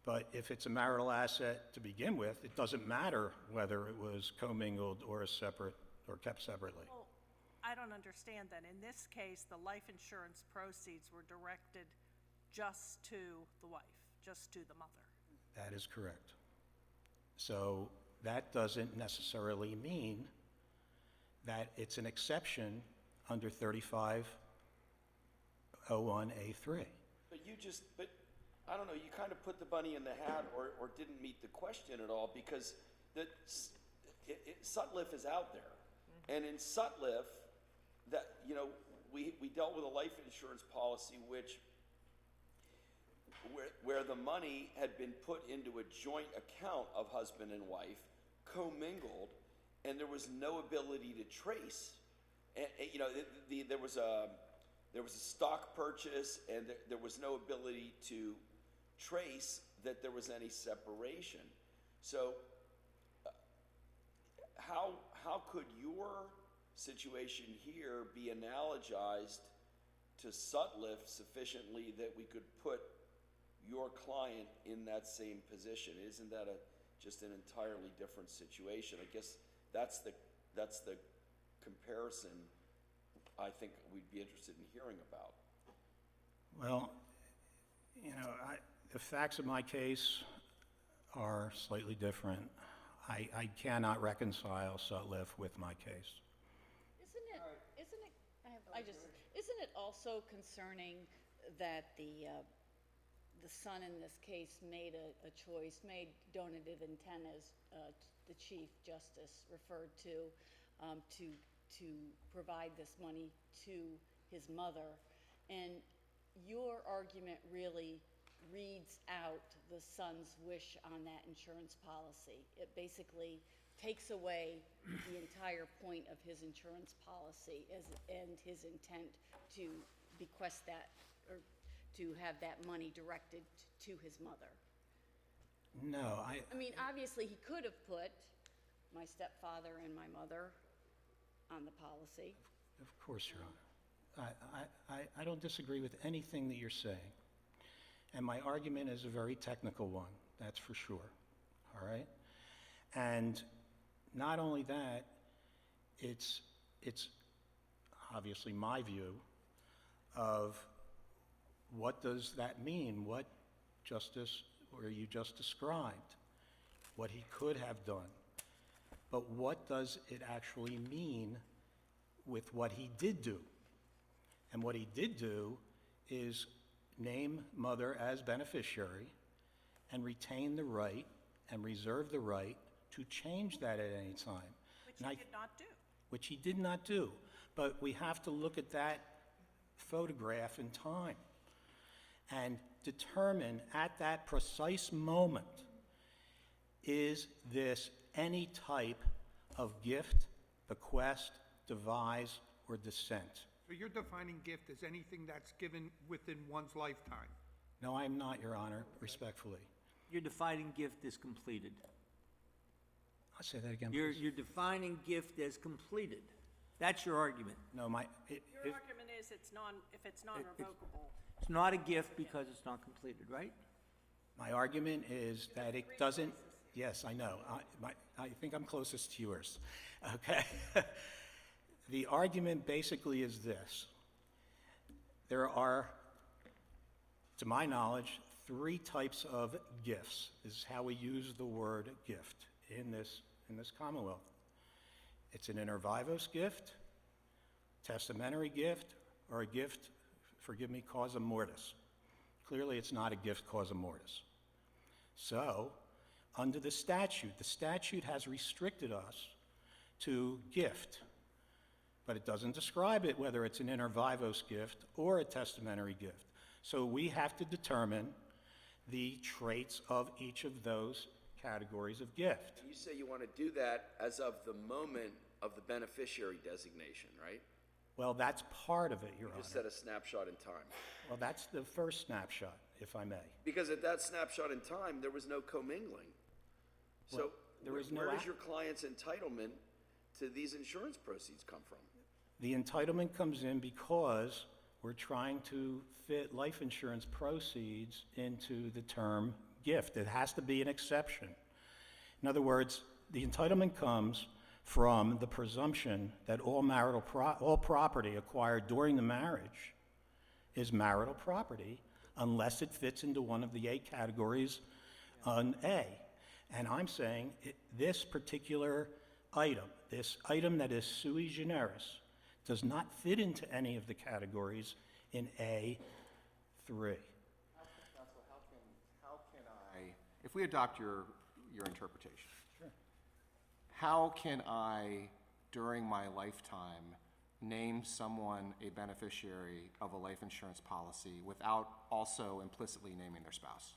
But if it's a marital asset to begin with, it doesn't matter whether it was commingled or separate or kept separately. Well, I don't understand that. In this case, the life insurance proceeds were directed just to the wife, just to the mother. That is correct. So that doesn't necessarily mean that it's an exception under 3501A3. But I don't know, you kind of put the bunny in the hat or didn't meet the question at all, because Sutliff is out there. Mm-hmm. And in Sutliff, we dealt with a life insurance policy where the money had been put into a joint account of husband and wife, commingled, and there was no ability to trace. And there was a stock purchase, and there was no ability to trace that there was any separation. So how could your situation here be analogized to Sutliff sufficiently that we could put your client in that same position? Isn't that just an entirely different situation? I guess that's the comparison I think we'd be interested in hearing about. Well, the facts of my case are slightly different. I cannot reconcile Sutliff with my case. Isn't it also concerning that the son in this case made a choice, made donative intent, as the Chief Justice referred to provide this money to his mother. And your argument really reads out the son's wish on that insurance policy. It basically takes away the entire point of his insurance policy and his intent to bequest that, or to have that money directed to his mother. No, I mean, obviously, he could have put my stepfather and my mother on the policy. of course, Your Honor. I don't disagree with anything that you're saying. And my argument is a very technical one, that's for sure, all right? And not only that, it's obviously my view of what does that mean, what Justice, or you just described, what he could have done. But what does it actually mean with what he did do? And what he did do is name mother as beneficiary and retain the right and reserve the right to change that at any time. Which he did not do. Which he did not do. But we have to look at that photograph in time and determine at that precise moment, is this any type of gift, bequest, devise, or descent? So you're defining gift as anything that's given within one's lifetime? No, I'm not, Your Honor, respectfully. You're defining gift as completed. I'll say that again, You're please. defining gift as completed. That's your argument. No, Your argument is if it's non-revocable. It's not a gift because it's not completed, right? my argument is that it doesn't, yes, I know. I think I'm closest to yours, okay? The argument basically is this. There are, to my knowledge, 3 types of gifts. This is how we use the word gift in this Commonwealth. It's an inter vivos gift, testamentary gift, or a gift, forgive me, causa mortis. Clearly, it's not a gift causa mortis. So, under the statute has restricted us to gift, but it doesn't describe it whether it's an inter vivos gift or a testamentary gift. So we have to determine the traits of each of those categories of gift. You say you want to do that as of the moment of the beneficiary designation, right? Well, that's part of it, Your Honor. Just set a snapshot in time. Well, that's the first snapshot, if I may. Because at that snapshot in time, there was no commingling. So Well, there was no where does act- your client's entitlement to these insurance proceeds come from? The entitlement comes in because we're trying to fit life insurance proceeds into the term gift. It has to be an exception. In other words, the entitlement comes from the presumption that all property acquired during the marriage is marital property unless it fits into one of the 8 categories on A. And I'm saying this particular item, this item that is sui generis, does not fit into any of the categories in A3. Counsel, how can I, if we adopt your interpretation, Sure. how can I, during my lifetime, name someone a beneficiary of a life insurance policy without also implicitly naming their spouse?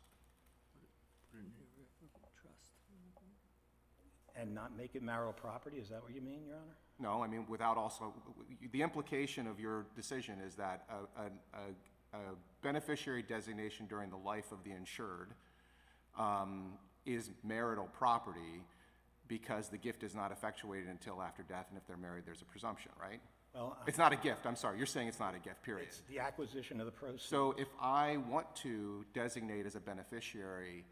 And not make it marital property? Is that what you mean, Your Honor? No, I mean, without also, the implication of your decision is that a beneficiary designation during the life of the insured is marital property because the gift is not effectuated until after death, and if they're married, there's a presumption, right? Well, It's not a gift, I'm sorry, you're saying it's not a gift, period. it's the acquisition of the proceeds. So if I want to designate as a beneficiary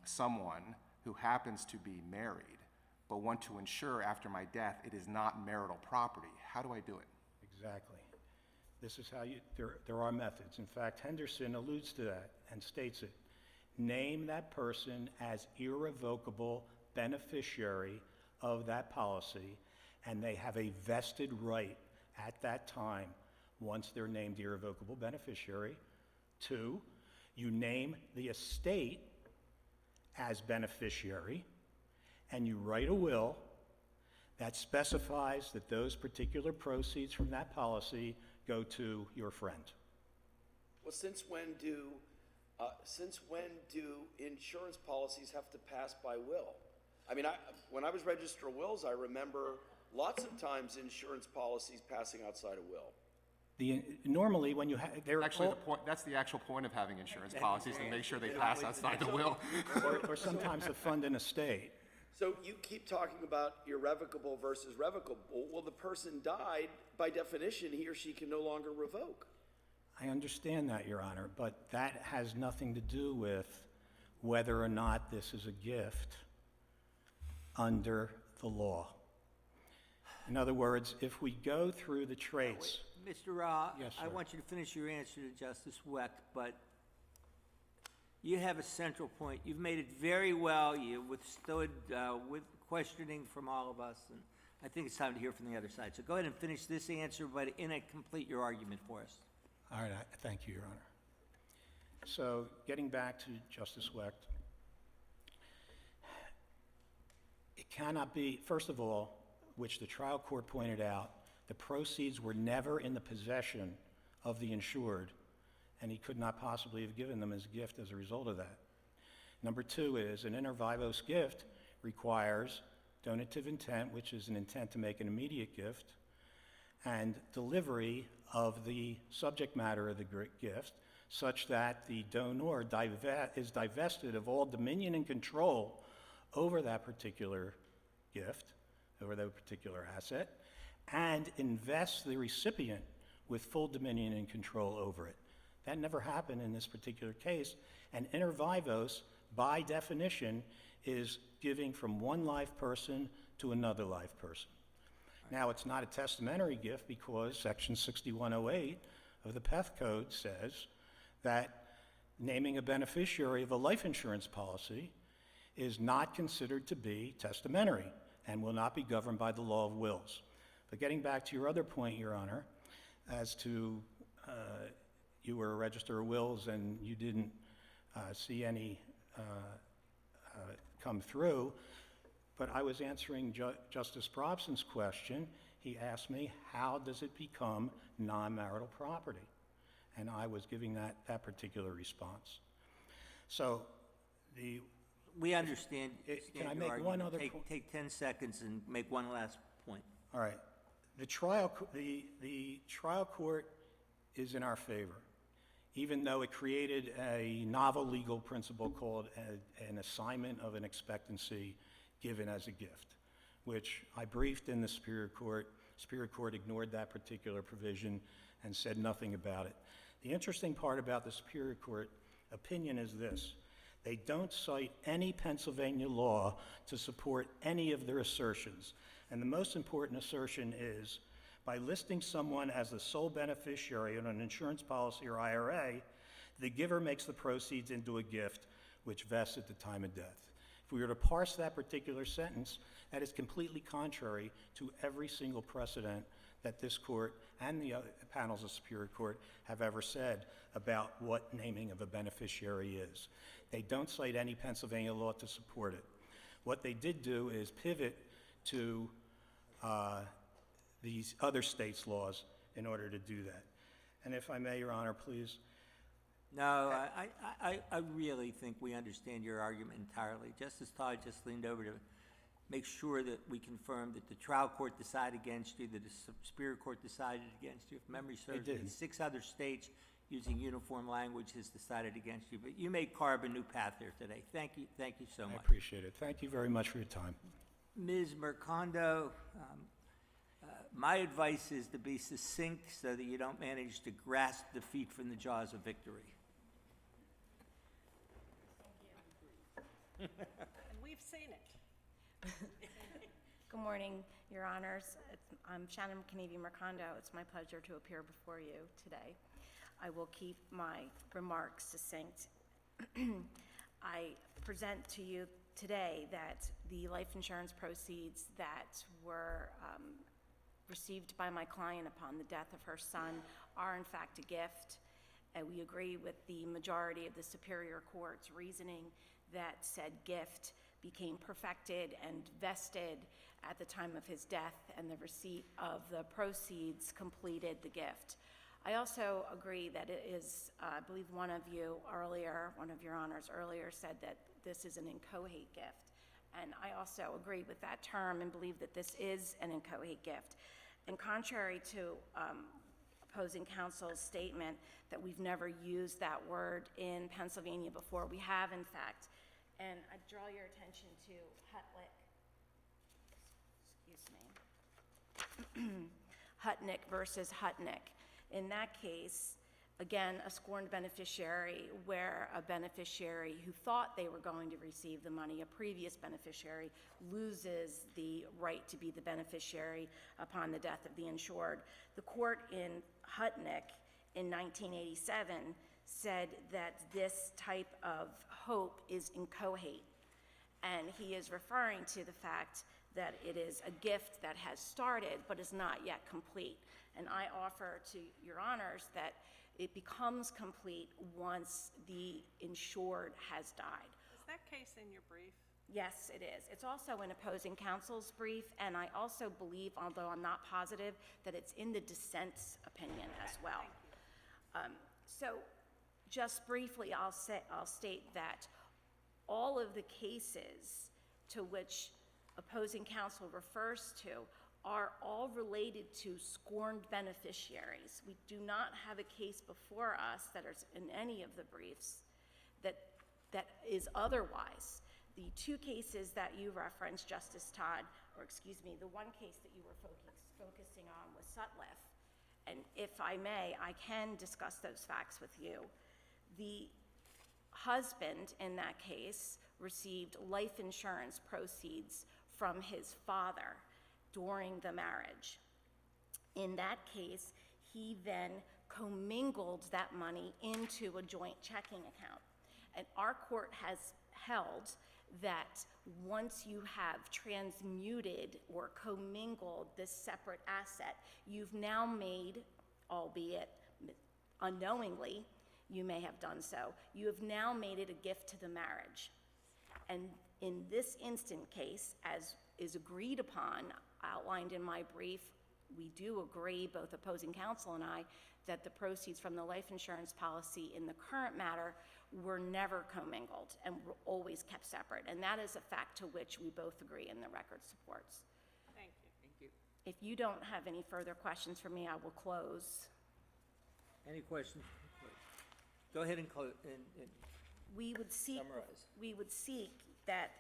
someone who happens to be married, but want to ensure after my death it is not marital property, how do I do it? Exactly. This is how there are methods. In fact, Henderson alludes to that and states it. Name that person as irrevocable beneficiary of that policy, and they have a vested right at that time once they're named irrevocable beneficiary. 2, you name the estate as beneficiary, and you write a will that specifies that those particular proceeds from that policy go to your friend. Well, since when do insurance policies have to pass by will? I mean, when I was Register of Wills, I remember lots of times insurance policies passing outside of will. Normally, when you have, Actually, that's the actual point of having insurance policies, and make sure they pass outside the will. or sometimes the fund and estate. So you keep talking about irrevocable versus revocable. Well, the person died, by definition, he or she can no longer revoke. I understand that, Your Honor, but that has nothing to do with whether or not this is a gift under the law. In other words, if we go through the traits... Mr. Rao, Yes, I sir. want you to finish your answer to Justice Weck, but you have a central point. You've made it very well. You withstood with questioning from all of us, and I think it's time to hear from the other side. So go ahead and finish this answer, but complete your argument for us. All right, thank you, Your Honor. So, getting back to Justice Wecht, it cannot be, first of all, which the trial court pointed out, the proceeds were never in the possession of the insured, and he could not possibly have given them as a gift as a result of that. Number 2 is an inter vivos gift requires donative intent, which is an intent to make an immediate gift, and delivery of the subject matter of the gift such that the donor is divested of all dominion and control over that particular gift, over that particular asset, and invests the recipient with full dominion and control over it. That never happened in this particular case, and inter vivos, by definition, is giving from one live person to another live person. Now, it's not a testamentary gift because Section 6108 of the Peth Code says that naming a beneficiary of a life insurance policy is not considered to be testamentary and will not be governed by the law of wills. But getting back to your other point, Your Honor, as to you were a Register of Wills and you didn't see any come through, but I was answering Justice Brobson's question. He asked me, how does it become non-marital property? And I was giving that particular response. So We understand. Can I your make argument. one other point? Take 10 seconds and make one last point. All right. The trial court is in our favor, even though it created a novel legal principle called an assignment of an expectancy given as a gift, which I briefed in the Superior Court. Superior Court ignored that particular provision and said nothing about it. The interesting part about the Superior Court opinion is this. They don't cite any Pennsylvania law to support any of their assertions. And the most important assertion is, by listing someone as the sole beneficiary on an insurance policy or IRA, the giver makes the proceeds into a gift which vests at the time of death. If we were to parse that particular sentence, that is completely contrary to every single precedent that this court and the other panels of Superior Court have ever said about what naming of a beneficiary is. They don't cite any Pennsylvania law to support it. What they did do is pivot to these other states' laws in order to do that. And if I may, Your Honor, please. No, I really think we understand your argument entirely. Justice Todd just leaned over to make sure that we confirm that the trial court decided against you, that the Superior Court decided against you. If memory serves me, 6 other states using uniform language has decided against you. But you may carve a new path here today. Thank you so much. I appreciate it. Thank you very much for your time. Ms. Mercando, my advice is to be succinct so that you don't manage to grasp defeat from the jaws of victory. And we've seen it. Good morning, Your Honors. I'm Shannon Canavy-Mercando. It's my pleasure to appear before you today. I will keep my remarks succinct. I present to you today that the life insurance proceeds that were received by my client upon the death of her son are in fact a gift. We agree with the majority of the Superior Court's reasoning that said gift became perfected and vested at the time of his death, and the receipt of the proceeds completed the gift. I also agree that it is, I believe one of your honors earlier said that this is an inchoate gift. And I also agree with that term and believe that this is an inchoate gift. And contrary to opposing counsel's statement that we've never used that word in Pennsylvania before, we have in fact. And I draw your attention to Hutnick versus Hutnick. In that case, again, a scorned beneficiary where a beneficiary who thought they were going to receive the money, a previous beneficiary, loses the right to be the beneficiary upon the death of the insured. The court in Hutnick in 1987 said that this type of hope is inchoate, and he is referring to the fact that it is a gift that has started but is not yet complete. And I offer to your honors that it becomes complete once the insured has died. Is that case in your brief? Yes, it is. It's also in opposing counsel's brief, and I also believe, although I'm not positive, that it's in the dissent's opinion as well. So just briefly, I'll state that all of the cases to which opposing counsel refers to are all related to scorned beneficiaries. We do not have a case before us that is in any of the briefs that is otherwise. The two cases that you referenced, Justice Todd, or excuse me, the one case that you were focusing on was Sutliff. And if I may, I can discuss those facts with you. The husband in that case received life insurance proceeds from his father during the marriage. In that case, he then commingled that money into a joint checking account. And our court has held that once you have transmuted or commingled this separate asset, you've now made, albeit unknowingly, you may have done so, you have now made it a gift to the marriage. And in this instant case, as is agreed upon, outlined in my brief, we do agree, both opposing counsel and I, that the proceeds from the life insurance policy in the current matter were never commingled and were always kept separate. And that is a fact to which we both agree and the record supports. Thank you. Thank you. If you don't have any further questions for me, I will close. Any questions? Go ahead and close and We would seek, summarize. we would seek that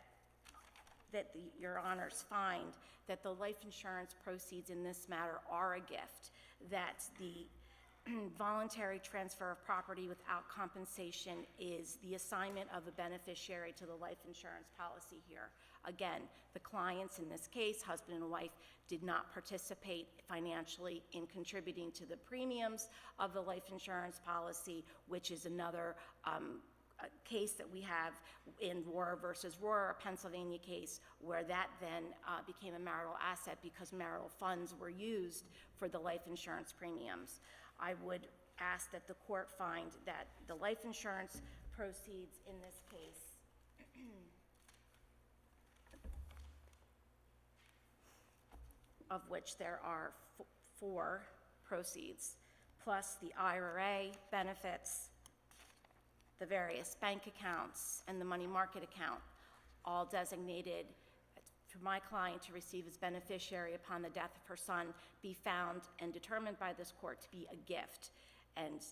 your honors find that the life insurance proceeds in this matter are a gift, that the voluntary transfer of property without compensation is the assignment of a beneficiary to the life insurance policy here. Again, the clients in this case, husband and wife, did not participate financially in contributing to the premiums of the life insurance policy, which is another a case that we have in Rohrer versus Rohrer, a Pennsylvania case, where that then became a marital asset because marital funds were used for the life insurance premiums. I would ask that the court find that the life insurance proceeds in this case of which there are four proceeds, plus the IRA benefits, the various bank accounts, and the money market account, all designated for my client to receive as beneficiary upon the death of her son, be found and determined by this court to be a gift. And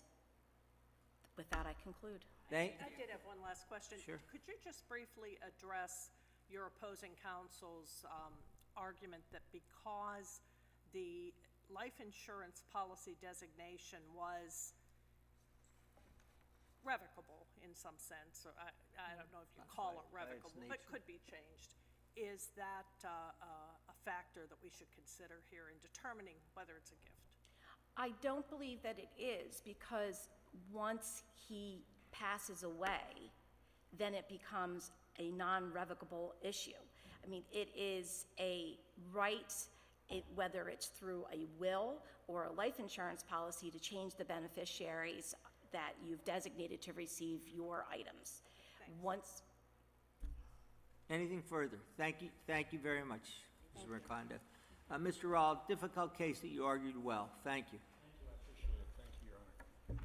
with that, I conclude. I did have one last question. Sure. Could you just briefly address your opposing counsel's argument that because the life insurance policy designation was revocable in some sense, or I don't know if you call it revocable, but could be changed, is that a factor that we should consider here in determining whether it's a gift? I don't believe that it is, because once he passes away, then it becomes a non-revocable issue. I mean, it is a right whether it's through a will or a life insurance policy, to change the beneficiaries that you've designated to receive your items. Once, Anything further? Thank you very much, Mrs. Mercando. Mr. Rall, difficult case that you argued well. Thank you. Thank you, I appreciate it. Thank you, Your Honor.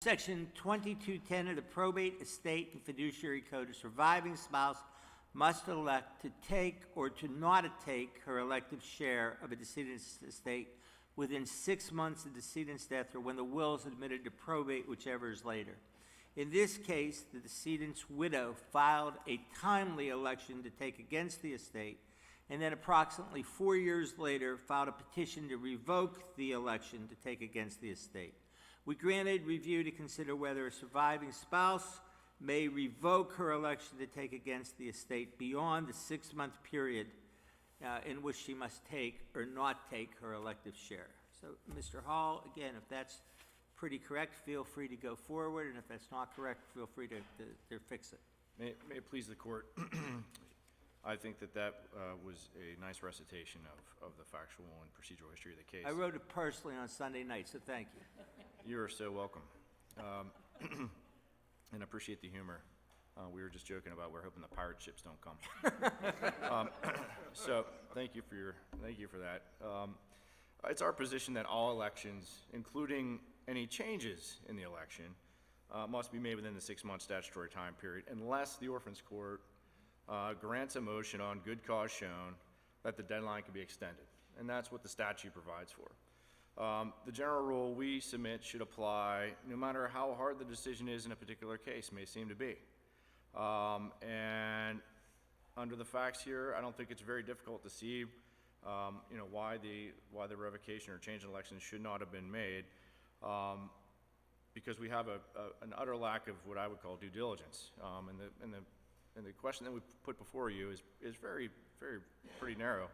Section 2210 of the Probate, Estate, and Fiduciary Code, a surviving spouse must elect to take or to not take her elective share of a decedent's estate within 6 months of the decedent's death or when the will is admitted to probate, whichever is later. In this case, the decedent's widow filed a timely election to take against the estate, and then approximately 4 years later filed a petition to revoke the election to take against the estate. We granted review to consider whether a surviving spouse may revoke her election to take against the estate beyond the 6-month period in which she must take or not take her elective share. So, Mr. Hall, again, if that's pretty correct, feel free to go forward, and if that's not correct, feel free to fix it. May it please the court, I think that was a nice recitation of the factual and procedural history of the case. I wrote it personally on Sunday night, so thank you. You are so welcome. And I appreciate the humor. We were just joking about we're hoping the pirate ships don't come. So thank you for that. It's our position that all elections, including any changes in the election, must be made within the 6-month statutory time period unless the Orphans Court grants a motion on good cause shown that the deadline can be extended. And that's what the statute provides for. The general rule we submit should apply no matter how hard the decision is in a particular case may seem to be. And under the facts here, I don't think it's very difficult to see why the revocation or change in elections should not have been made, because we have an utter lack of what I would call due diligence. And the question that we put before you is very, very pretty narrow.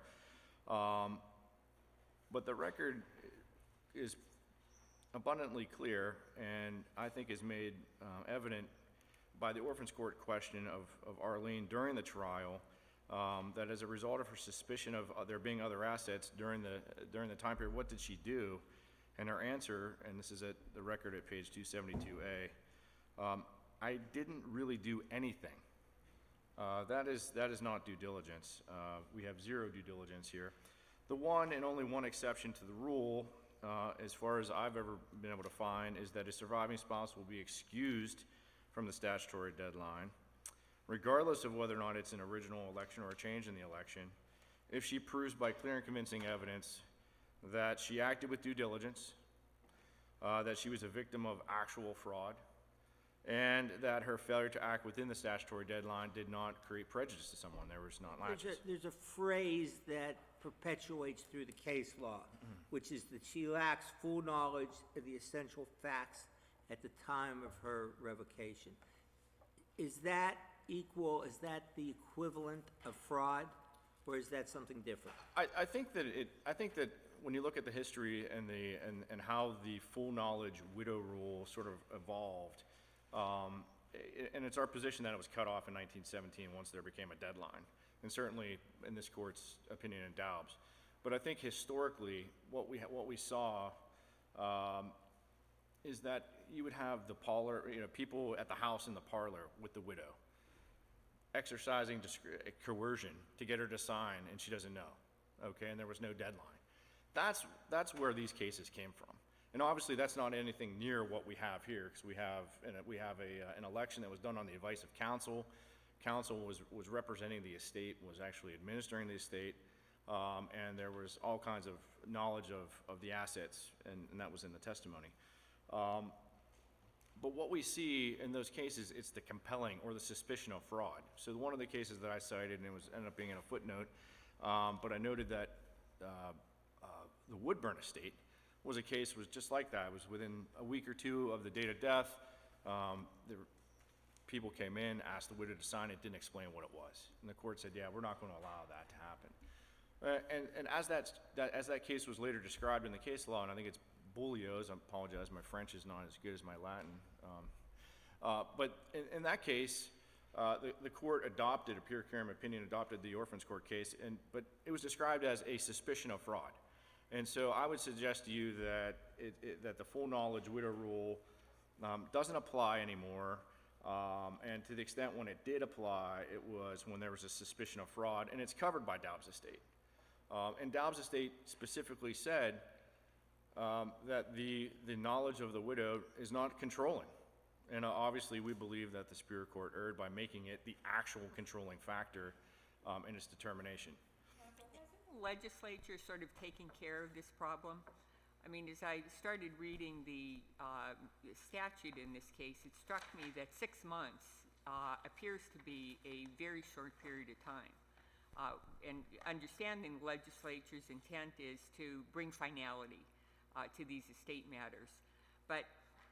But the record is abundantly clear, and I think is made evident by the Orphans Court question of Arlene during the trial, that as a result of her suspicion of there being other assets during the time period, what did she do? And her answer, and this is at the record at page 272A, I didn't really do anything. That is not due diligence. We have zero due diligence here. The one and only one exception to the rule, as far as I've ever been able to find, is that a surviving spouse will be excused from the statutory deadline, regardless of whether or not it's an original election or a change in the election, if she proves by clear and convincing evidence that she acted with due diligence, that she was a victim of actual fraud, and that her failure to act within the statutory deadline did not create prejudice to someone. There was not latches. There's a phrase that perpetuates through the case law, which is that she lacks full knowledge of the essential facts at the time of her revocation. Is that equal, is that the equivalent of fraud, or is that something different? I think that when you look at the history and how the full knowledge widow rule sort of evolved, and it's our position that it was cut off in 1917 once there became a deadline, and certainly in this court's opinion in Dobbs. But I think historically what we saw is that you would have the parlor, people at the house in the parlor with the widow exercising coercion to get her to sign, and she doesn't know, okay, and there was no deadline. That's where these cases came from. And obviously, that's not anything near what we have here, because we have an election that was done on the advice of counsel. Counsel was representing the estate, was actually administering the estate, and there was all kinds of knowledge of the assets, and that was in the testimony. But what we see in those cases, it's the compelling or the suspicion of fraud. So one of the cases that I cited, and it ended up being in a footnote, but I noted that the Woodburn estate was just like that. It was within a week or two of the date of death. People came in, asked the widow to sign it, didn't explain what it was. And the court said, yeah, we're not going to allow that to happen. And as that case was later described in the case law, and I think it's Bullios, I apologize, my French is not as good as my Latin. But in that case, the court adopted, a pure curiam opinion adopted the Orphans Court case, but it was described as a suspicion of fraud. And so I would suggest to you that that the full knowledge widow rule doesn't apply anymore. And to the extent when it did apply, it was when there was a suspicion of fraud, and it's covered by Daub's estate. And Daub's estate specifically said that the knowledge of the widow is not controlling. And obviously, we believe that the Superior Court erred by making it the actual controlling factor in its determination. Hasn't the legislature sort of taken care of this problem? I mean, as I started reading the statute in this case, it struck me that 6 months appears to be a very short period of time. And understanding the legislature's intent is to bring finality to these estate matters. But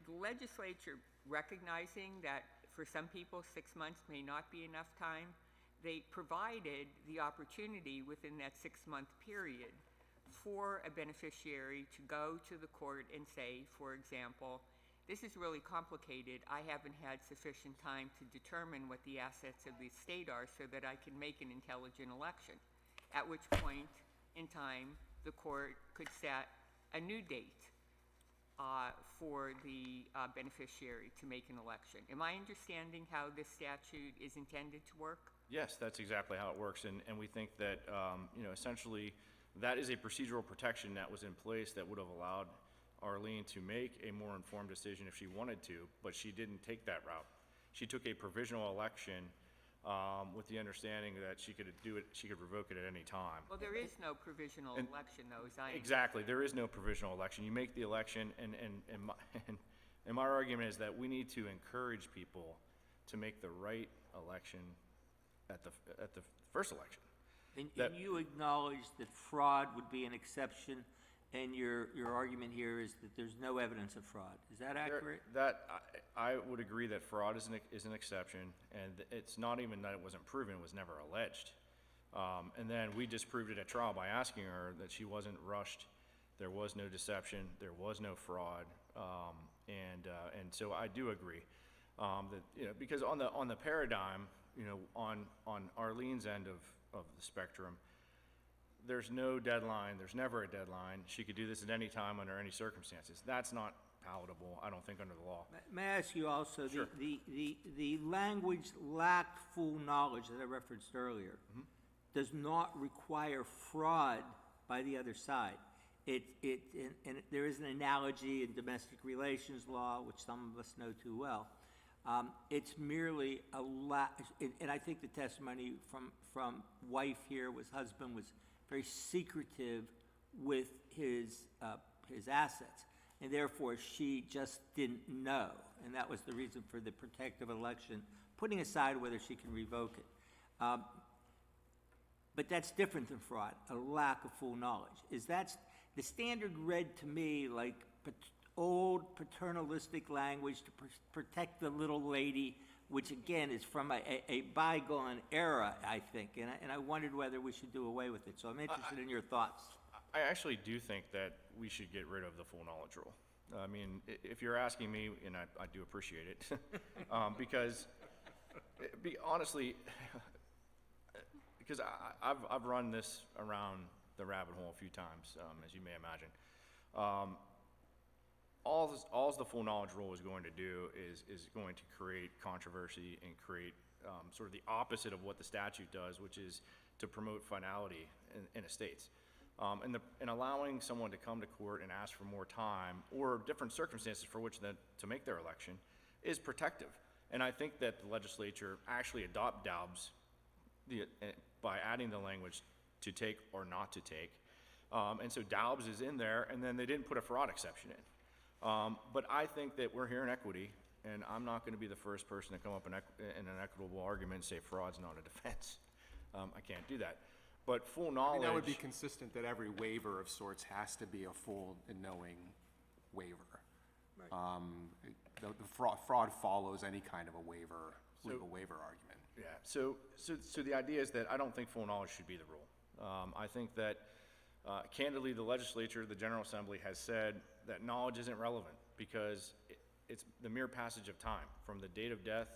the legislature, recognizing that for some people 6 months may not be enough time, they provided the opportunity within that 6-month period for a beneficiary to go to the court and say, for example, this is really complicated. I haven't had sufficient time to determine what the assets of the estate are so that I can make an intelligent election, at which point in time the court could set a new date for the beneficiary to make an election. Am I understanding how this statute is intended to work? Yes, that's exactly how it works, and we think that, essentially, that is a procedural protection that was in place that would have allowed Arlene to make a more informed decision if she wanted to, but she didn't take that route. She took a provisional election with the understanding that she could revoke it at any time. Well, there is no provisional election, though, as I Exactly, there is no provisional election. You make the election, and my argument is that we need to encourage people to make the right election at the first election. And you acknowledge that fraud would be an exception, and your argument here is that there's no evidence of fraud. Is that accurate? I would agree that fraud is an exception, and it's not even that it wasn't proven, it was never alleged. And then we disproved it at trial by asking her that she wasn't rushed, there was no deception, there was no fraud, and so I do agree that because on the paradigm, on Arlene's end of the spectrum, there's no deadline, there's never a deadline. She could do this at any time under any circumstances. That's not palatable, I don't think, under the law. May I ask you also, Sure. the language lacked full knowledge that I referenced earlier does not require fraud by the other side. And there is an analogy in domestic relations law, which some of us know too well. It's merely and I think the testimony from wife here husband was very secretive with his assets, and therefore she just didn't know, and that was the reason for the protective election, putting aside whether she can revoke it. But that's different than fraud, a lack of full knowledge. Is that the standard read to me like old paternalistic language to protect the little lady, which again is from a bygone era, I think, and I wondered whether we should do away with it. So I'm interested in your thoughts. I actually do think that we should get rid of the full knowledge rule. I mean, if you're asking me, and I do appreciate it, because honestly, because I've run this around the rabbit hole a few times, as you may imagine. all the full knowledge rule is going to do is going to create controversy and create sort of the opposite of what the statute does, which is to promote finality in estates. And allowing someone to come to court and ask for more time or different circumstances for which to make their election is protective. And I think that the legislature actually adopt Daubs by adding the language to take or not to take. And so Daubs is in there, and then they didn't put a fraud exception in. But I think that we're here in equity, and I'm not going to be the first person to come up in an equitable argument and say fraud's not a defense. I can't do that. But full knowledge... I mean, that would be consistent that every waiver of sorts has to be a full and knowing waiver. Right. The fraud follows any kind of a waiver, legal waiver argument. Yeah, so the idea is that I don't think full knowledge should be the rule. I think that, candidly, the legislature, the General Assembly, has said that knowledge isn't relevant because it's the mere passage of time. From the date of death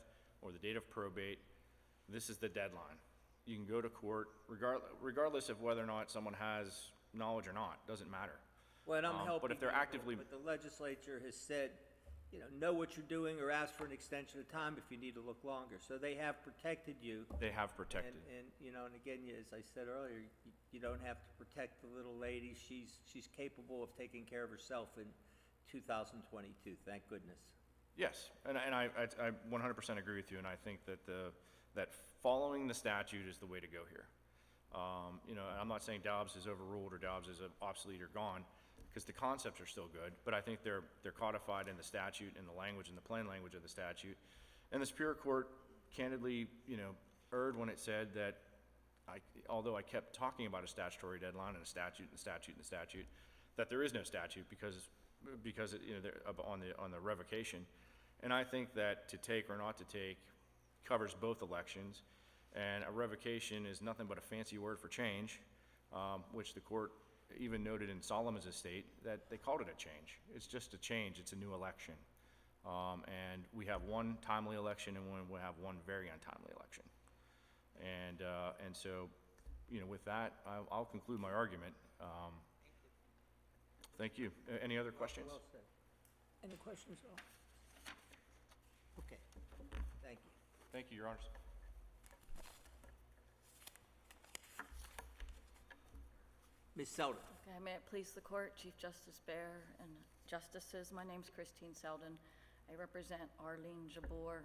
or the date of probate, this is the deadline. You can go to court regardless of whether or not someone has knowledge or not, doesn't matter. Well, and I'm helping. But if they're actively... But the legislature has said, know what you're doing or ask for an extension of time if you need to look longer. So they have protected you. They have protected. And and again, as I said earlier, you don't have to protect the little lady. She's capable of taking care of herself in 2022, thank goodness. Yes, and I 100% agree with you, and I think that that following the statute is the way to go here. I'm not saying Dobbs is overruled or Dobbs is obsolete or gone, because the concepts are still good, but I think they're codified in the statute, in the language, in the plain language of the statute. And the Superior Court candidly, erred when it said that, although I kept talking about a statutory deadline and a statute and a statute and a statute, that there is no statute because on the revocation. And I think that to take or not to take covers both elections, and a revocation is nothing but a fancy word for change, which the court even noted in Solomon's estate that they called it a change. It's just a change, it's a new election. And we have one timely election and we have one very untimely election. And so, with that, I'll conclude my argument. Thank you. Any other questions? Well said. Any questions? Okay, thank you. Thank you, Your Honors. Ms. Selden. Okay, may it please the court, Chief Justice Baer and justices, my name's Christine Selden. I represent Arlene Jabbour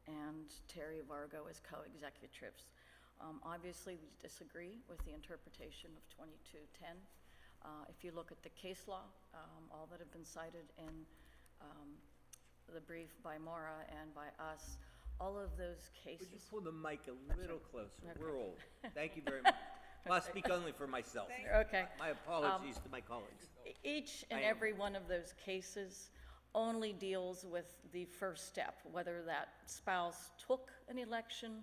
and Terry Vargo as co-executives. Obviously, we disagree with the interpretation of 2210. If you look at the case law, all that have been cited in the brief by Maura and by us, all of those cases... Would you pull the mic a little closer? Okay. We're old. Thank you very much. Well, I speak only for myself. Okay. My apologies to my colleagues. Each and every one of those cases only deals with the first step, whether that spouse took an election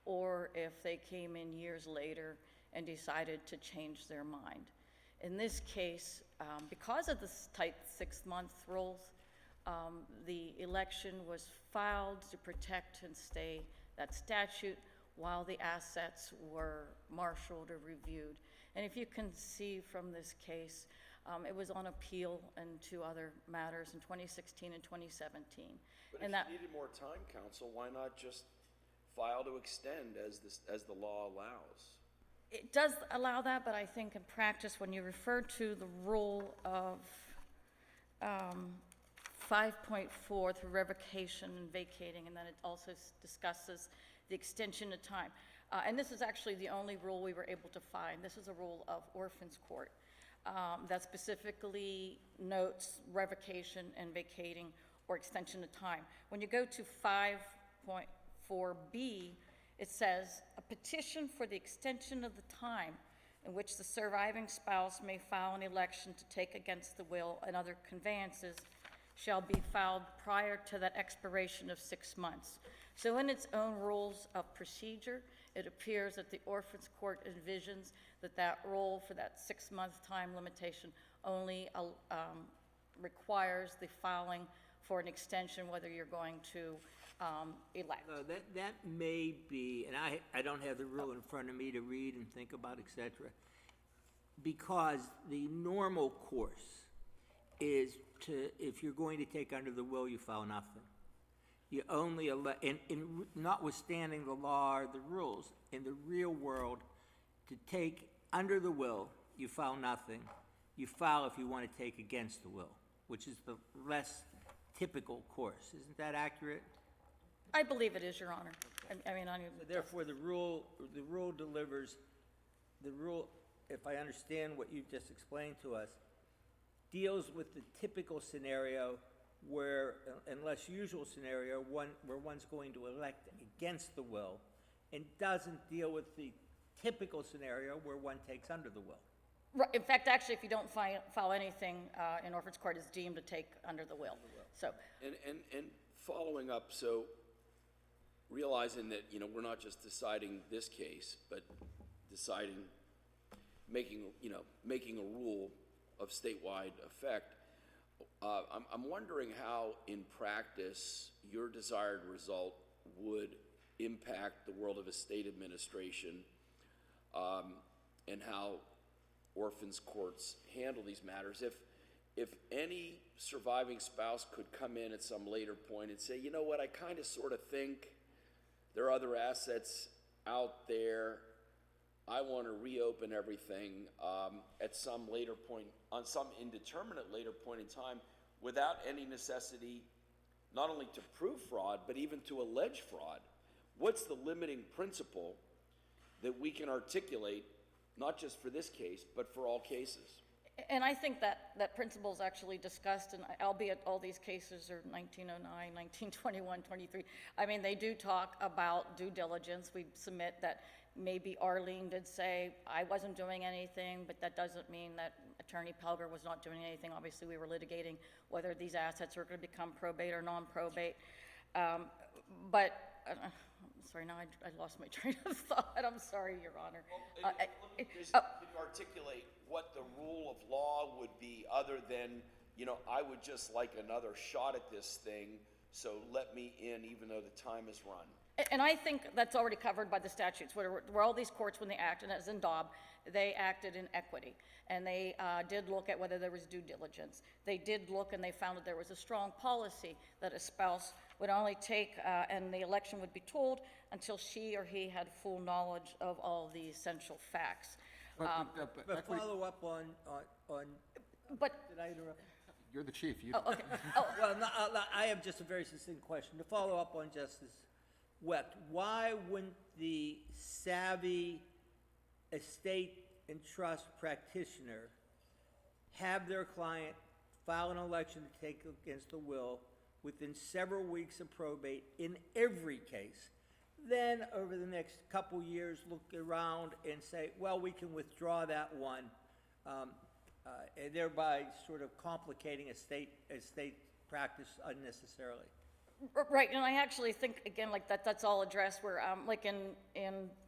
or if they came in years later and decided to change their mind. In this case, because of the tight 6-month rules, the election was filed to protect and stay that statute while the assets were marshaled or reviewed. And if you can see from this case, it was on appeal and 2 other matters in 2016 and 2017. But if you needed more time, counsel, why not just file to extend as the law allows? It does allow that, but I think in practice, when you refer to the rule of 5.4 through revocation and vacating, and then it also discusses the extension of time. And this is actually the only rule we were able to find. This is a rule of Orphans Court that specifically notes revocation and vacating or extension of time. When you go to 5.4b, it says, a petition for the extension of the time in which the surviving spouse may file an election to take against the will and other conveyances shall be filed prior to that expiration of 6 months. So in its own rules of procedure, it appears that the Orphans Court envisions that rule for that 6-month time limitation only requires the filing for an extension, whether you're going to elect. That may be, and I don't have the rule in front of me to read and think about, et cetera, because the normal course is if you're going to take under the will, you file nothing. You only, notwithstanding the law or the rules, in the real world, to take under the will, you file nothing. You file if you want to take against the will, which is the less typical course. Isn't that accurate? I believe it is, Your Honor. I mean, So therefore, the rule delivers, the rule, if I understand what you just explained to us, deals with the typical scenario where, and less usual scenario, where one's going to elect against the will, and doesn't deal with the typical scenario where one takes under the will. Right. In fact, actually, if you don't file anything in Orphans Court, it's deemed to take under the will. So, And following up, so realizing that, you know, we're not just deciding this case, but deciding, making a rule of statewide effect, I'm wondering how, in practice, your desired result would impact the world of estate administration, and how orphans courts handle these matters. If any surviving spouse could come in at some later point and say, you know what, I kind of sort of think there are other assets out there, I want to reopen everything at some later point, on some indeterminate later point in time, without any necessity not only to prove fraud, but even to allege fraud. What's the limiting principle that we can articulate, not just for this case, but for all cases? and I think that principle is actually discussed, and albeit all these cases are 1909, 1921, 23. I mean, they do talk about due diligence. We submit that maybe Arlene did say, I wasn't doing anything, but that doesn't mean that Attorney Pelger was not doing anything. Obviously, we were litigating whether these assets were going to become probate or non-probate. Sorry, now I lost my train of thought. I'm sorry, Your Honor. Can you articulate what the rule of law would be other than, you know, I would just like another shot at this thing, so let me in even though the time is run? And I think that's already covered by the statutes, where all these courts, when they acted, as in Dobb, they acted in equity. And they did look at whether there was due diligence. They did look and they found that there was a strong policy that a spouse would only take, and the election would be told until she or he had full knowledge of all the essential facts. But follow up on, But, did I interrupt? You're the chief. You, oh, okay. Well, no, I have just a very succinct question. To follow up on Justice Wecht, why wouldn't the savvy estate and trust practitioner have their client file an election to take against the will within several weeks of probate in every case, then over the next couple years look around and say, well, we can withdraw that one, and thereby sort of complicating estate practice unnecessarily? Right, and I actually think, again, like that's all addressed where, like in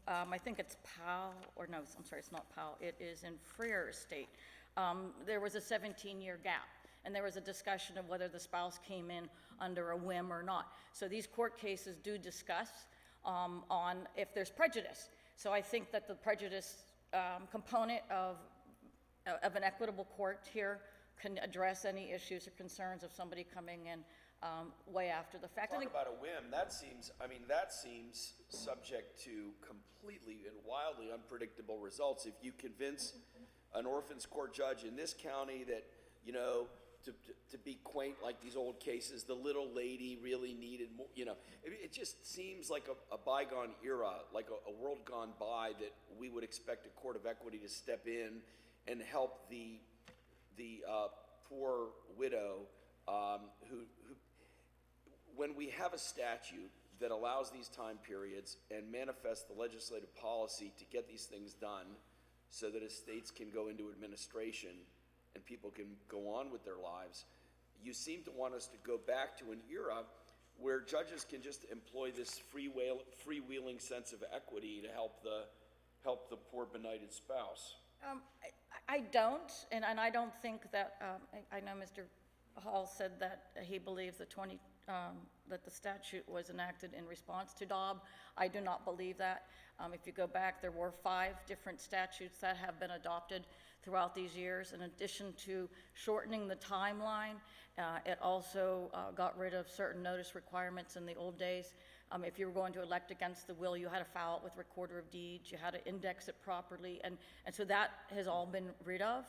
I think it's Powell, or no, I'm sorry, it's not Powell, it is in Freer Estate. There was a 17-year gap, and there was a discussion of whether the spouse came in under a whim or not. So these court cases do discuss on if there's prejudice. So I think that the prejudice component of an equitable court here can address any issues or concerns of somebody coming in way after the fact. Talk about a whim, that seems subject to completely and wildly unpredictable results. If you convince an orphans court judge in this county that, you know, to be quaint like these old cases, the little lady really needed more, you know, it just seems like a bygone era, like a world gone by, that we would expect a court of equity to step in and help the poor widow who when we have a statute that allows these time periods and manifests the legislative policy to get these things done so that estates can go into administration and people can go on with their lives, you seem to want us to go back to an era where judges can just employ this freewheeling sense of equity to help the poor benighted spouse. I don't, and I don't think that, I know Mr. Hall said that he believes that the statute was enacted in response to Dobb. I do not believe that. If you go back, there were 5 different statutes that have been adopted throughout these years. In addition to shortening the timeline, it also got rid of certain notice requirements in the old days. If you were going to elect against the will, you had to file it with Recorder of Deeds, you had to index it properly, and so that has all been rid of.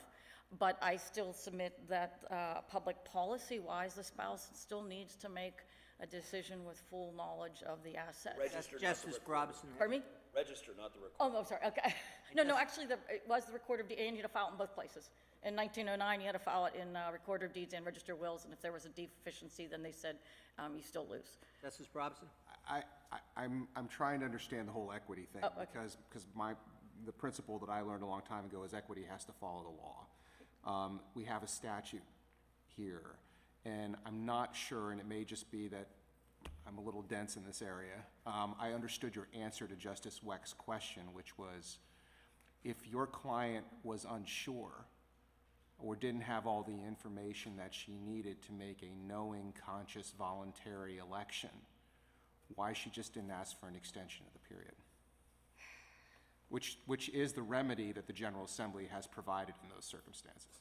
But I still submit that public policy-wise, the spouse still needs to make a decision with full knowledge of the assets. Register, not the Justice recorder. Robinson. Pardon me? Register, not the recorder. Oh, no, sorry, okay. No, actually, it was the Recorder of Deeds, and you had to file it in both places. In 1909, you had to file it in Recorder of Deeds and Register of Wills, and if there was a deficiency, then they said you still lose. Justice Robinson? I'm trying to understand the whole equity thing. Oh, okay. Because the principle that I learned a long time ago is equity has to follow the law. We have a statute here, and I'm not sure, and it may just be that I'm a little dense in this area. I understood your answer to Justice Weck's question, which was, if your client was unsure or didn't have all the information that she needed to make a knowing, conscious, voluntary election, why she just didn't ask for an extension of the period? Which is the remedy that the General Assembly has provided in those circumstances.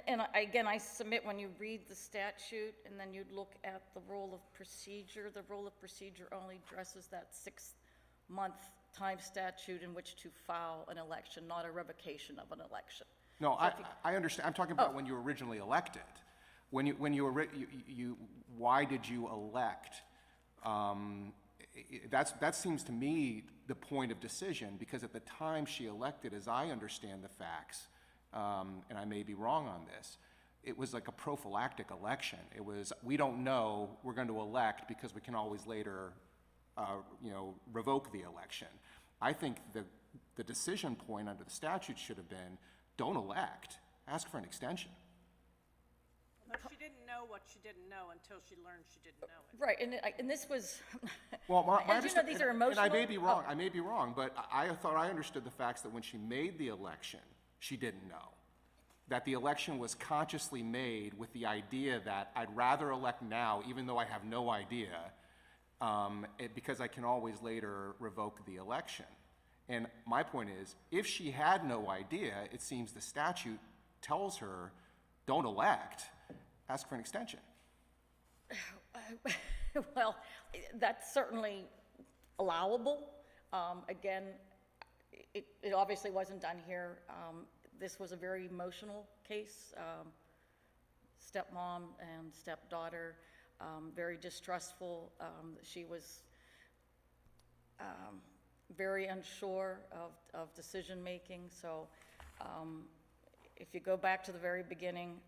And again, I submit when you read the statute and then you look at the rule of procedure, the rule of procedure only addresses that 6-month time statute in which to file an election, not a revocation of an election. No, So I understand. I'm talking about when you were originally elected. Why did you elect? That seems to me the point of decision, because at the time she elected, as I understand the facts, and I may be wrong on this, it was like a prophylactic election. It was, we don't know, we're going to elect because we can always later, revoke the election. I think the decision point under the statute should have been, don't elect, ask for an extension. But she didn't know what she didn't know until she learned she didn't know it. Right, and this was, Well, as you know, these are emotional. And I may be wrong. I may be wrong, but I thought I understood the facts that when she made the election, she didn't know. That the election was consciously made with the idea that I'd rather elect now, even though I have no idea, because I can always later revoke the election. And my point is, if she had no idea, it seems the statute tells her, don't elect, ask for an extension. Well, that's certainly allowable. Again, it obviously wasn't done here. This was a very emotional case. Stepmom and stepdaughter, very distrustful. She was very unsure of decision-making. So if you go back to the very beginning,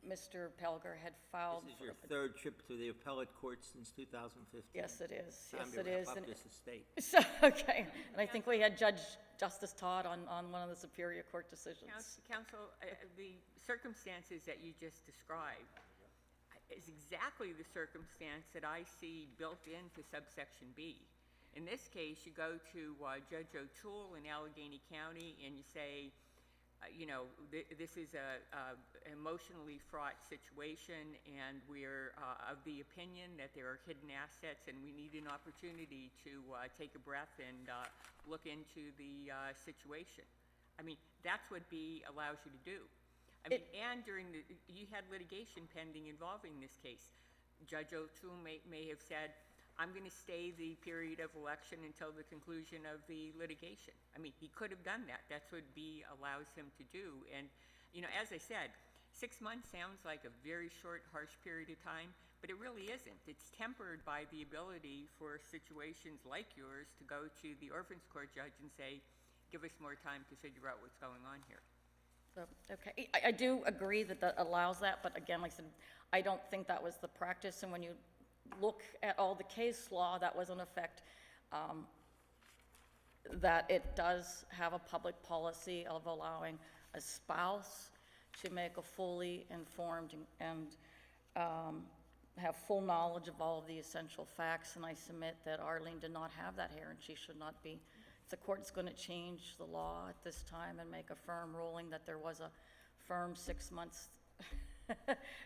Mr. Pelger had filed. This is your third trip to the appellate court since 2015. Yes, it is. Time Yes, to it wrap is. up And- this estate. So, okay, and I think we had Justice Todd on one of the Superior Court decisions. Counsel, the circumstances that you just described is exactly the circumstance that I see built into subsection B. In this case, you go to Judge O'Toole in Allegheny County and you say, this is a emotionally fraught situation, and we're of the opinion that there are hidden assets, and we need an opportunity to take a breath and look into the situation. I mean, that's what B allows you to do. And you had litigation pending involving this case. Judge O'Toole may have said, I'm going to stay the period of election until the conclusion of the litigation. I mean, he could have done that. That's what B allows him to do. And, as I said, 6 months sounds like a very short, harsh period of time, but it really isn't. It's tempered by the ability for situations like yours to go to the Orphans Court judge and say, give us more time to figure out what's going on here. So, okay, I do agree that allows that, but again, like I said, I don't think that was the practice, and when you look at all the case law that was in effect, that it does have a public policy of allowing a spouse to make a fully informed and have full knowledge of all of the essential facts, and I submit that Arlene did not have that here, and she should not be. If the court's going to change the law at this time and make a firm ruling that there was a firm 6 months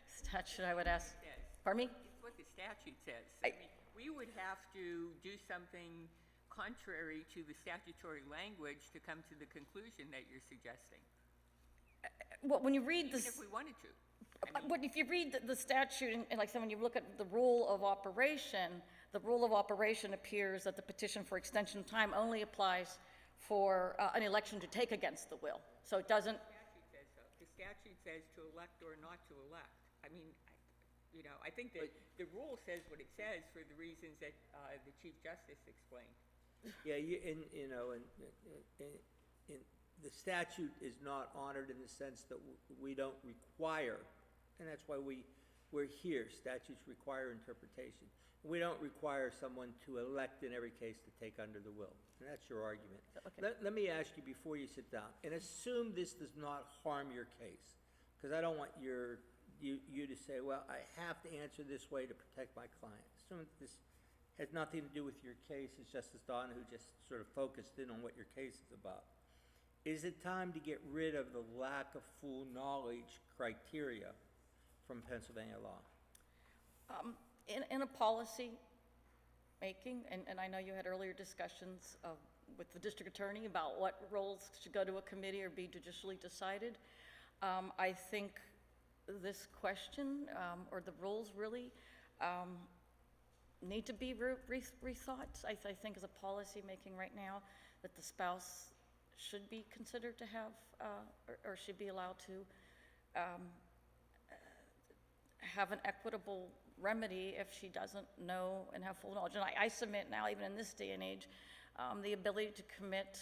statute, I would ask, pardon me? It's what the statute says. I mean, we would have to do something contrary to the statutory language to come to the conclusion that you're suggesting, Well, when you read even this, if we wanted to. but if you read the statute, and like I said, when you look at the rule of operation appears that the petition for extension of time only applies for an election to take against the will. So it doesn't, The statute says to elect or not to elect. I mean, I think that the rule says what it says for the reasons that the Chief Justice explained. Yeah, the statute is not honored in the sense that we don't require, and that's why we're here. Statutes require interpretation. We don't require someone to elect in every case to take under the will, and that's your argument. Okay. Let me ask you before you sit down, and assume this does not harm your case, because I don't want you to say, well, I have to answer this way to protect my client. Assume this has nothing to do with your case, it's Justice Donahue just sort of focused in on what your case is about. Is it time to get rid of the lack of full knowledge criteria from Pennsylvania law? in a policy making, and I know you had earlier discussions with the district attorney about what roles should go to a committee or be judicially decided. I think this question, or the rules really, need to be rethought. I think as a policy making right now, that the spouse should be considered to have, or should be allowed to have an equitable remedy if she doesn't know and have full knowledge. And I submit now, even in this day and age, the ability to commit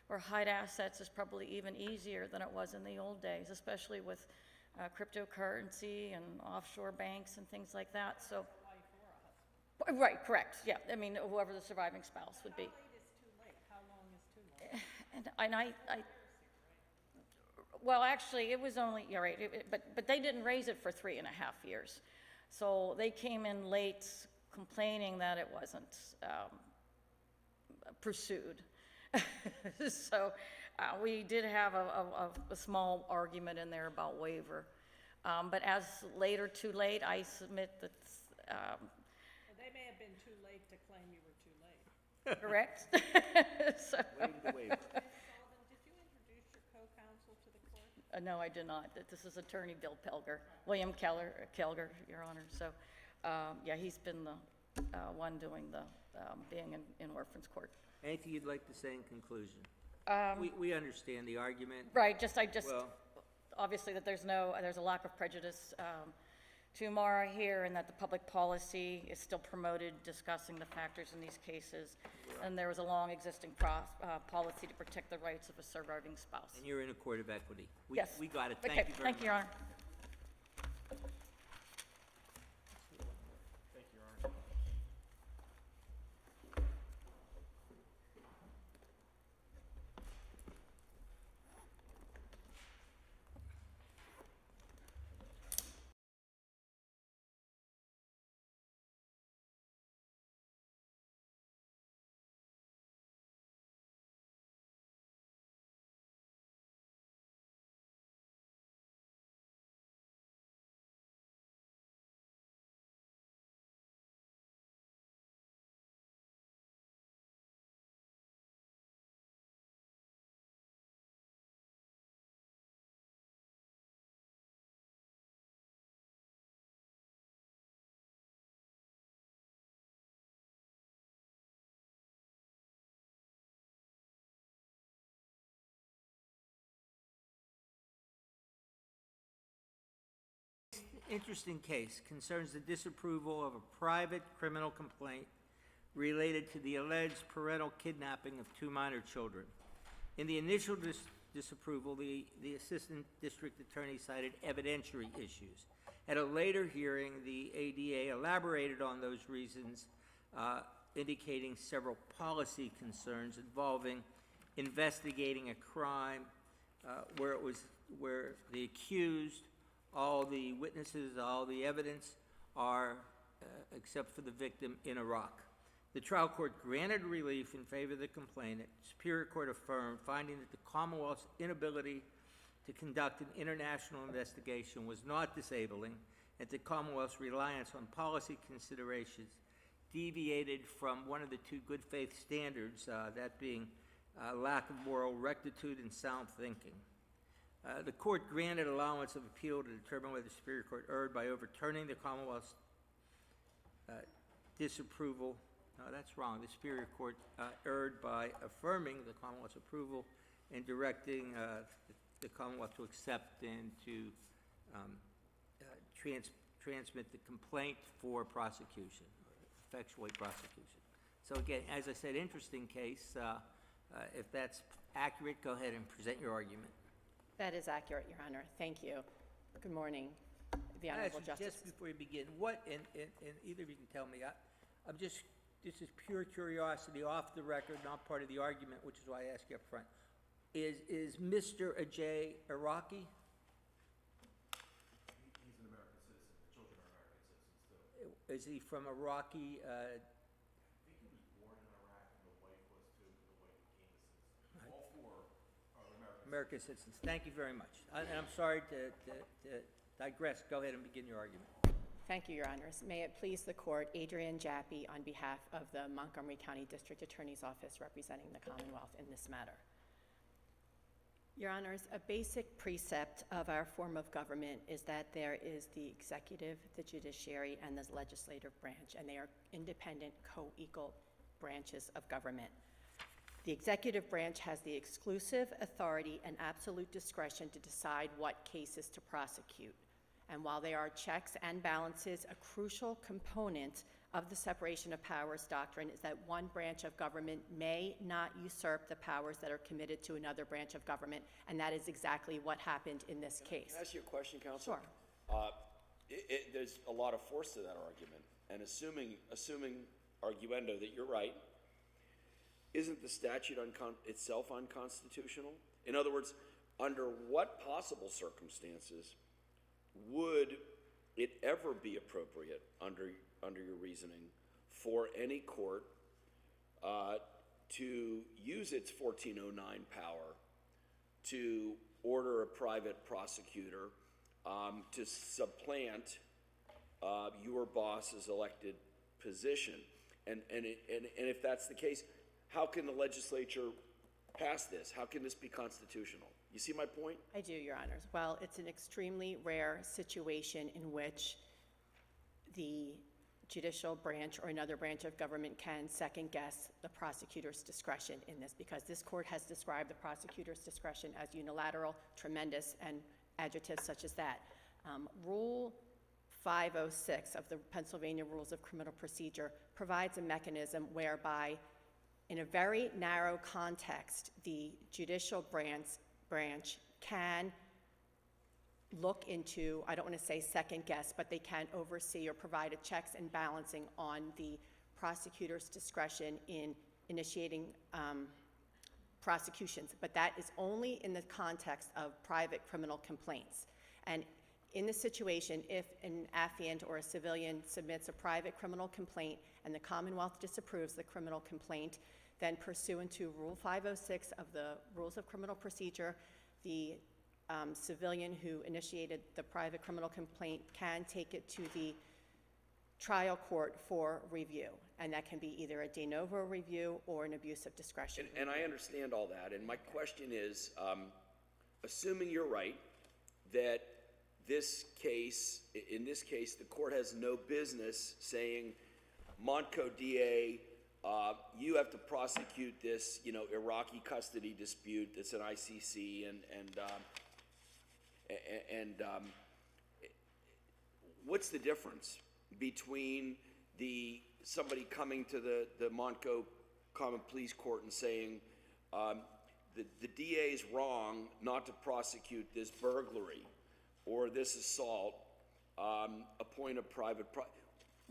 or hide assets is probably even easier than it was in the old days, especially with cryptocurrency and offshore banks and things like that. So, right, correct, yeah. I mean, whoever the surviving spouse would be. How late is too late? How long is too long? And I well, actually, it was only, you're right, but they didn't raise it for 3.5 years. So they came in late complaining that it wasn't pursued. So we did have a small argument in there about waiver. But as later, too late, I submit that. Well, they may have been too late to claim you were too late. Correct. So, Waiting to waive. Ms. Sullivan, did you introduce your co-counsel to the court? no, I did not. This is Attorney Bill William Kelger, Your Honor. So, yeah, he's been the one doing the being in orphans court. Anything you'd like to say in conclusion? We understand the argument. Right, I just, Well, obviously that there's a lack of prejudice to Mara here, and that the public policy is still promoted, discussing the factors in these cases. And there was a long existing policy to protect the rights of a surviving spouse. and you're in a court of equity. Yes. We got it. Okay, Thank you very much. Thank you, Your Honor. Thank you, Your Honor. Interesting case concerns the disapproval of a private criminal complaint related to the alleged parental kidnapping of 2 minor children. In the initial disapproval, the assistant district attorney cited evidentiary issues. At a later hearing, the ADA elaborated on those reasons, indicating several policy concerns involving investigating a crime where the accused, all the witnesses, all the evidence are, except for the victim, in Iraq. The trial court granted relief in favor of the complainant. Superior Court affirmed, finding that the Commonwealth's inability to conduct an international investigation was not disabling, and the Commonwealth's reliance on policy considerations deviated from one of the two good faith standards, that being lack of moral rectitude and sound thinking. The court granted allowance of appeal to determine whether the Superior Court erred by overturning the Commonwealth's disapproval. No, that's wrong. The Superior Court erred by affirming the Commonwealth's approval and directing the Commonwealth to accept and to transmit the complaint for prosecution, effectuate prosecution. So again, as I said, interesting case. If that's accurate, go ahead and present your argument. That is accurate, Your Honor. Thank you. Good morning, the Honorable Actually, Justice. just before you begin, what, and either of you can tell me, I'm just, this is pure curiosity, off the record, not part of the argument, which is why I asked you up front. Is Mr. Ajaj Iraqi? He's an American citizen. The children are American citizens, too. Is he from Iraqi? I think he was born in Iraq, and the wife was too. The wife became a citizen. All four are American citizens. Thank you very much. And I'm sorry to digress. Go ahead and begin your argument. Thank you, Your Honors. May it please the Court, Adrian Jabbour on behalf of the Montgomery County District Attorney's Office representing the Commonwealth in this matter. Your Honors, a basic precept of our form of government is that there is the executive, the judiciary, and the legislative branch, and they are independent, co-equal branches of government. The executive branch has the exclusive authority and absolute discretion to decide what cases to prosecute. And while there are checks and balances, a crucial component of the separation of powers doctrine is that one branch of government may not usurp the powers that are committed to another branch of government, and that is exactly what happened in this case. Can I ask you a question, Counsel? Sure. There's a lot of force to that argument, and assuming arguendo that you're right, isn't the statute itself unconstitutional? In other words, under what possible circumstances would it ever be appropriate, under your reasoning, for any court to use its 1409 power to order a private prosecutor to supplant your boss's elected position? And if that's the case, how can the legislature pass this? How can this be constitutional? You see my point? I do, Your Honors. Well, it's an extremely rare situation in which the judicial branch or another branch of government can second-guess the prosecutor's discretion in this, because this court has described the prosecutor's discretion as unilateral, tremendous, and adjectives such as that. Rule 506 of the Pennsylvania Rules of Criminal Procedure provides a mechanism whereby, in a very narrow context, the judicial branch can look into, I don't want to say second guess, but they can oversee or provide a checks and balancing on the prosecutor's discretion in initiating prosecutions. But that is only in the context of private criminal complaints. And in this situation, if an affiant or a civilian submits a private criminal complaint and the Commonwealth disapproves the criminal complaint, then pursuant to Rule 506 of the Rules of Criminal Procedure, the civilian who initiated the private criminal complaint can take it to the trial court for review. And that can be either a de novo review or an abuse of discretion. And I understand all that. And my question is, assuming you're right, that in this case, the court has no business saying, Montco DA, you have to prosecute this, Iraqi custody dispute that's an ICC, and what's the difference between somebody coming to the Montco Common Pleas Court and saying the DA is wrong not to prosecute this burglary or this assault, appoint a private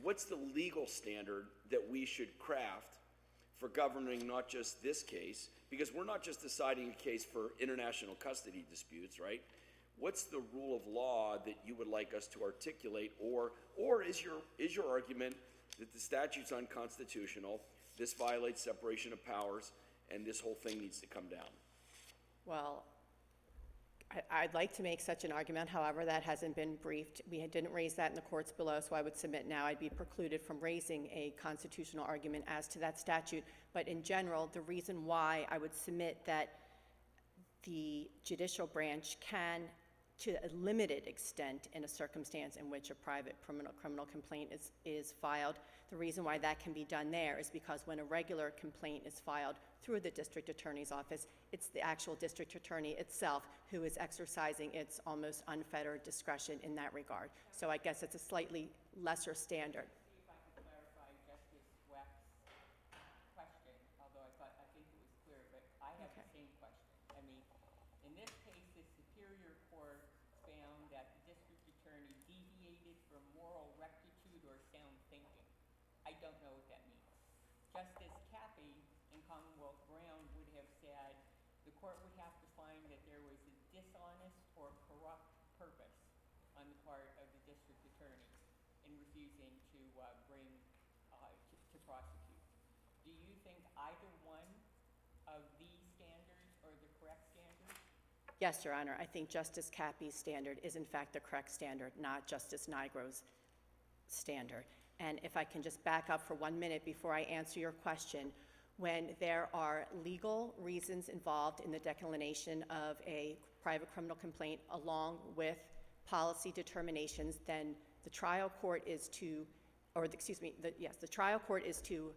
what's the legal standard that we should craft for governing not just this case, because we're not just deciding a case for international custody disputes, right? What's the rule of law that you would like us to articulate, or is your argument that the statute's unconstitutional, this violates separation of powers, and this whole thing needs to come down? Well, I'd like to make such an argument, however, that hasn't been briefed. We didn't raise that in the courts below, so I would submit now I'd be precluded from raising a constitutional argument as to that statute. But in general, the reason why I would submit that the judicial branch can, to a limited extent, in a circumstance in which a private criminal complaint is filed, the reason why that can be done there is because when a regular complaint is filed through the district attorney's office, it's the actual district attorney itself who is exercising its almost unfettered discretion in that regard. So I guess it's a slightly lesser standard. See if I can clarify Justice Weck's question, although I think it was clear, but I have the same question. I mean, in this case, the Superior Court found that the district attorney deviated from moral rectitude or sound thinking. I don't know what that means. Justice Cappy in Commonwealth Brown would have said the court would have to find that there was a dishonest or corrupt purpose on the part of the district attorney in refusing to prosecute. Do you think either one of these standards are the correct standard? Yes, Your Honor. I think Justice Cappy's standard is in fact the correct standard, not Justice Nigro's standard. And if I can just back up for 1 minute before I answer your question, when there are legal reasons involved in the declination of a private criminal complaint along with policy determinations, then the trial court is to, the trial court is to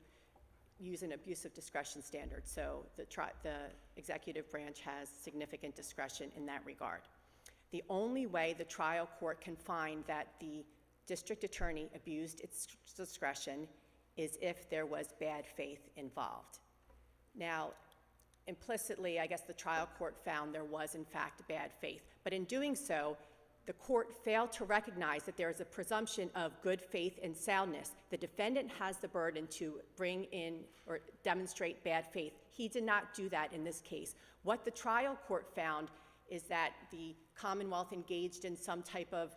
use an abuse of discretion standard. So the executive branch has significant discretion in that regard. The only way the trial court can find that the district attorney abused its discretion is if there was bad faith involved. Now, implicitly, I guess the trial court found there was in fact bad faith, but in doing so, the court failed to recognize that there is a presumption of good faith and soundness. The defendant has the burden to bring in or demonstrate bad faith. He did not do that in this case. What the trial court found is that the Commonwealth engaged in some type of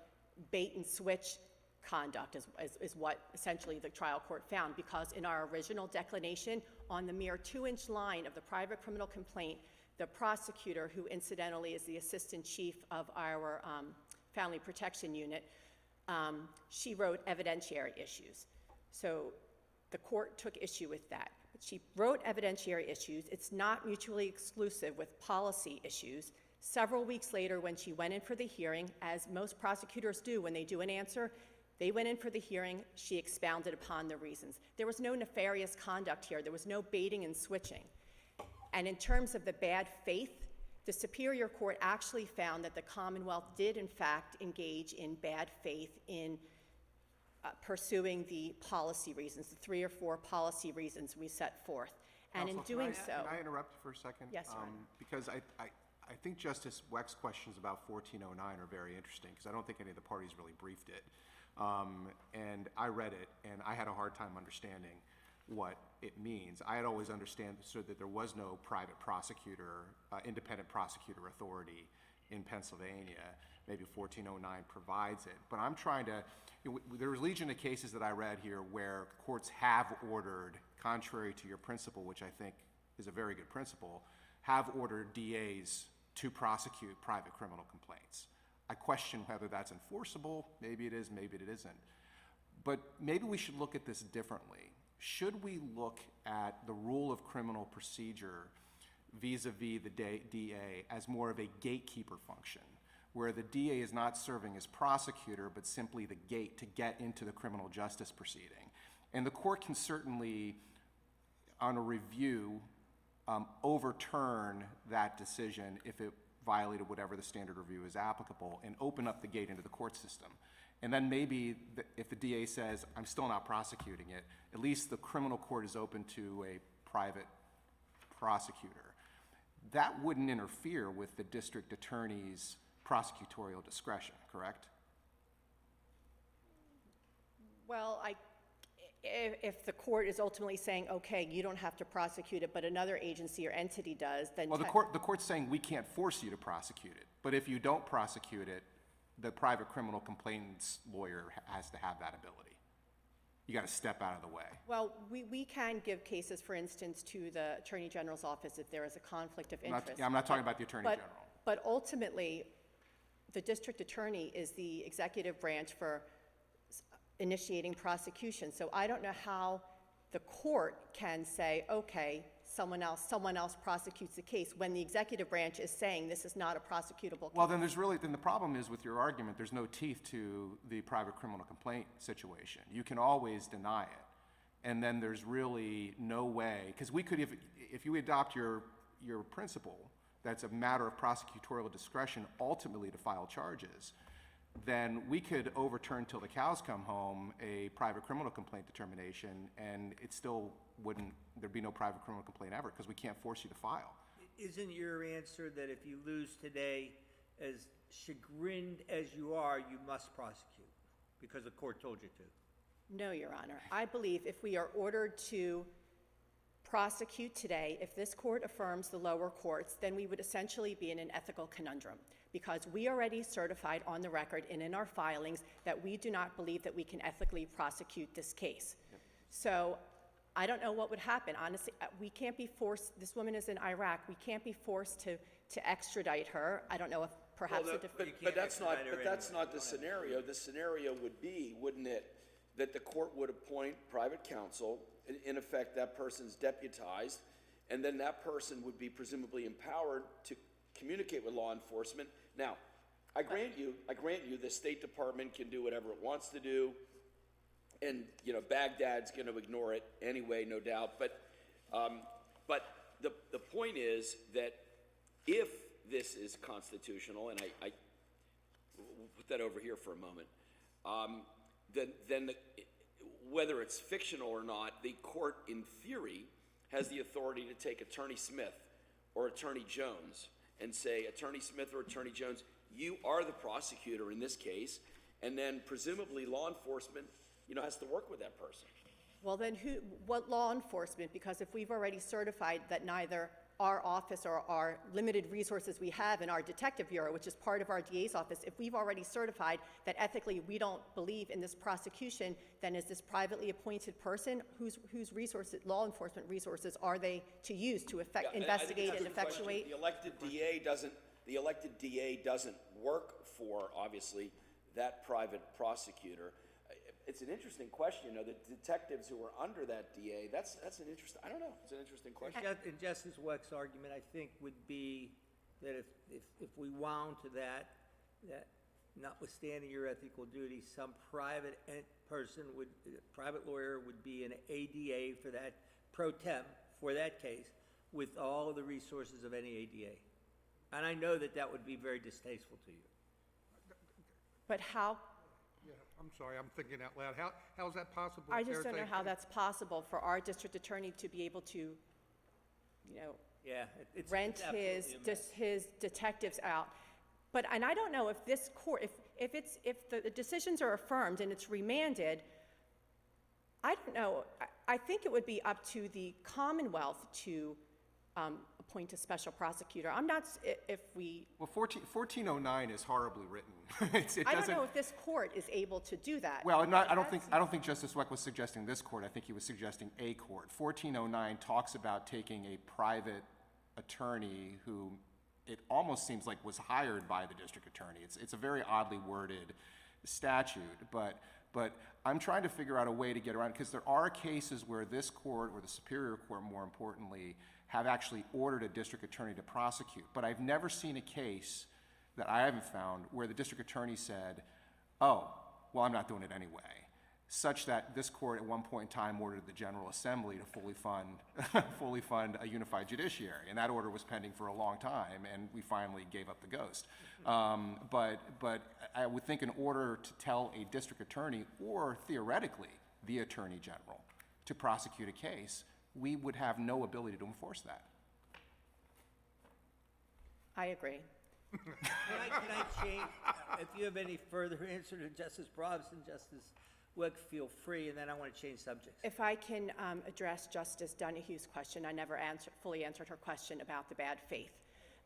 bait and switch conduct is what essentially the trial court found, because in our original declination, on the mere 2-inch line of the private criminal complaint, the prosecutor, who incidentally is the assistant chief of our family protection unit, she wrote evidentiary issues. So the court took issue with that. But she wrote evidentiary issues. It's not mutually exclusive with policy issues. Several weeks later, when she went in for the hearing, as most prosecutors do when they do an answer, they went in for the hearing, she expounded upon the reasons. There was no nefarious conduct here. There was no baiting and switching. And in terms of the bad faith, the Superior Court actually found that the Commonwealth did in fact engage in bad faith in pursuing the policy reasons, the 3 or 4 policy reasons we set forth. And in doing so— Can I interrupt for a second? Yes, Your Honor. Because I think Justice Weck's questions about 1409 are very interesting, because I don't think any of the parties really briefed it. And I read it, and I had a hard time understanding what it means. I had always understood that there was no private prosecutor, independent prosecutor authority in Pennsylvania. Maybe 1409 provides it. But I'm trying to, there's a legion of cases that I read here where courts have ordered, contrary to your principle, which I think is a very good principle, have ordered DAs to prosecute private criminal complaints. I question whether that's enforceable. Maybe it is, maybe it isn't. But maybe we should look at this differently. Should we look at the rule of criminal procedure vis-a-vis the DA as more of a gatekeeper function, where the DA is not serving as prosecutor, but simply the gate to get into the criminal justice proceeding? And the court can certainly, on a review, overturn that decision if it violated whatever the standard review is applicable and open up the gate into the court system. And then maybe if the DA says, I'm still not prosecuting it, at least the criminal court is open to a private prosecutor. That wouldn't interfere with the district attorney's prosecutorial discretion, correct? Well, if the court is ultimately saying, okay, you don't have to prosecute it, but another agency or entity does, then— Well, the court's saying we can't force you to prosecute it, but if you don't prosecute it, the private criminal complainants lawyer has to have that ability. You got to step out of the way. Well, we can give cases, for instance, to the Attorney General's office if there is a conflict of interest. I'm not talking about the Attorney General. But ultimately, the district attorney is the executive branch for initiating prosecution. So I don't know how the court can say, okay, someone else prosecutes the case when the executive branch is saying this is not a prosecutable case. Well, then then the problem is with your argument, there's no teeth to the private criminal complaint situation. You can always deny it. And then there's really no way, because we could, if you adopt your principle, that's a matter of prosecutorial discretion ultimately to file charges, then we could overturn till the cows come home a private criminal complaint determination, and it still wouldn't, there'd be no private criminal complaint ever, because we can't force you to file. Isn't your answer that if you lose today, as chagrined as you are, you must prosecute because the court told you to? No, Your Honor. I believe if we are ordered to prosecute today, if this court affirms the lower courts, then we would essentially be in an ethical conundrum, because we already certified on the record and in our filings that we do not believe that we can ethically prosecute this case. So I don't know what would happen. Honestly, we can't be forced, this woman is in Iraq, we can't be forced to extradite her. I don't know if perhaps Well, but that's not the scenario. The scenario would be, wouldn't it, that the court would appoint private counsel, in effect that person's deputized, and then that person would be presumably empowered to communicate with law enforcement. Now, I grant you the State Department can do whatever it wants to do, and Baghdad's going to ignore it anyway, no doubt. But the point is that if this is constitutional, and I we'll put that over here for a moment, then whether it's fictional or not, the court, in theory, has the authority to take Attorney Smith or Attorney Jones and say, Attorney Smith or Attorney Jones, you are the prosecutor in this case, and then presumably law enforcement, has to work with that person. Well, then what law enforcement? Because if we've already certified that neither our office or our limited resources we have in our detective bureau, which is part of our DA's office, if we've already certified that ethically we don't believe in this prosecution, then is this privately appointed person, whose resources, law enforcement resources, are they to use to investigate and effectuate? The elected DA doesn't work for, obviously, that private prosecutor. It's an interesting question. The detectives who are under that DA, that's an interesting, I don't know, it's an interesting question. And Justice Weck's argument, I think, would be that if we wound to that notwithstanding your ethical duty, some private private lawyer would be an ADA for that, pro tem for that case, with all of the resources of any ADA. And I know that would be very distasteful to you. But how? Yeah, I'm sorry, I'm thinking out loud. How is that possible? I just don't know how that's possible for our district attorney to be able to, rent his detectives out. And I don't know if this court, if the decisions are affirmed and it's remanded, I don't know. I think it would be up to the Commonwealth to appoint a special prosecutor. I'm not, if we... Well, 1409 is horribly written. I don't know if this court is able to do that. Well, I don't think Justice Weck was suggesting this court. I think he was suggesting a court. 1409 talks about taking a private attorney who it almost seems like was hired by the district attorney. It's a very oddly worded statute, but I'm trying to figure out a way to get around it, because there are cases where this court, or the Superior Court more importantly, have actually ordered a district attorney to prosecute. But I've never seen a case that I haven't found where the district attorney said, oh, well, I'm not doing it anyway, such that this court at one point in time ordered the General Assembly to fully fund a unified judiciary. And that order was pending for a long time, and we finally gave up the ghost. But I would think in order to tell a district attorney, or theoretically the Attorney General, to prosecute a case, we would have no ability to enforce that. I agree. Can I change? If you have any further answer to Justice Probst and Justice Weck, feel free, and then I want to change subjects. If I can address Justice Donahue's question, I never fully answered her question about the bad faith.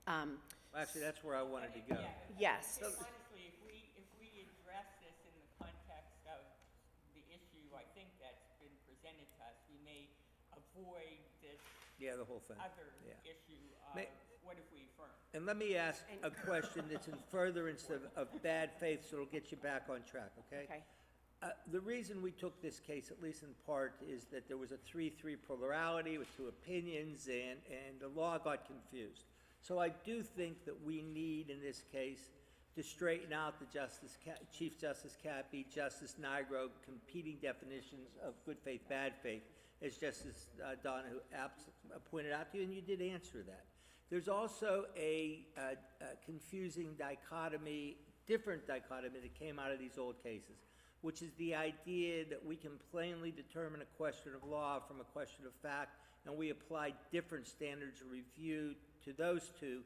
Actually, that's where I wanted to go. Yes. Honestly, if we address this in the context of the issue, I think that's been presented to us, we may avoid this the whole thing. other issue of what if we affirm? And let me ask a question that's in furtherance of bad faith, so it'll get you back on track, okay? Okay. The reason we took this case, at least in part, is that there was a 3-3 plurality with 2 opinions, and the law got confused. So I do think that we need, in this case, to straighten out the Chief Justice Cappy, Justice Nigro competing definitions of good faith, bad faith, as Justice Donahue pointed out to you, and you did answer that. There's also a confusing dichotomy, different dichotomy that came out of these old cases, which is the idea that we can plainly determine a question of law from a question of fact, and we apply different standards of review to those two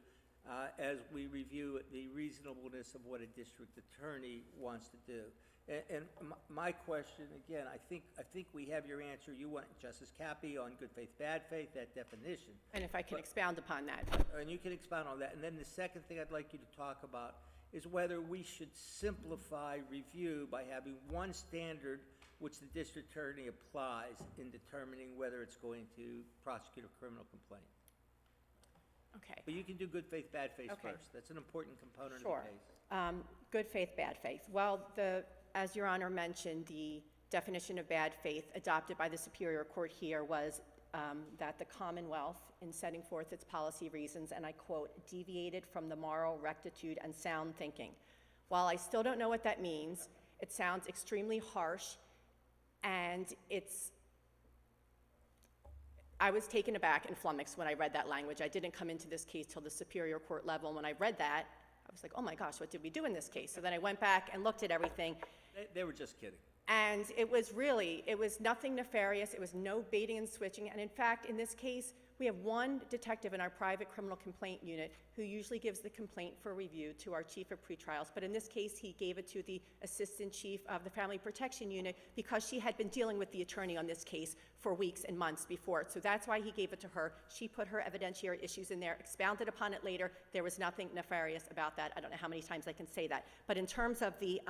as we review the reasonableness of what a district attorney wants to do. And my question, again, I think we have your answer. You want Justice Cappy on good faith, bad faith, that definition. And if I can expound upon that. And you can expound on that. And then the second thing I'd like you to talk about is whether we should simplify review by having one standard which the district attorney applies in determining whether it's going to prosecute a criminal complaint. Okay. But you can do good faith, bad faith Okay. first. That's an important component Sure. of the case. Good faith, bad faith. Well, as Your Honor mentioned, the definition of bad faith adopted by the Superior Court here was that the Commonwealth, in setting forth its policy reasons, and I quote, deviated from the moral rectitude and sound thinking. While I still don't know what that means, it sounds extremely harsh, and I was taken aback and flummoxed when I read that language. I didn't come into this case till the Superior Court level, and when I read that, I was like, oh my gosh, what did we do in this case? So then I went back and looked at everything. They were just kidding. And it was nothing nefarious. It was no baiting and switching. And in fact, in this case, we have one detective in our private criminal complaint unit who usually gives the complaint for review to our chief of pretrials. But in this case, he gave it to the assistant chief of the family protection unit because she had been dealing with the attorney on this case for weeks and months before. So that's why he gave it to her. She put her evidentiary issues in there, expounded upon it later. There was nothing nefarious about that. I don't know how many times I can say that. But in terms of the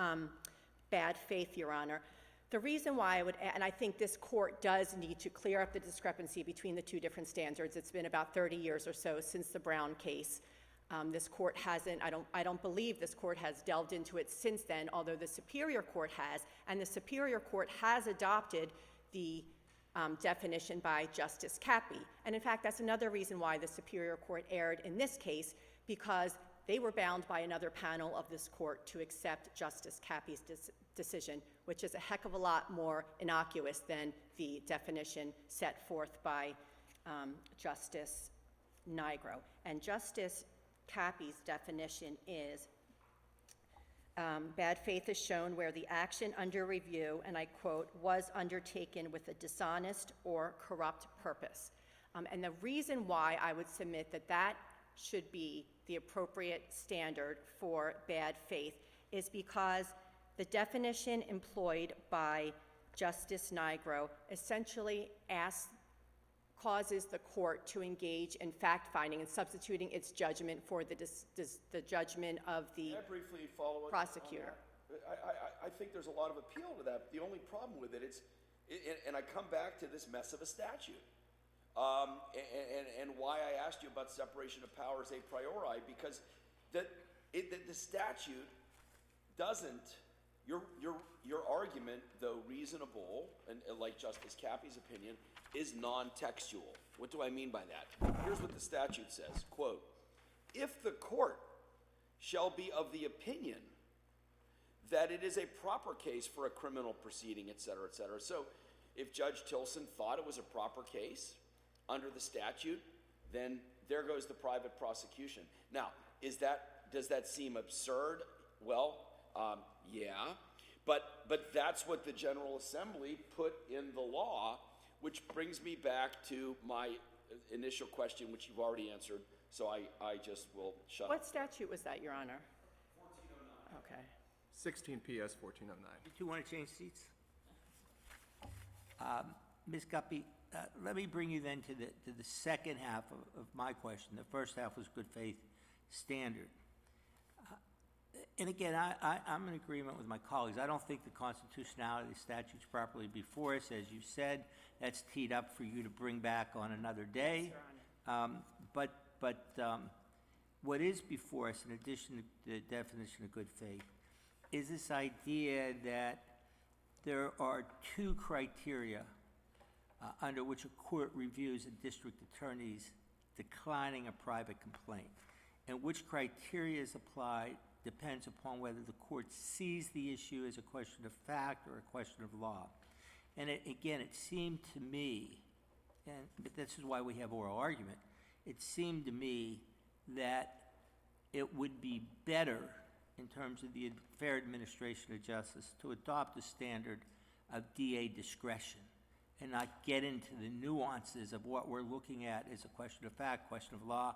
bad faith, Your Honor, the reason why I would, and I think this court does need to clear up the discrepancy between the two different standards. It's been about 30 years or so since the Brown case. This court hasn't, I don't believe this court has delved into it since then, although the Superior Court has, and the Superior Court has adopted the definition by Justice Cappy. And in fact, that's another reason why the Superior Court erred in this case, because they were bound by another panel of this court to accept Justice Cappy's decision, which is a heck of a lot more innocuous than the definition set forth by Justice Nigro. And Justice Cappy's definition is, bad faith is shown where the action under review, and I quote, was undertaken with a dishonest or corrupt purpose. And the reason why I would submit that that should be the appropriate standard for bad faith is because the definition employed by Justice Nigro essentially causes the court to engage in fact-finding and substituting its judgment for the judgment of the Can I briefly follow up prosecutor. on that? I think there's a lot of appeal to that. The only problem with it, and I come back to this mess of a statute. And why I asked you about separation of powers a priori, because the statute doesn't, your argument, though reasonable, and like Justice Cappy's opinion, is non-textual. What do I mean by that? Here's what the statute says, quote, if the court shall be of the opinion that it is a proper case for a criminal proceeding, et cetera, et cetera. So if Judge Tilson thought it was a proper case under the statute, then there goes the private prosecution. Now, does that seem absurd? Well, yeah, but that's what the General Assembly put in the law, which brings me back to my initial question, which you've already answered, so I just will shut up. What statute was that, Your Honor? 1409. Okay. 16 PS 1409. Do you want to change seats? Ms. Guppy, let me bring you then to the second half of my question. The first half was good faith standard. And again, I'm in agreement with my colleagues. I don't think the constitutionality of the statute's properly before us. As you said, that's teed up for you to bring back on another day. Yes, Your Honor. But what is before us, in addition to the definition of good faith, is this idea that there are two criteria under which a court reviews a district attorney's declining a private complaint. And which criteria is applied depends upon whether the court sees the issue as a question of fact or a question of law. And again, it seemed to me, but this is why we have oral argument, it seemed to me that it would be better in terms of the fair administration of justice to adopt a standard of DA discretion and not get into the nuances of what we're looking at as a question of fact, question of law,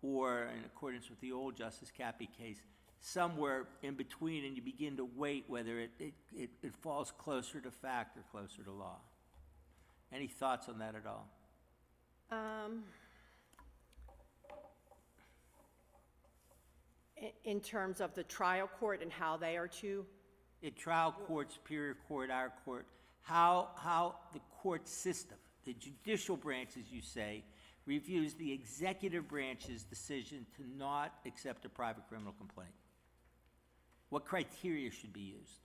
or in accordance with the old Justice Cappy case, somewhere in between, and you begin to weight whether it falls closer to fact or closer to law. Any thoughts on that at all? In terms of the trial court and how they are to? The trial court, superior court, our court, how the court system, the judicial branch, as you say, reviews the executive branch's decision to not accept a private criminal complaint. What criteria should be used?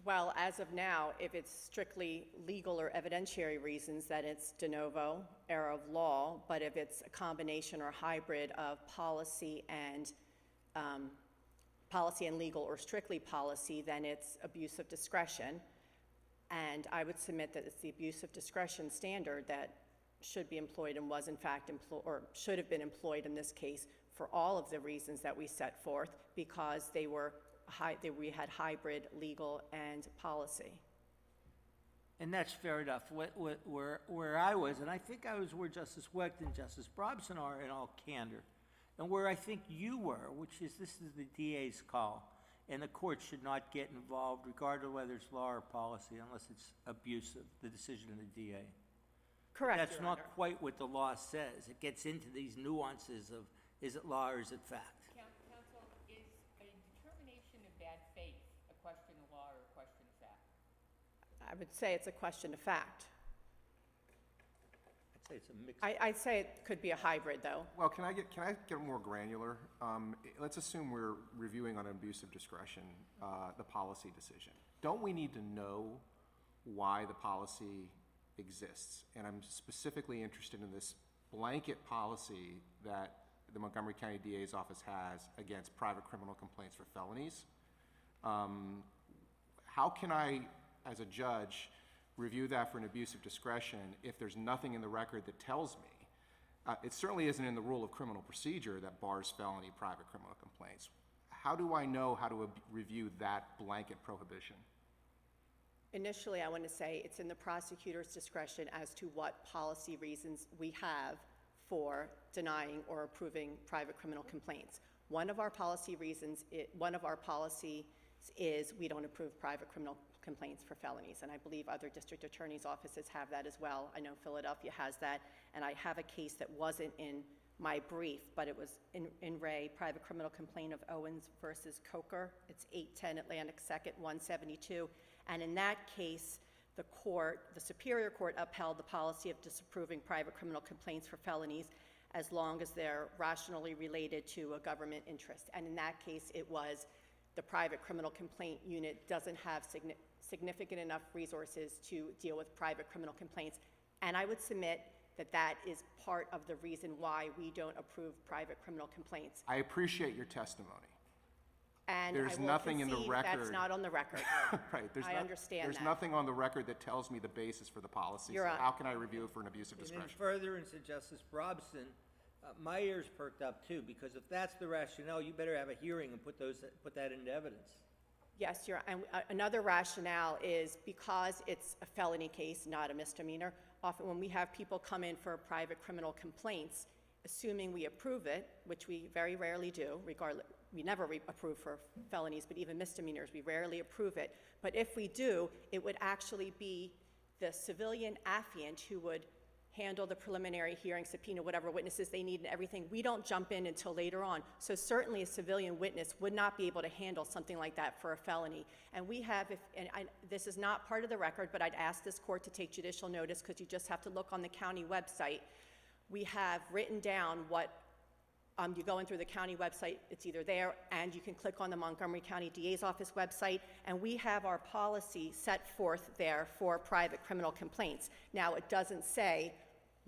Well, as of now, if it's strictly legal or evidentiary reasons, then it's de novo, error of law. But if it's a combination or hybrid of policy and legal, or strictly policy, then it's abuse of discretion. And I would submit that it's the abuse of discretion standard that should be employed and was in fact or should have been employed in this case for all of the reasons that we set forth, because we had hybrid legal and policy. And that's fair enough. Where I was, and I think I was where Justice Wecht and Justice Brobson are in all candor, and where I think you were, which is this is the DA's call, and the court should not get involved regardless of whether it's law or policy unless it's abusive, the decision of the DA. Correct, That's Your not Honor. quite what the law says. It gets into these nuances of, is it law or is it fact? Counsel, is a determination of bad faith a question of law or a question of fact? I would say it's a question of fact. I'd say it's a mix. I'd say it could be a hybrid, though. Well, can I get more granular? Let's assume we're reviewing on abuse of discretion the policy decision. Don't we need to know why the policy exists? And I'm specifically interested in this blanket policy that the Montgomery County DA's office has against private criminal complaints for felonies. How can I, as a judge, review that for an abuse of discretion if there's nothing in the record that tells me? It certainly isn't in the rule of criminal procedure that bars felony private criminal complaints. How do I know how to review that blanket prohibition? Initially, I want to say it's in the prosecutor's discretion as to what policy reasons we have for denying or approving private criminal complaints. One of our policy reasons, one of our policies is we don't approve private criminal complaints for felonies, and I believe other district attorneys' offices have that as well. I know Philadelphia has that, and I have a case that wasn't in my brief, but it was in Ray, private criminal complaint of Owens versus Coker. It's 810 Atlantic 2nd, 172. And in that case, the Superior Court upheld the policy of disapproving private criminal complaints for felonies as long as they're rationally related to a government interest. And in that case, it was the private criminal complaint unit doesn't have significant enough resources to deal with private criminal complaints. And I would submit that that is part of the reason why we don't approve private criminal complaints. I appreciate your testimony. And There's I will nothing in the concede record. that's not on the record. Right. I understand There's that. nothing on the record that tells me the basis for the policy. You're So right. how can I review it for an abuse of And discretion? then further into Justice Brobson, my ears perked up too, because if that's the rationale, you better have a hearing and put that into evidence. Yes, and another rationale is because it's a felony case, not a misdemeanor. Often when we have people come in for private criminal complaints, assuming we approve it, which we very rarely do, regardless, we never approve for felonies, but even misdemeanors, we rarely approve it. But if we do, it would actually be the civilian affiant who would handle the preliminary hearing, subpoena whatever witnesses they need and everything. We don't jump in until later on. So certainly a civilian witness would not be able to handle something like that for a felony. And we have, this is not part of the record, but I'd ask this court to take judicial notice because you just have to look on the county website. We have written down what You go in through the county website, it's either there, and you can click on the Montgomery County DA's office website, and we have our policy set forth there for private criminal complaints. Now, it doesn't say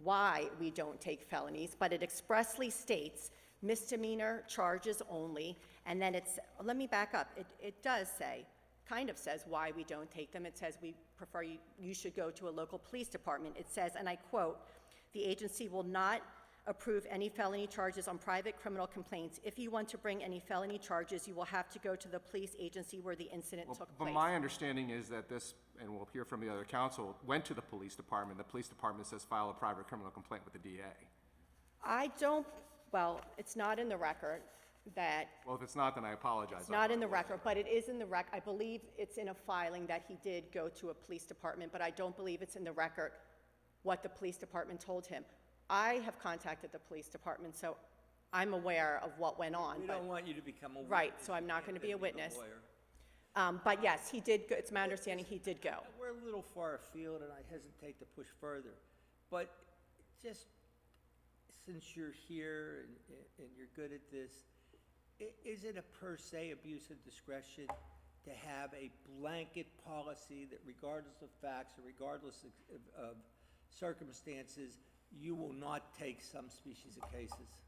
why we don't take felonies, but it expressly states misdemeanor charges only, and then let me back up. It does say, kind of says why we don't take them. It says we prefer you should go to a local police department. It says, and I quote, "The agency will not approve any felony charges on private criminal complaints. If you want to bring any felony charges, you will have to go to the police agency where the incident took But place." my understanding is that this, and we'll hear from the other counsel, went to the police department. The police department says file a private criminal complaint with the DA. Well, it's not in the record that, Well, if it's not, then I apologize. it's not in the record, but it is in the I believe it's in a filing that he did go to a police department, but I don't believe it's in the record what the police department told him. I have contacted the police department, so I'm aware of what went on. We but- don't want you to become a witness. Right, so I'm not going to be a witness. But yes, he did go, it's my understanding he did go. We're a little far afield, and I hesitate to push further. But just since you're here and you're good at this, is it a per se abuse of discretion to have a blanket policy that regardless of facts or regardless of circumstances, you will not take some species of cases?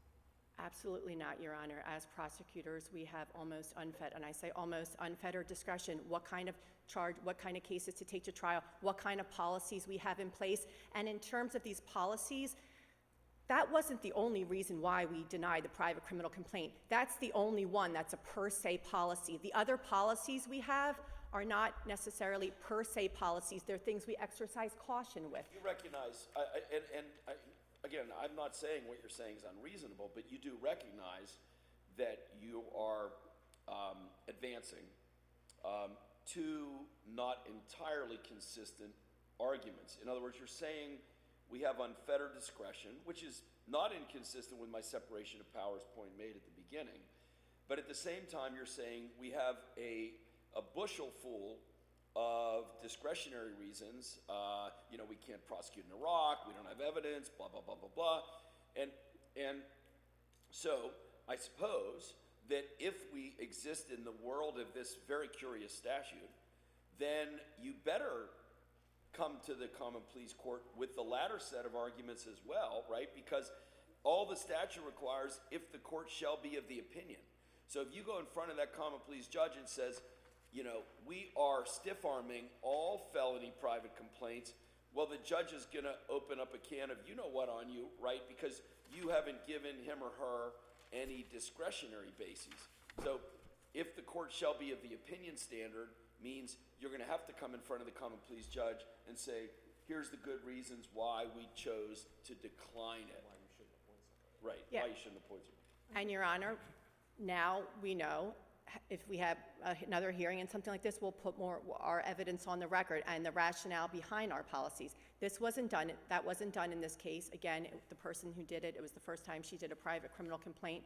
Absolutely not, Your Honor. As prosecutors, we have almost unfettered, and I say almost unfettered discretion, what kind of charge, what kind of cases to take to trial, what kind of policies we have in place. And in terms of these policies, that wasn't the only reason why we denied the private criminal complaint. That's the only one that's a per se policy. The other policies we have are not necessarily per se policies. They're things we exercise caution with. You recognize, again, I'm not saying what you're saying is unreasonable, but you do recognize that you are advancing two not entirely consistent arguments. In other words, you're saying we have unfettered discretion, which is not inconsistent with my separation of powers point made at the beginning. But at the same time, you're saying we have a bushel full of discretionary reasons. We can't prosecute in Iraq, we don't have evidence, blah, blah, blah, blah, blah. And so I suppose that if we exist in the world of this very curious statute, then you better come to the Common Pleas Court with the latter set of arguments as well, right? Because all the statute requires, if the court shall be of the opinion. So if you go in front of that Common Pleas judge and says, we are stiff-arming all felony private complaints, well, the judge is going to open up a can of you-know-what on you, right? Because you haven't given him or her any discretionary bases. So if the court shall be of the opinion standard means you're going to have to come in front of the Common Pleas judge and say, here's the good reasons why we chose to decline it. Why you shouldn't appoint somebody. Right, Yeah. why you shouldn't appoint somebody. And Your Honor, now we know if we have another hearing and something like this, we'll put more our evidence on the record and the rationale behind our policies. This wasn't done, that wasn't done in this case. Again, the person who did it was the first time she did a private criminal complaint,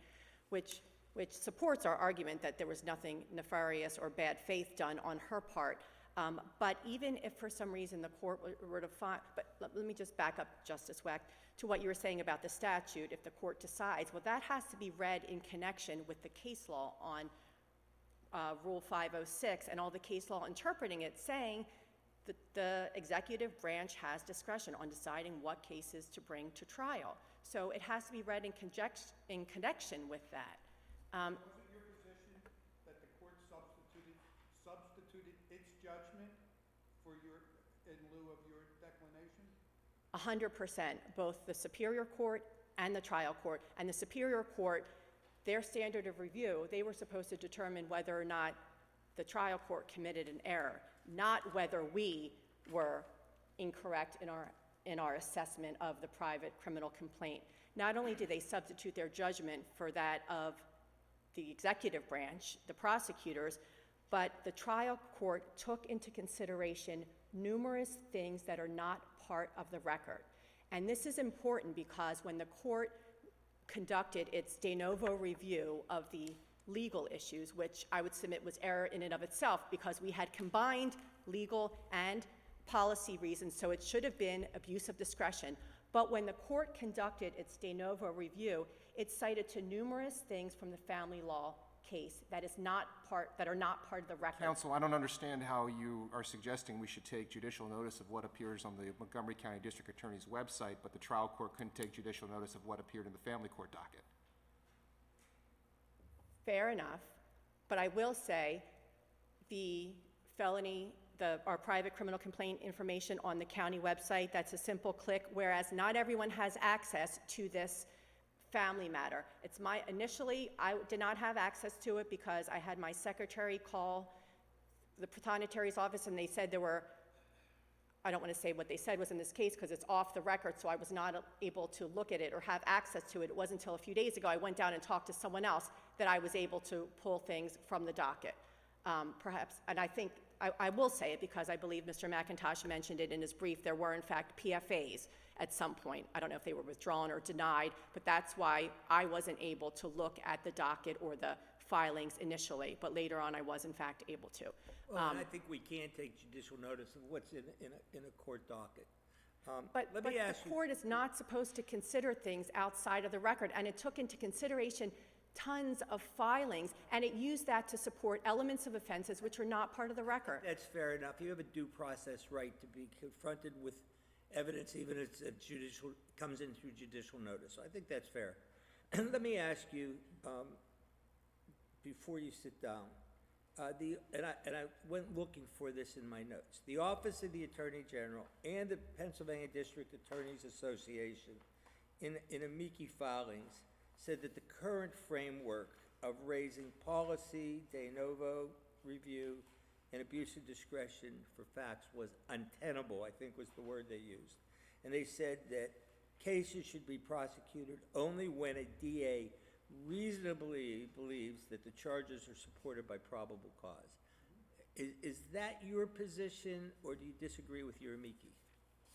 which supports our argument that there was nothing nefarious or bad faith done on her part. But even if for some reason the court were to find, but let me just back up, Justice Wecht, to what you were saying about the statute, if the court decides, well, that has to be read in connection with the case law on Rule 506 and all the case law interpreting it, saying that the executive branch has discretion on deciding what cases to bring to trial. So it has to be read in connection with that. Was it your position that the court substituted its judgment in lieu of your declination? 100%, both the Superior Court and the trial court. And the Superior Court, their standard of review, they were supposed to determine whether or not the trial court committed an error, not whether we were incorrect in our assessment of the private criminal complaint. Not only did they substitute their judgment for that of the executive branch, the prosecutors, but the trial court took into consideration numerous things that are not part of the record. And this is important because when the court conducted its de novo review of the legal issues, which I would submit was error in and of itself because we had combined legal and policy reasons, so it should have been abuse of discretion. But when the court conducted its de novo review, It cited to numerous things from the family law case that are not part of the record. Counsel, I don't understand how you are suggesting we should take judicial notice of what appears on the Montgomery County District Attorney's website, but the trial court couldn't take judicial notice of what appeared in the family court docket. Fair enough, but I will say the felony, our private criminal complaint information on the county website, that's a simple click, whereas not everyone has access to this family matter. Initially, I did not have access to it because I had my secretary call the Prothonotari's office and they said there were, I don't want to say what they said was in this case because it's off the record, so I was not able to look at it or have access to it. It wasn't until a few days ago I went down and talked to someone else that I was able to pull things from the docket. Perhaps, and I think, I will say it because I believe Mr. McIntosh mentioned it in his brief, there were in fact PFAs at some point. I don't know if they were withdrawn or denied, but that's why I wasn't able to look at the docket or the filings initially, but later on I was in fact able to. Well, and I think we can take judicial notice of what's in a court docket. But the court is not supposed to consider things outside of the record, and it took into consideration tons of filings, and it used that to support elements of offenses which are not part of the record. That's fair enough. You have a due process right to be confronted with evidence, even if it's comes in through judicial notice. So I think that's fair. Let me ask you, before you sit down, and I went looking for this in my notes. The Office of the Attorney General and the Pennsylvania District Attorneys Association, in amici filings, said that the current framework of raising policy, de novo review, and abuse of discretion for facts was untenable, I think was the word they used. And they said that cases should be prosecuted only when a DA reasonably believes that the charges are supported by probable cause. Is that your position, or do you disagree with your amici?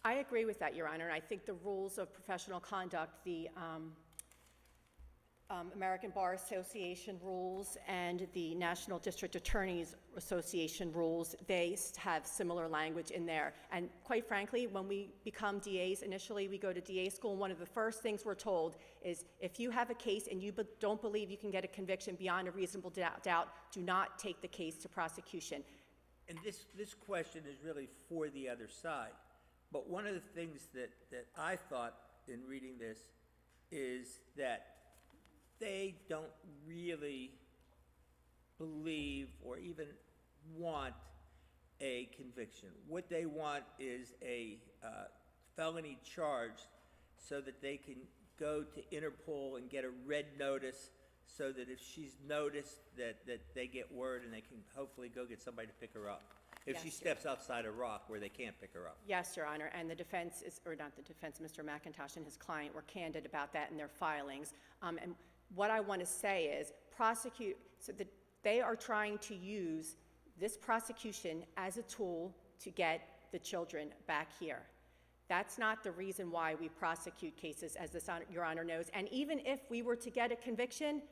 I agree with that, Your Honor, and I think the rules of professional conduct, the American Bar Association rules and the National District Attorneys Association rules, they have similar language in there. And quite frankly, when we become DAs, initially we go to DA school, and one of the first things we're told is if you have a case and you don't believe you can get a conviction beyond a reasonable doubt, do not take the case to prosecution. And this question is really for the other side. But one of the things that I thought in reading this is that they don't really believe or even want a conviction. What they want is a felony charge so that they can go to Interpol and get a red notice so that if she's noticed that they get word and they can hopefully go get somebody to pick her up. If she steps outside a rock where they can't pick her up. Yes, Your Honor, and the defense is, or not the defense, Mr. McIntosh and his client were candid about that in their filings. And what I want to say is so that they are trying to use this prosecution as a tool to get the children back here. That's not the reason why we prosecute cases, as Your Honor knows. And even if we were to get a conviction,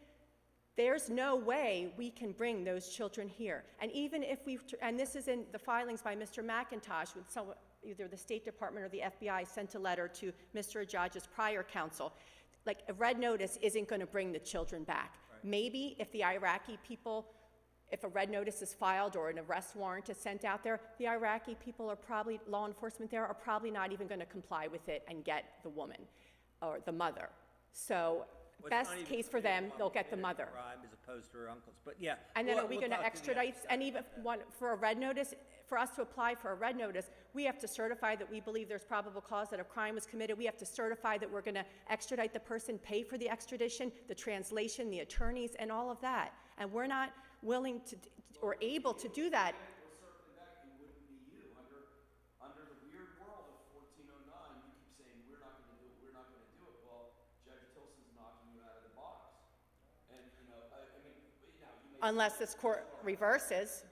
there's no way we can bring those children here. And even if and this is in the filings by Mr. McIntosh, with either the State Department or the FBI sent a letter to Mr. Ajaj's prior counsel. Like, a red notice isn't going to bring the children back. Right. Maybe if the Iraqi people, if a red notice is filed or an arrest warrant is sent out there, the Iraqi people are probably, law enforcement there, are probably not even going to comply with it and get the woman or the mother. So, best case for them, they'll get the mother. As opposed to her uncles, but yeah. And then are we going to extradite, and even for a red notice, for us to apply for a red notice, we have to certify that we believe there's probable cause that a crime was committed. We have to certify that we're going to extradite the person, pay for the extradition, the translation, the attorneys, and all of that. And we're not willing to, or able to do that. Well, certainly that wouldn't be you. Under the weird world of 1409, you keep saying, we're not going to do it, we're not going to do it. Well, Judge Tilson's knocking you out of the box. And, you know, I mean, you know, you may... Unless this court reverses.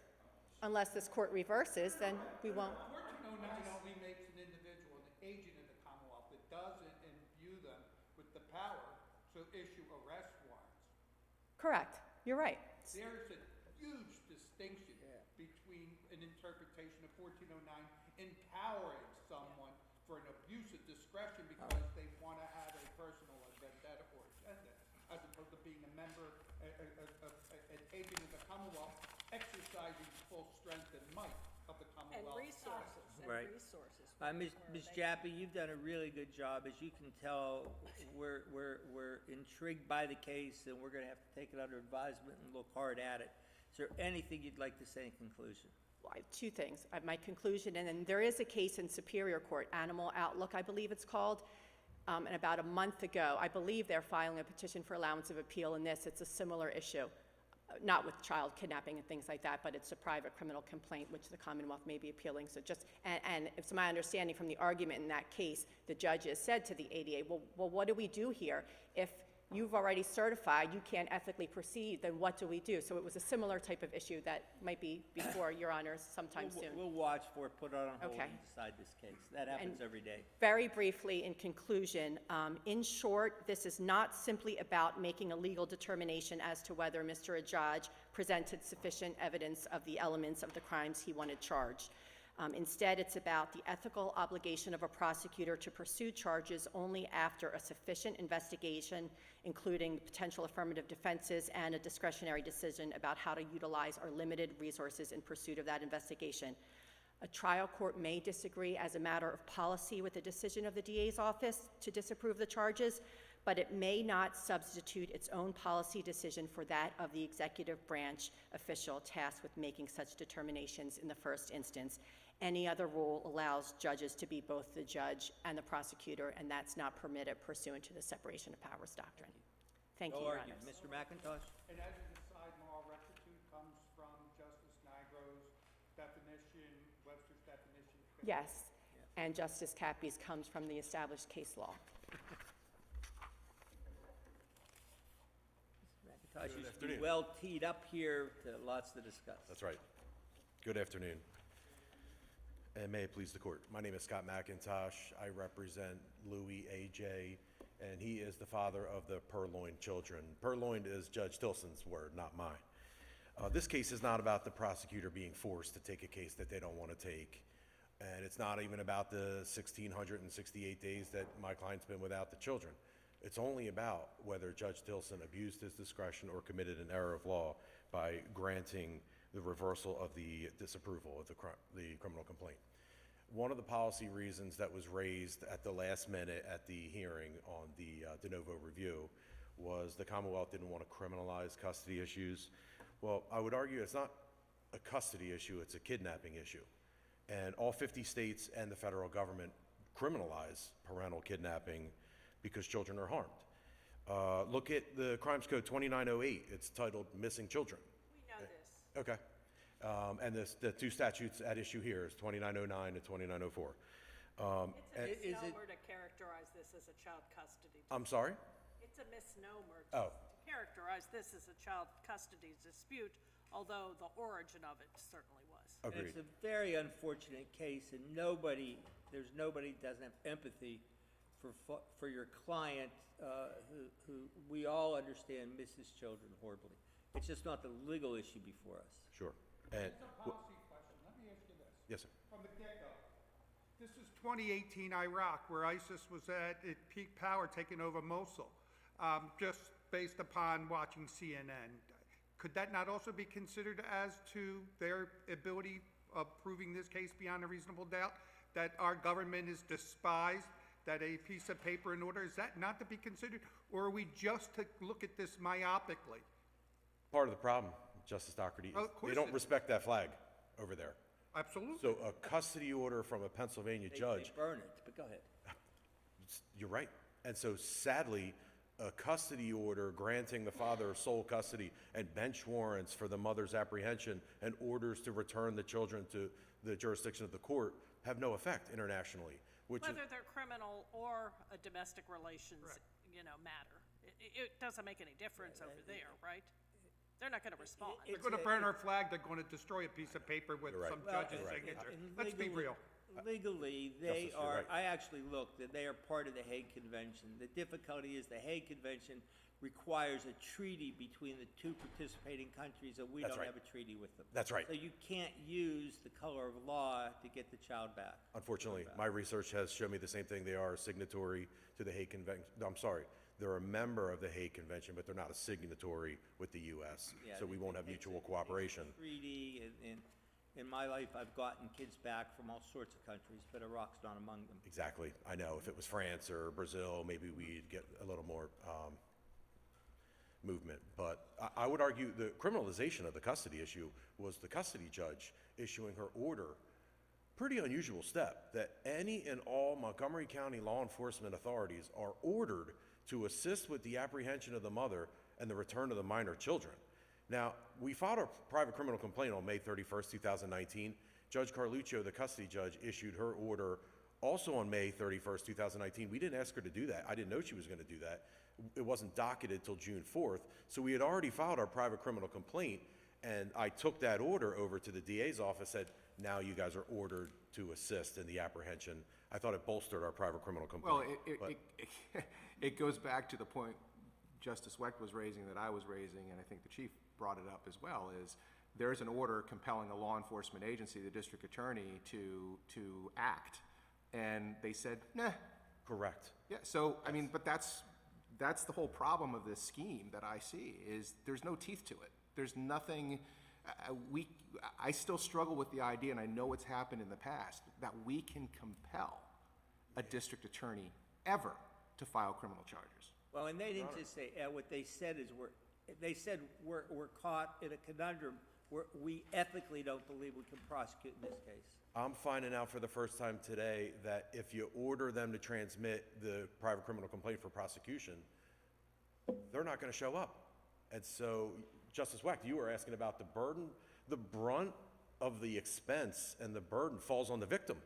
Unless this court reverses, then we won't. 1409 only makes an individual an agent of the Commonwealth. It doesn't imbue them with the power to issue arrest warrants. Correct. You're right. There's a huge distinction between an interpretation of 1409 empowering someone for an abuse of discretion because they want to have a personal vendetta or agenda, being a member, an agent of the Commonwealth, exercising full strength and might of the And Commonwealth. resources, Right. Ms. Jabbour, you've done a really good job. As you can tell, we're intrigued by the case, and we're gonna have to take it under advisement and look hard at it. Is there anything you'd like to say in conclusion? Well, I have two things. I have my conclusion, and then there is a case in Superior Court, Animal Outlook, I believe it's called. And about a month ago, I believe they're filing a petition for allowance of appeal in this. It's a similar issue, not with child kidnapping and things like that, but it's a private criminal complaint, which the Commonwealth may be appealing. So just, and it's my understanding from the argument in that case, the judges said to the ADA, well, what do we do here? If you've already certified, you can't ethically proceed, then what do we do? So it was a similar type of issue that might be before your honors sometime soon. We'll watch for it, put it on hold, Okay. and decide this case. That happens every day. Very briefly, in conclusion, in short, this is not simply about making a legal determination as to whether Mr. Ajaj presented sufficient evidence of the elements of the crimes he wanted charged. Instead, it's about the ethical obligation of a prosecutor to pursue charges only after a sufficient investigation, including potential affirmative defenses and a discretionary decision about how to utilize our limited resources in pursuit of that investigation. A trial court may disagree as a matter of policy with the decision of the DA's office to disapprove the charges, but it may not substitute its own policy decision for that of the executive branch official tasked with making such determinations in the first instance. Any other rule allows judges to be both the judge and the prosecutor, and that's not permitted pursuant to the separation of powers doctrine. Thank you, Your No argument. Honors. Mr. McIntosh? And as an aside, moral rectitude comes from Justice Nigro's definition, Webster's definition. Yes, and Justice Cappy's comes from the established case law. McIntosh, you should be well teed up here, to lots to discuss. That's right. Good afternoon. And may it please the court. My name is Scott McIntosh. I represent Louis A.J., and he is the father of the purloined children. Purloined is Judge Tilson's word, not mine. This case is not about the prosecutor being forced to take a case that they don't want to take. And it's not even about the 1,668 days that my client's been without the children. It's only about whether Judge Tilson abused his discretion or committed an error of law by granting the reversal of the disapproval of the criminal complaint. One of the policy reasons that was raised at the last minute at the hearing on the de novo review was the Commonwealth didn't want to criminalize custody issues. Well, I would argue it's not a custody issue, it's a kidnapping issue. And all 50 states and the federal government criminalize parental kidnapping because children are harmed. Look at the Crimes Code 2908, it's titled Missing Children. We know this. Okay. And the two statutes at issue here is 2909 and 2904. It's a misnomer to characterize this as a child custody. I'm sorry? It's a misnomer Oh. to characterize this as a child custody dispute, although the origin of it certainly was. And Agreed. it's a very unfortunate case, and nobody doesn't have empathy for your client, who we all understand misses children horribly. It's just not the legal issue before us. Sure. And, It's a policy question. Let me ask you this. yes, sir. From the get-go, this is 2018 Iraq, where ISIS was at its peak power, taking over Mosul, just based upon watching CNN. Could that not also be considered as to their ability of proving this case beyond a reasonable doubt, that our government is despised, that a piece of paper in order, is that not to be considered? Or are we just to look at this myopically? Part of the problem, Justice Doherty, Of is course they don't it is. respect that flag over there. Absolutely. So a custody order from a Pennsylvania judge, They burn it, but go ahead. you're right. And so sadly, a custody order granting the father sole custody and bench warrants for the mother's apprehension and orders to return the children to the jurisdiction of the court have no effect internationally, which is, Whether they're criminal or a domestic relations, matter. It doesn't make any difference over there, right? They're not gonna respond. They're going to burn our flag, they're going to destroy a piece of paper with You're right. some Well, judge's and- signature. and Let's be legally- real. Legally, they Justice, you're are, right. I actually looked, and they are part of the Hague Convention. The difficulty is the Hague Convention requires a treaty between the two participating countries, and we That's don't right. have a treaty with them. That's right. So you can't use the color of law to get the child back. unfortunately, my research has shown me the same thing. They are a signatory to the Hague Convention. No, I'm sorry. They're a member of the Hague Convention, but they're not a signatory with the U.S., so we won't have mutual cooperation. Treaty, in my life, I've gotten kids back from all sorts of countries, but Iraq's not among them. Exactly. I know if it was France or Brazil, maybe we'd get a little more movement. But I would argue the criminalization of the custody issue was the custody judge issuing her order. Pretty unusual step that any and all Montgomery County law enforcement authorities are ordered to assist with the apprehension of the mother and the return of the minor children. Now, we filed a private criminal complaint on May 31st, 2019. Judge Carluccio, the custody judge, issued her order also on May 31st, 2019. We didn't ask her to do that. I didn't know she was going to do that. It wasn't docketed till June 4th. So we had already filed our private criminal complaint, and I took that order over to the DA's office, said, now you guys are ordered to assist in the apprehension. I thought it bolstered our private criminal complaint. Well, it goes back to the point Justice Wecht was raising that I was raising, and I think the Chief brought it up as well, is there's an order compelling a law enforcement agency, the district attorney, to act. And they said, nah. Correct. Yeah, so, I mean, but that's the whole problem of this scheme that I see, is there's no teeth to it. There's nothing, I still struggle with the idea, and I know it's happened in the past, that we can compel a district attorney ever to file criminal charges. Well, and they didn't just say, what they said is we're caught in a conundrum where we ethically don't believe we can prosecute in this case. I'm finding out for the first time today that if you order them to transmit the private criminal complaint for prosecution, they're not going to show up. And so, Justice Wecht, you were asking about the burden. The brunt of the expense and the burden falls on the victim.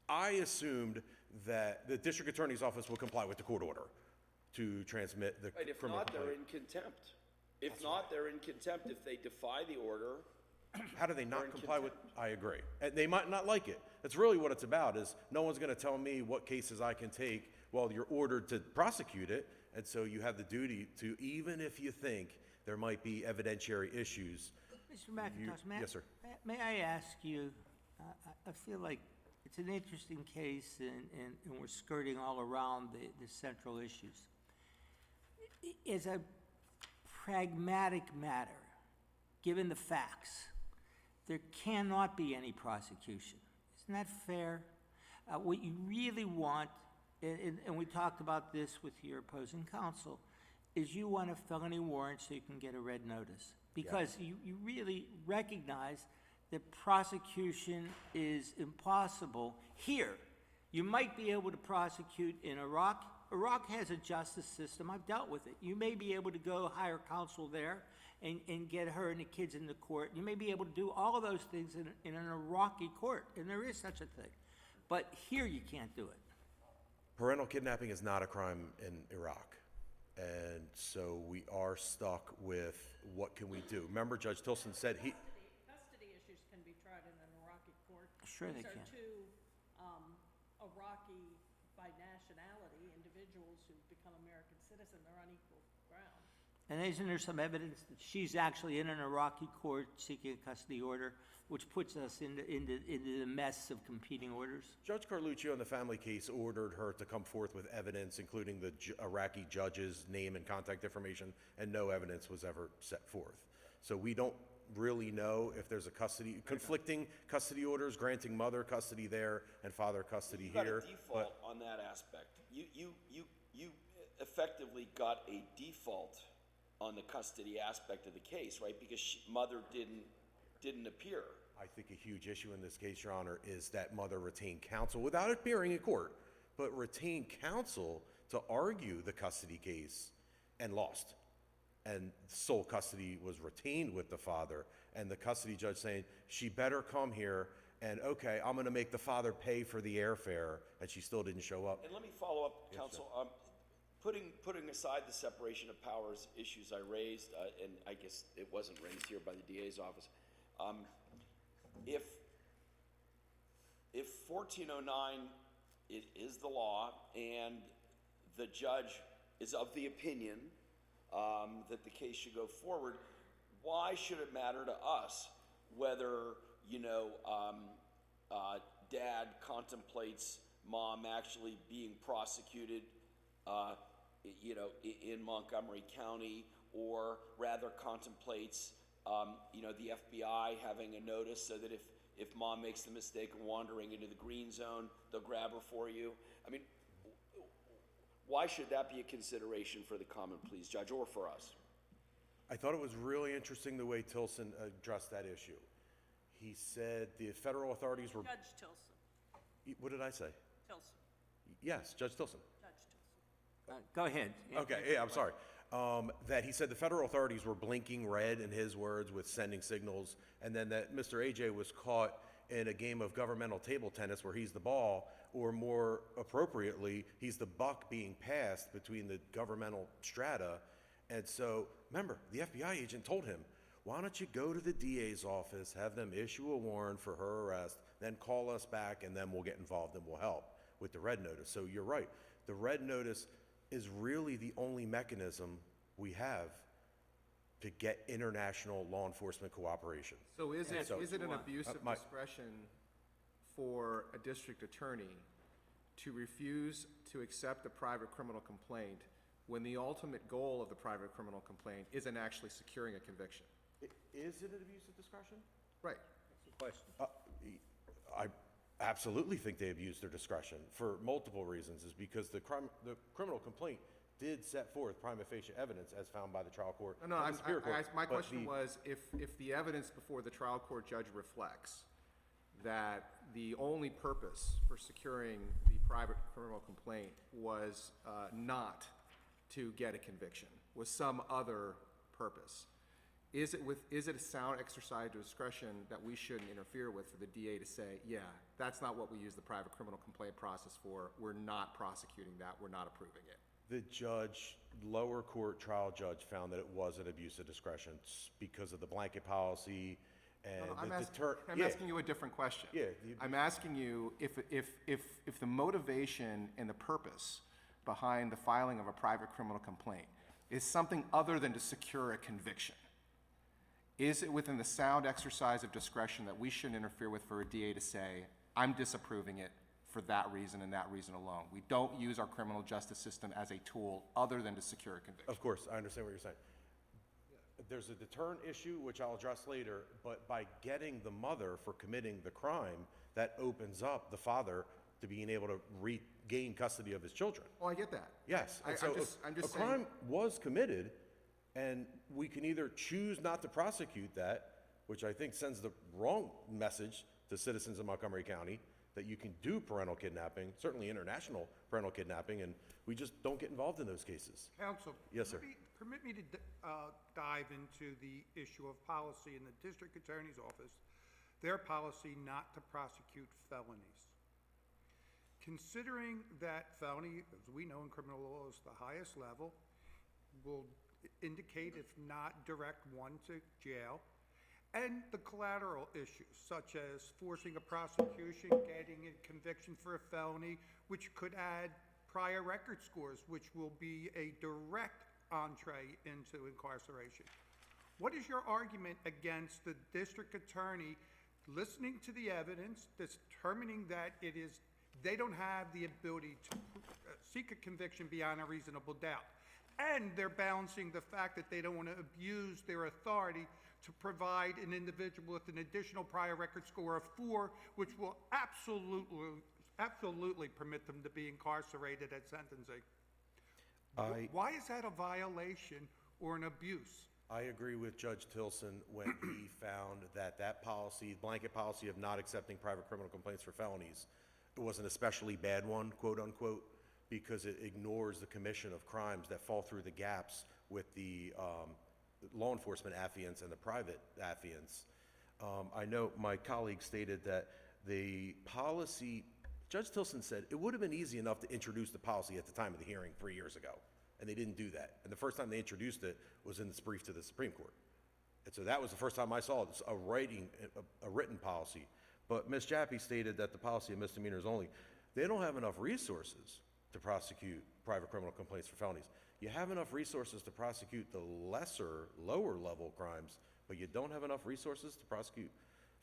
I assumed that the district attorney's office would comply with the court order to transmit the Right, if criminal not, complaint. they're in contempt. If not, they're in contempt. If they defy the order, How do they they're not in comply with? contempt. I agree. And they might not like it. That's really what it's about, is no one's going to tell me what cases I can take. Well, you're ordered to prosecute it, and so you have the duty to, even if you think there might be evidentiary issues. Mr. McIntosh, Yes, sir. may I ask you, I feel like it's an interesting case, and we're skirting all around the central issues. As a pragmatic matter, given the facts, there cannot be any prosecution. Isn't that fair? What you really want, and we talked about this with your opposing counsel, is you want a felony warrant so you can get a red notice. Because you really recognize that prosecution is impossible here. You might be able to prosecute in Iraq. Iraq has a justice system. I've dealt with it. You may be able to go hire counsel there and get her and the kids in the court. You may be able to do all of those things in an Iraqi court, and there is such a thing. But here you can't do it. Parental kidnapping is not a crime in Iraq. And so we are stuck with what can we do. Remember, Judge Tilson said he... Custody issues can be tried in an Iraqi court. Sure they can. These are two Iraqi, by nationality, individuals who become American citizens. They're on equal ground. And isn't there some evidence that she's actually in an Iraqi court seeking a custody order, which puts us into the mess of competing orders? Judge Carluccio in the family case ordered her to come forth with evidence, including the Iraqi judge's name and contact information, and no evidence was ever set forth. So we don't really know if there's a conflicting custody orders, granting mother custody there and father custody here. You got a default on that aspect. You effectively got a default on the custody aspect of the case, right? Because mother didn't appear. I think a huge issue in this case, Your Honor, is that mother retained counsel without appearing in court, but retained counsel to argue the custody case and lost. And sole custody was retained with the father, and the custody judge saying, she better come here, and okay, I'm gonna make the father pay for the airfare, and she still didn't show up. And let me follow up, counsel. Putting aside the separation of powers issues I raised, and I guess it wasn't raised here by the DA's office, if 1409 is the law and the judge is of the opinion that the case should go forward, why should it matter to us whether, dad contemplates mom actually being prosecuted, in Montgomery County, or rather contemplates, the FBI having a notice so that if mom makes the mistake of wandering into the green zone, they'll grab her for you. I mean, why should that be a consideration for the common pleas judge or for us? I thought it was really interesting the way Tilson addressed that issue. He said the federal authorities were... Judge Tilson. What did I say? Tilson. Yes, Judge Tilson. Judge Tilson. Go ahead. Okay, yeah, I'm sorry. That he said the federal authorities were blinking red, in his words, with sending signals, and then that Mr. AJ was caught in a game of governmental table tennis where he's the ball, or more appropriately, he's the buck being passed between the governmental strata. And so, remember, the FBI agent told him, why don't you go to the DA's office, have them issue a warrant for her arrest, then call us back, and then we'll get involved and we'll help with the red notice. So you're right. The red notice is really the only mechanism we have to get international law enforcement cooperation. So is it an want. abuse of my- discretion for a district attorney to refuse to accept a private criminal complaint when the ultimate goal of the private criminal complaint isn't actually securing a conviction? Is it an abuse of discretion? Right. I absolutely think they abused their discretion for multiple reasons, is because the criminal complaint did set forth prima facie evidence as found by the trial court. No, and the Superior Court. my But question was, if the evidence before the trial court judge reflects that the only purpose for securing the private criminal complaint was not to get a conviction, was some other purpose, is it a sound exercise of discretion that we shouldn't interfere with for the DA to say, yeah, that's not what we use the private criminal complaint process for, we're not prosecuting that, we're not approving it? The judge, lower court trial judge, found that it was an abuse of discretion because of the blanket policy and No, the I'm asking you a different question. Yeah, I'm asking you if the motivation and the purpose behind the filing of a private criminal complaint is something other than to secure a conviction, is it within the sound exercise of discretion that we shouldn't interfere with for a DA to say, I'm disapproving it for that reason and that reason alone? We don't use our criminal justice system as a tool other than to secure a conviction. Of course, I understand what you're saying. There's a deterrent issue, which I'll address later, but by getting the mother for committing the crime, that opens up the father to being able to regain custody of his children. Oh, I get that. Yes, and so I'm a just saying. crime was committed, and we can either choose not to prosecute that, which I think sends the wrong message to citizens of Montgomery County, that you can do parental kidnapping, certainly international parental kidnapping, and we just don't get involved in those cases. Counsel. Yes, sir. Permit me to dive into the issue of policy in the district attorney's office, their policy not to prosecute felonies. Considering that felony, as we know in criminal law, is the highest level, will indicate, if not direct one to jail, and the collateral issues, such as forcing a prosecution, getting a conviction for a felony, which could add prior record scores, which will be a direct entree into incarceration. What is your argument against the district attorney listening to the evidence, determining that they don't have the ability to seek a conviction beyond a reasonable doubt, and they're balancing the fact that they don't want to abuse their authority to provide an individual with an additional prior record score of 4, which will absolutely permit them to be incarcerated at sentencing? Why is that a violation or an abuse? I agree with Judge Tilson when he found that policy, blanket policy of not accepting private criminal complaints for felonies, it was an especially bad one, quote unquote, because it ignores the commission of crimes that fall through the gaps with the law enforcement affiants and the private affiants. I know my colleague stated that the policy, Judge Tilson said it would have been easy enough to introduce the policy at the time of the hearing 3 years ago, and they didn't do that. And the first time they introduced it was in this brief to the Supreme Court. And so that was the first time I saw it, a written policy. But Ms. Jabbour stated that the policy of misdemeanors only, they don't have enough resources to prosecute private criminal complaints for felonies. You have enough resources to prosecute the lesser, lower level crimes, but you don't have enough resources to prosecute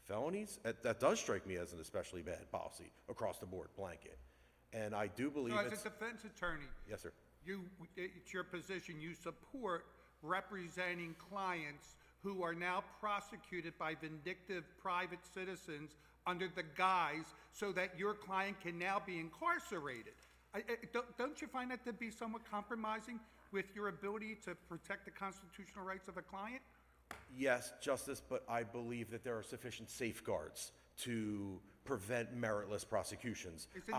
felonies? That does strike me as an especially bad policy across the board, blanket. And I do believe So as it's... a defense attorney, Yes, sir. it's your position, you support representing clients who are now prosecuted by vindictive private citizens under the guise so that your client can now be incarcerated. Don't you find that to be somewhat compromising with your ability to protect the constitutional rights of a client? Yes, Justice, but I believe that there are sufficient safeguards to prevent meritless prosecutions. Isn't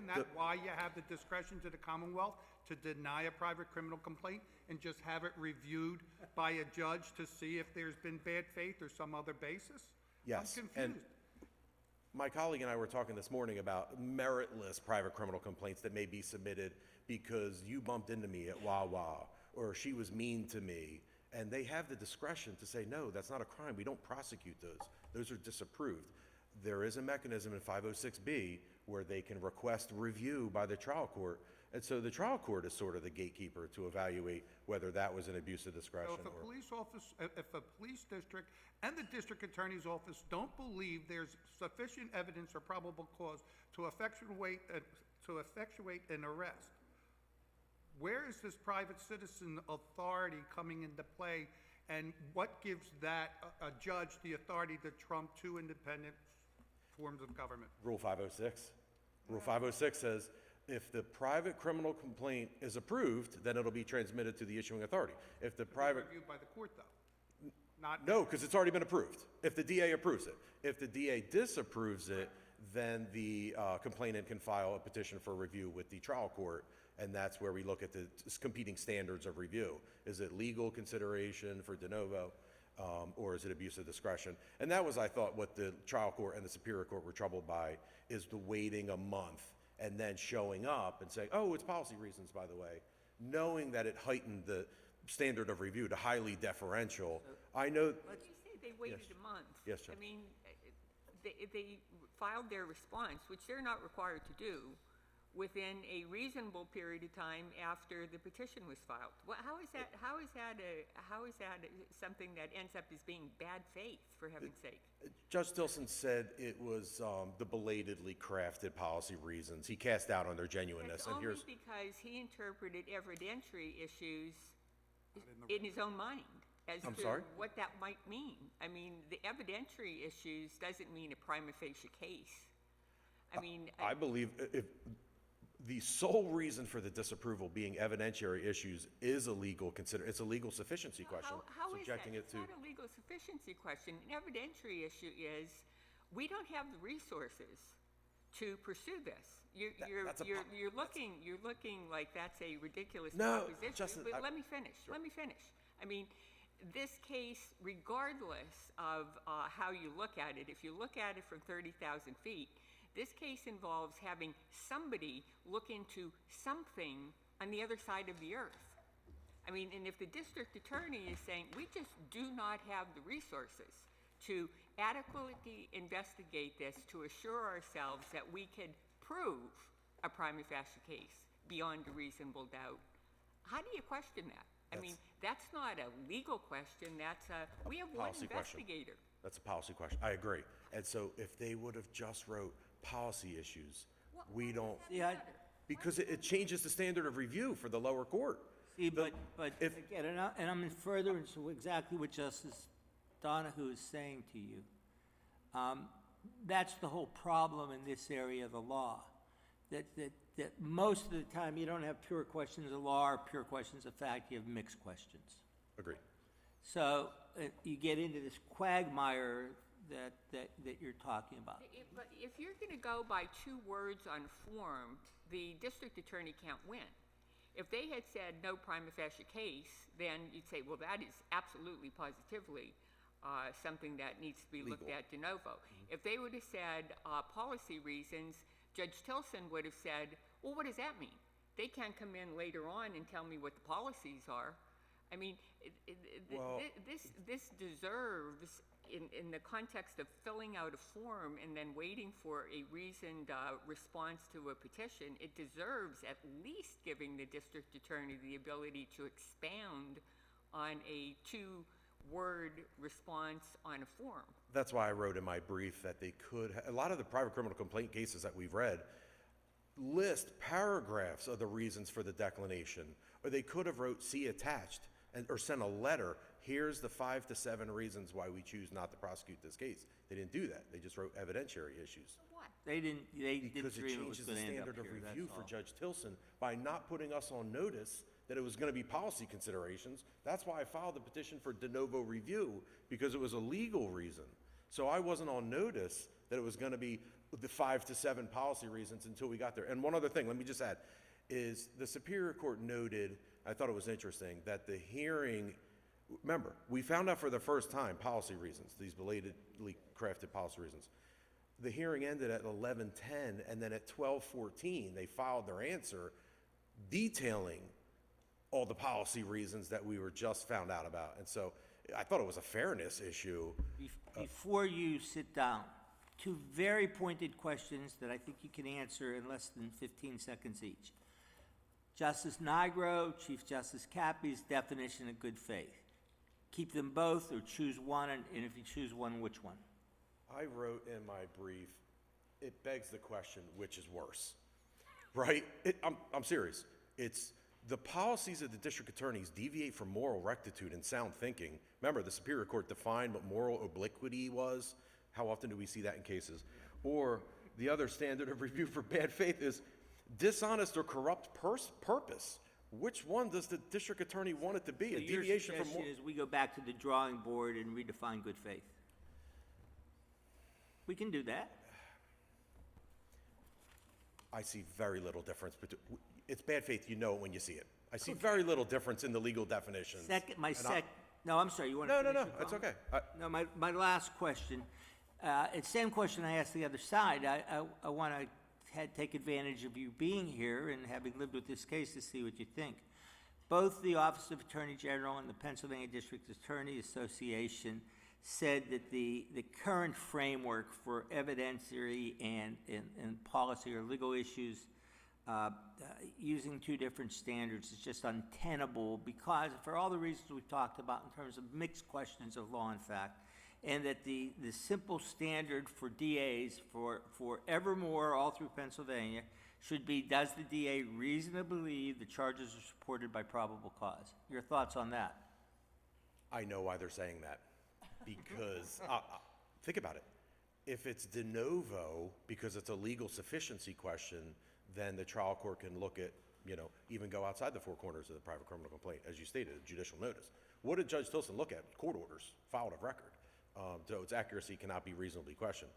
that why you have the discretion to the Commonwealth to deny a private criminal complaint and just have it reviewed by a judge to see if there's been bad faith or some other basis? Yes. I'm And confused. my colleague and I were talking this morning about meritless private criminal complaints that may be submitted because you bumped into me at Wawa, or she was mean to me, and they have the discretion to say, no, that's not a crime. We don't prosecute those. Those are disapproved. There is a mechanism in 506B where they can request review by the trial court, and so the trial court is sort of the gatekeeper to evaluate whether that was an abuse of discretion. So if a police district and the district attorney's office don't believe there's sufficient evidence or probable cause to effectuate an arrest, where is this private citizen authority coming into play, and what gives that a judge the authority to trump two independent forms of government? Rule 506. Rule 506 says if the private criminal complaint is approved, then it'll be transmitted to the issuing authority. If the private... Reviewed by the court, though. No, because it's already been approved, if the DA approves it. If the DA disapproves it, then the complainant can file a petition for review with the trial court, and that's where we look at the competing standards of review. Is it legal consideration for de novo, or is it abuse of discretion? And that was, I thought, what the trial court and the Superior Court were troubled by, is the waiting a month and then showing up and saying, oh, it's policy reasons, by the way, knowing that it heightened the standard of review to highly deferential. I know... But you say they waited a month. Yes, Judge. I mean, they filed their response, which they're not required to do, within a reasonable period of time after the petition was filed. Well, how is that something that ends up as being bad faith, for heaven's sake? Judge Stilson said it was the belatedly crafted policy reasons. He cast doubt on their genuineness. That's only because he interpreted evidentiary issues in his own mind as to what that might mean. I mean, the evidentiary issues doesn't mean a prima facie case. I mean... I believe if the sole reason for the disapproval being evidentiary issues is a legal it's a legal sufficiency question. How is that? Subjecting it It's not a legal sufficiency question. An evidentiary issue is, we don't have the resources to pursue this. You're looking like that's a ridiculous proposition. Justin, but let me finish. Sure. Let me finish. I mean, this case, regardless of how you look at it, if you look at it from 30,000 feet, this case involves having somebody look into something on the other side of the earth. I mean, and if the district attorney is saying, we just do not have the resources to adequately investigate this to assure ourselves that we can prove a prima facie case beyond a reasonable doubt, how do you question that? I mean, that's not a legal question, we have one investigator. That's a policy question. I agree. And so if they would have just wrote policy issues, we don't... Yeah, because it changes the standard of review for the lower court. see, but again, and I'm in furtherance of exactly what Justice Donahue is saying to you. That's the whole problem in this area of the law, that most of the time you don't have pure questions of law or pure questions of fact, you have mixed questions. Agreed. So you get into this quagmire that you're talking about. But if you're going to go by 2 words on form, the district attorney can't win. If they had said no prima facie case, then you'd say, well, that is absolutely positively something that needs to be looked at de novo. If they would have said policy reasons, Judge Tilson would have said, well, what does that mean? They can't come in later on and tell me what the policies are. I mean, this deserves, in the context of filling out a form and then waiting for a reasoned response to a petition, it deserves at least giving the district attorney the ability to expound on a 2-word response on a form. That's why I wrote in my brief that they could, a lot of the private criminal complaint cases that we've read list paragraphs of the reasons for the declination, or they could have wrote "see attached" or sent a letter. Here's the 5 to 7 reasons why we choose not to prosecute this case. They didn't do that. They just wrote evidentiary issues. They didn't Because it dream it was changes the gonna end up standard of here, review that's for all. Judge Tilson by not putting us on notice that it was going to be policy considerations. That's why I filed the petition for de novo review, because it was a legal reason. So I wasn't on notice that it was going to be the 5 to 7 policy reasons until we got there. And one other thing, let me just add, is the Superior Court noted, I thought it was interesting, that the hearing, remember, we found out for the first time policy reasons, these belatedly crafted policy reasons. The hearing ended at 11:10, and then at 12:14, they filed their answer detailing all the policy reasons that we were just found out about. And so I thought it was a fairness issue. Before you sit down, 2 very pointed questions that I think you can answer in less than 15 seconds each. Justice Nigro, Chief Justice Cappy's definition of good faith. Keep them both or choose one, and if you choose one, which one? I wrote in my brief, it begs the question, which is worse, right? I'm serious. It's the policies of the district attorneys deviate from moral rectitude and sound thinking. Remember, the Superior Court defined what moral obliquity was. How often do we see that in cases? Or the other standard of review for bad faith is dishonest or corrupt purpose. Which one does the district attorney want it to be? So A your deviation from suggestion is we go back to the drawing board and redefine good faith? We can do that. I see very little difference between, it's bad faith, you know it when you see it. I see very little difference in the legal definitions. No, I'm sorry, you want to No, finish your it's comment? okay. No, my last question, it's the same question I asked the other side. I want to take advantage of you being here and having lived with this case to see what you think. Both the Office of Attorney General and the Pennsylvania District Attorney Association said that the current framework for evidentiary and policy or legal issues using 2 different standards is just untenable, because for all the reasons we've talked about in terms of mixed questions of law and fact, and that the simple standard for DAs for evermore all through Pennsylvania should be, does the DA reasonably believe the charges are supported by probable cause? Your thoughts on that? I know why they're saying that. Because, think about it. If it's de novo, because it's a legal sufficiency question, then the trial court can look at, even go outside the 4 corners of the private criminal complaint, as you stated, judicial notice. What did Judge Tilson look at? Court orders, filed of record. So its accuracy cannot be reasonably questioned.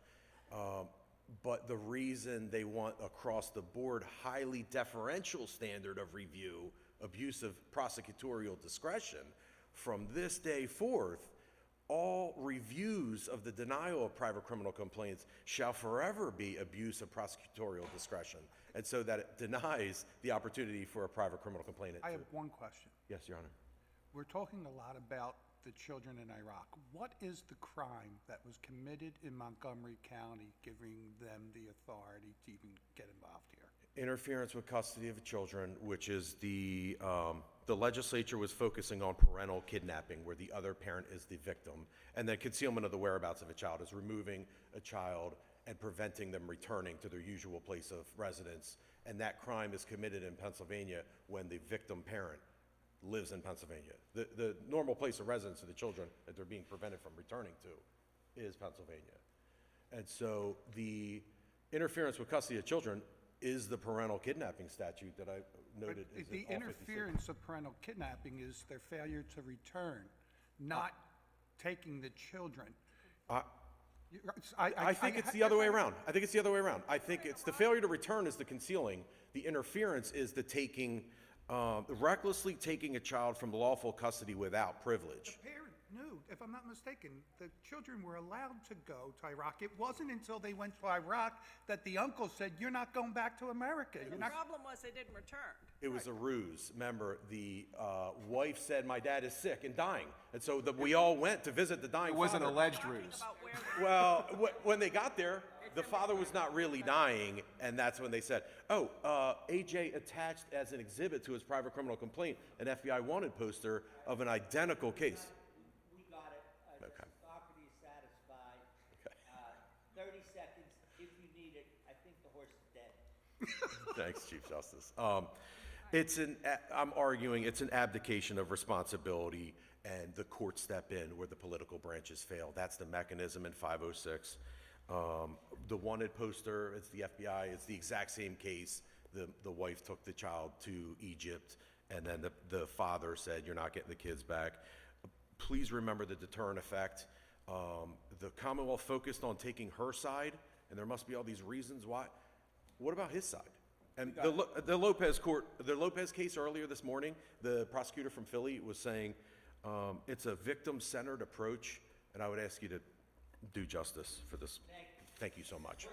But the reason they want across the board highly deferential standard of review, abuse of prosecutorial discretion, from this day forth, all reviews of the denial of private criminal complaints shall forever be abuse of prosecutorial discretion. And so that it denies the opportunity for a private criminal complainant. I have one question. Yes, Your Honor. We're talking a lot about the children in Iraq. What is the crime that was committed in Montgomery County, giving them the authority to even get involved here? Interference with custody of children, which is the legislature was focusing on parental kidnapping, where the other parent is the victim, and then concealment of the whereabouts of a child is removing a child and preventing them returning to their usual place of residence. And that crime is committed in Pennsylvania when the victim parent lives in Pennsylvania. The normal place of residence of the children that they're being prevented from returning to is Pennsylvania. And so the interference with custody of children is the parental kidnapping statute that I noted. But the interference of parental kidnapping is their failure to return, not taking the children. I think it's the other way around. I think it's the other way around. I think it's the failure to return is the concealing. The interference is the taking, recklessly taking a child from lawful custody without privilege. The parent knew, if I'm not mistaken, the children were allowed to go to Iraq. It wasn't until they went to Iraq that the uncle said, "You're not going back to America." The problem was they didn't return. It was a ruse. Remember, the wife said, "My dad is sick and dying," and so we all went to visit the dying. It was an father. alleged ruse. Well, when they got there, the father was not really dying, and that's when they said, "Oh, AJ attached as an exhibit to his private criminal complaint an FBI wanted poster of an identical case." We got it. Okay. Property is satisfied. 30 seconds if you need it. I think the horse is dead. Thanks, Chief Justice. I'm arguing it's an abdication of responsibility and the courts step in where the political branches fail. That's the mechanism in 506. The wanted poster, it's the FBI, it's the exact same case. The wife took the child to Egypt, and then the father said, you're not getting the kids back. Please remember the deterrent effect. The Commonwealth focused on taking her side, and there must be all these reasons why. What about his side? And the Lopez case earlier this morning, the prosecutor from Philly was saying it's a victim-centered approach, and I would ask you to do justice for this. Thank you so much.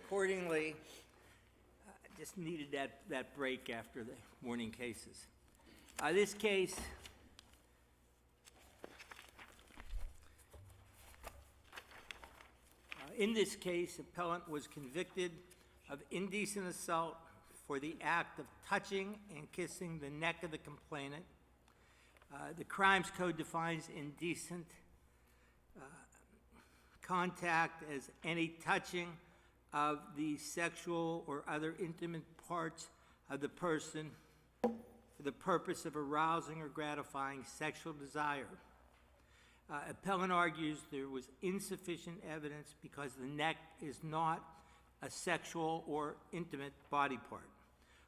Accordingly, just needed that break after the morning cases. This case in this case, appellant was convicted of indecent assault for the act of touching and kissing the neck of the complainant. The Crimes Code defines indecent contact as any touching of the sexual or other intimate parts of the person for the purpose of arousing or gratifying sexual desire. Appellant argues there was insufficient evidence because the neck is not a sexual or intimate body part.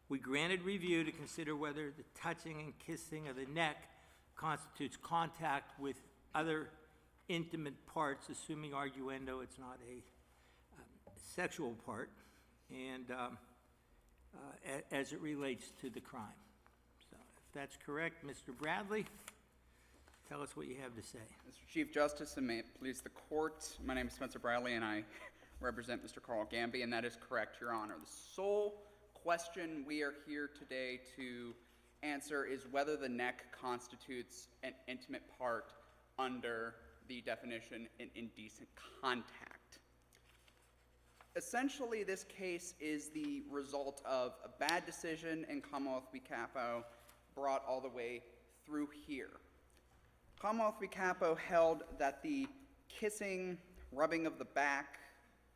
We granted review to consider whether the touching and kissing of the neck constitutes contact with other intimate parts, assuming arguendo it's not a sexual part, and as it relates to the crime. So if that's correct, Mr. Bradley, tell us what you have to say. Mr. Chief Justice, and may it please the court, my name is Spencer Bradley, and I represent Mr. Carl Gamby, and that is correct, Your Honor. The sole question we are here today to answer is whether the neck constitutes an intimate part under the definition in indecent contact. Essentially, this case is the result of a bad decision in Commonwealth v. Capo brought all the way through here. Commonwealth v. Capo held that the kissing, rubbing of the back,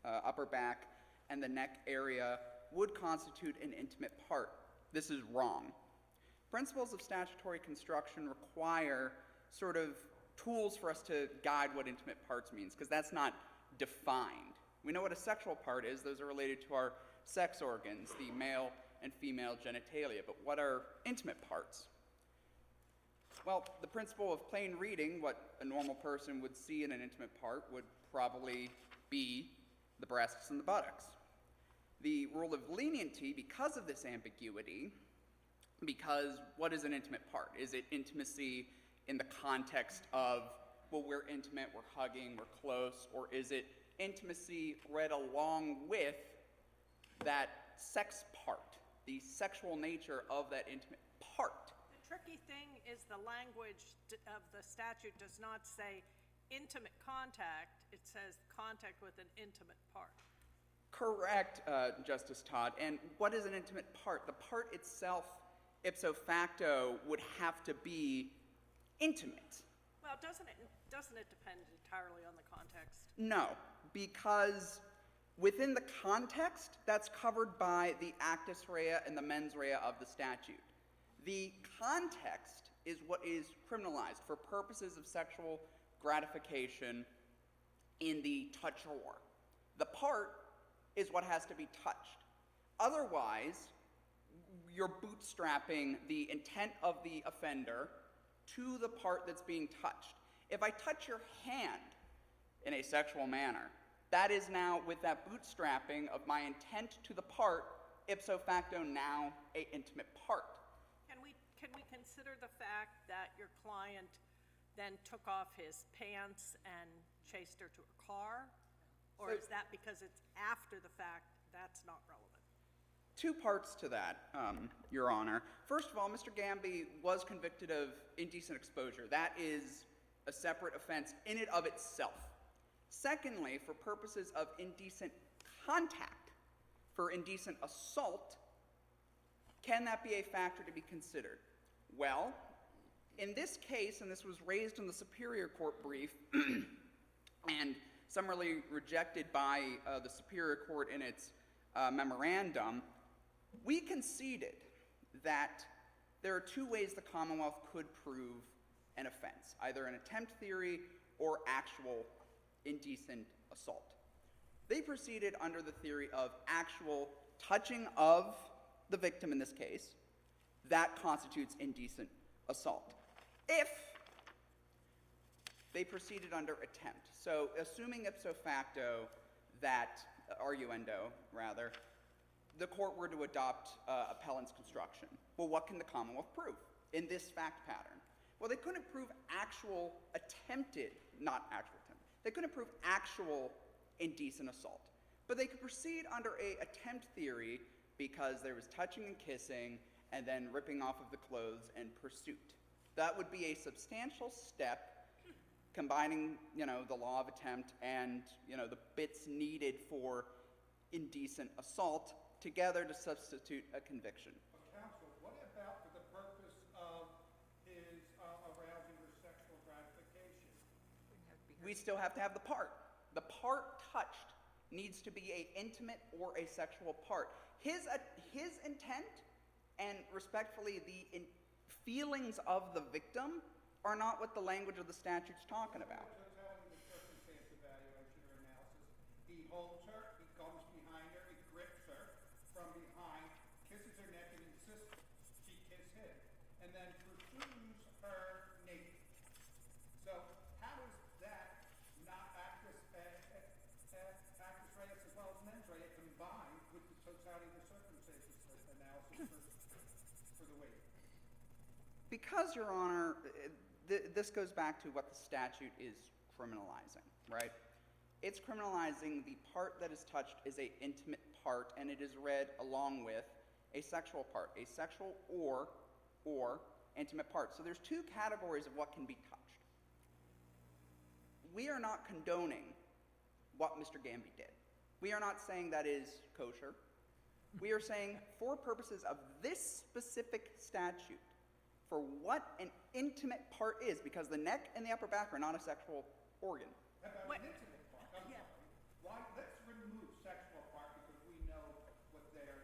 upper back, and the neck area would constitute an intimate part. This is wrong. Principles of statutory construction require sort of tools for us to guide what intimate parts means, because that's not defined. We know what a sexual part is. Those are related to our sex organs, the male and female genitalia. But what are intimate parts? Well, the principle of plain reading, what a normal person would see in an intimate part would probably be the breasts and the buttocks. The rule of leniency, because of this ambiguity, because what is an intimate part? Is it intimacy in the context of, well, we're intimate, we're hugging, we're close, or is it intimacy read along with that sex part, the sexual nature of that intimate part? The tricky thing is the language of the statute does not say intimate contact, it says contact with an intimate part. Correct, Justice Todd. And what is an intimate part? The part itself, ipso facto, would have to be intimate. Well, doesn't it depend entirely on the context? No, because within the context, that's covered by the actus rea and the mens rea of the statute. The context is what is criminalized for purposes of sexual gratification in the toucher. The part is what has to be touched. Otherwise, you're bootstrapping the intent of the offender to the part that's being touched. If I touch your hand in a sexual manner, that is now, with that bootstrapping of my intent to the part, ipso facto now a intimate part. Can we consider the fact that your client then took off his pants and chased her to her car? Or is that because it's after the fact, that's not relevant? Two parts to that, Your Honor. First of all, Mr. Gamby was convicted of indecent exposure. That is a separate offense in and of itself. Secondly, for purposes of indecent contact, for indecent assault, can that be a factor to be considered? Well, in this case, and this was raised in the Superior Court brief, and summarily rejected by the Superior Court in its memorandum, we conceded that there are two ways the Commonwealth could prove an offense, either an attempt theory or actual indecent assault. They proceeded under the theory of actual touching of the victim in this case. That constitutes indecent assault. If they proceeded under attempt, so assuming ipso facto that, arguendo rather, the court were to adopt appellant's construction, well, what can the Commonwealth prove in this fact pattern? Well, they couldn't prove actual attempted, not actual attempt, they couldn't prove actual indecent assault. But they could proceed under a attempt theory because there was touching and kissing and then ripping off of the clothes and pursuit. That would be a substantial step combining, the law of attempt and, the bits needed for indecent assault together to substitute a conviction. Counsel, what about for the purpose of his arousing or sexual gratification? We still have to have the part. The part touched needs to be an intimate or a sexual part. His intent and respectfully the feelings of the victim are not what the language of the statute's talking about. Totality of the circumstance evaluation or analysis. He holds her, he comes behind her, he grips her from behind, kisses her neck, and insists she kiss him, and then pursues her naked. So how is that not actus reus as well as mens rea combined with the totality of the circumstances analysis for the waiver? Because, Your Honor, this goes back to what the statute is criminalizing, right? It's criminalizing the part that is touched is an intimate part, and it is read along with a sexual part, a sexual or intimate part. So there's two categories of what can be touched. We are not condoning what Mr. Gamby did. We are not saying that is kosher. We are saying for purposes of this specific statute, for what an intimate part is, because the neck and the upper back are not a sexual organ. About an intimate part. I'm sorry. Why? Let's remove sexual part because we know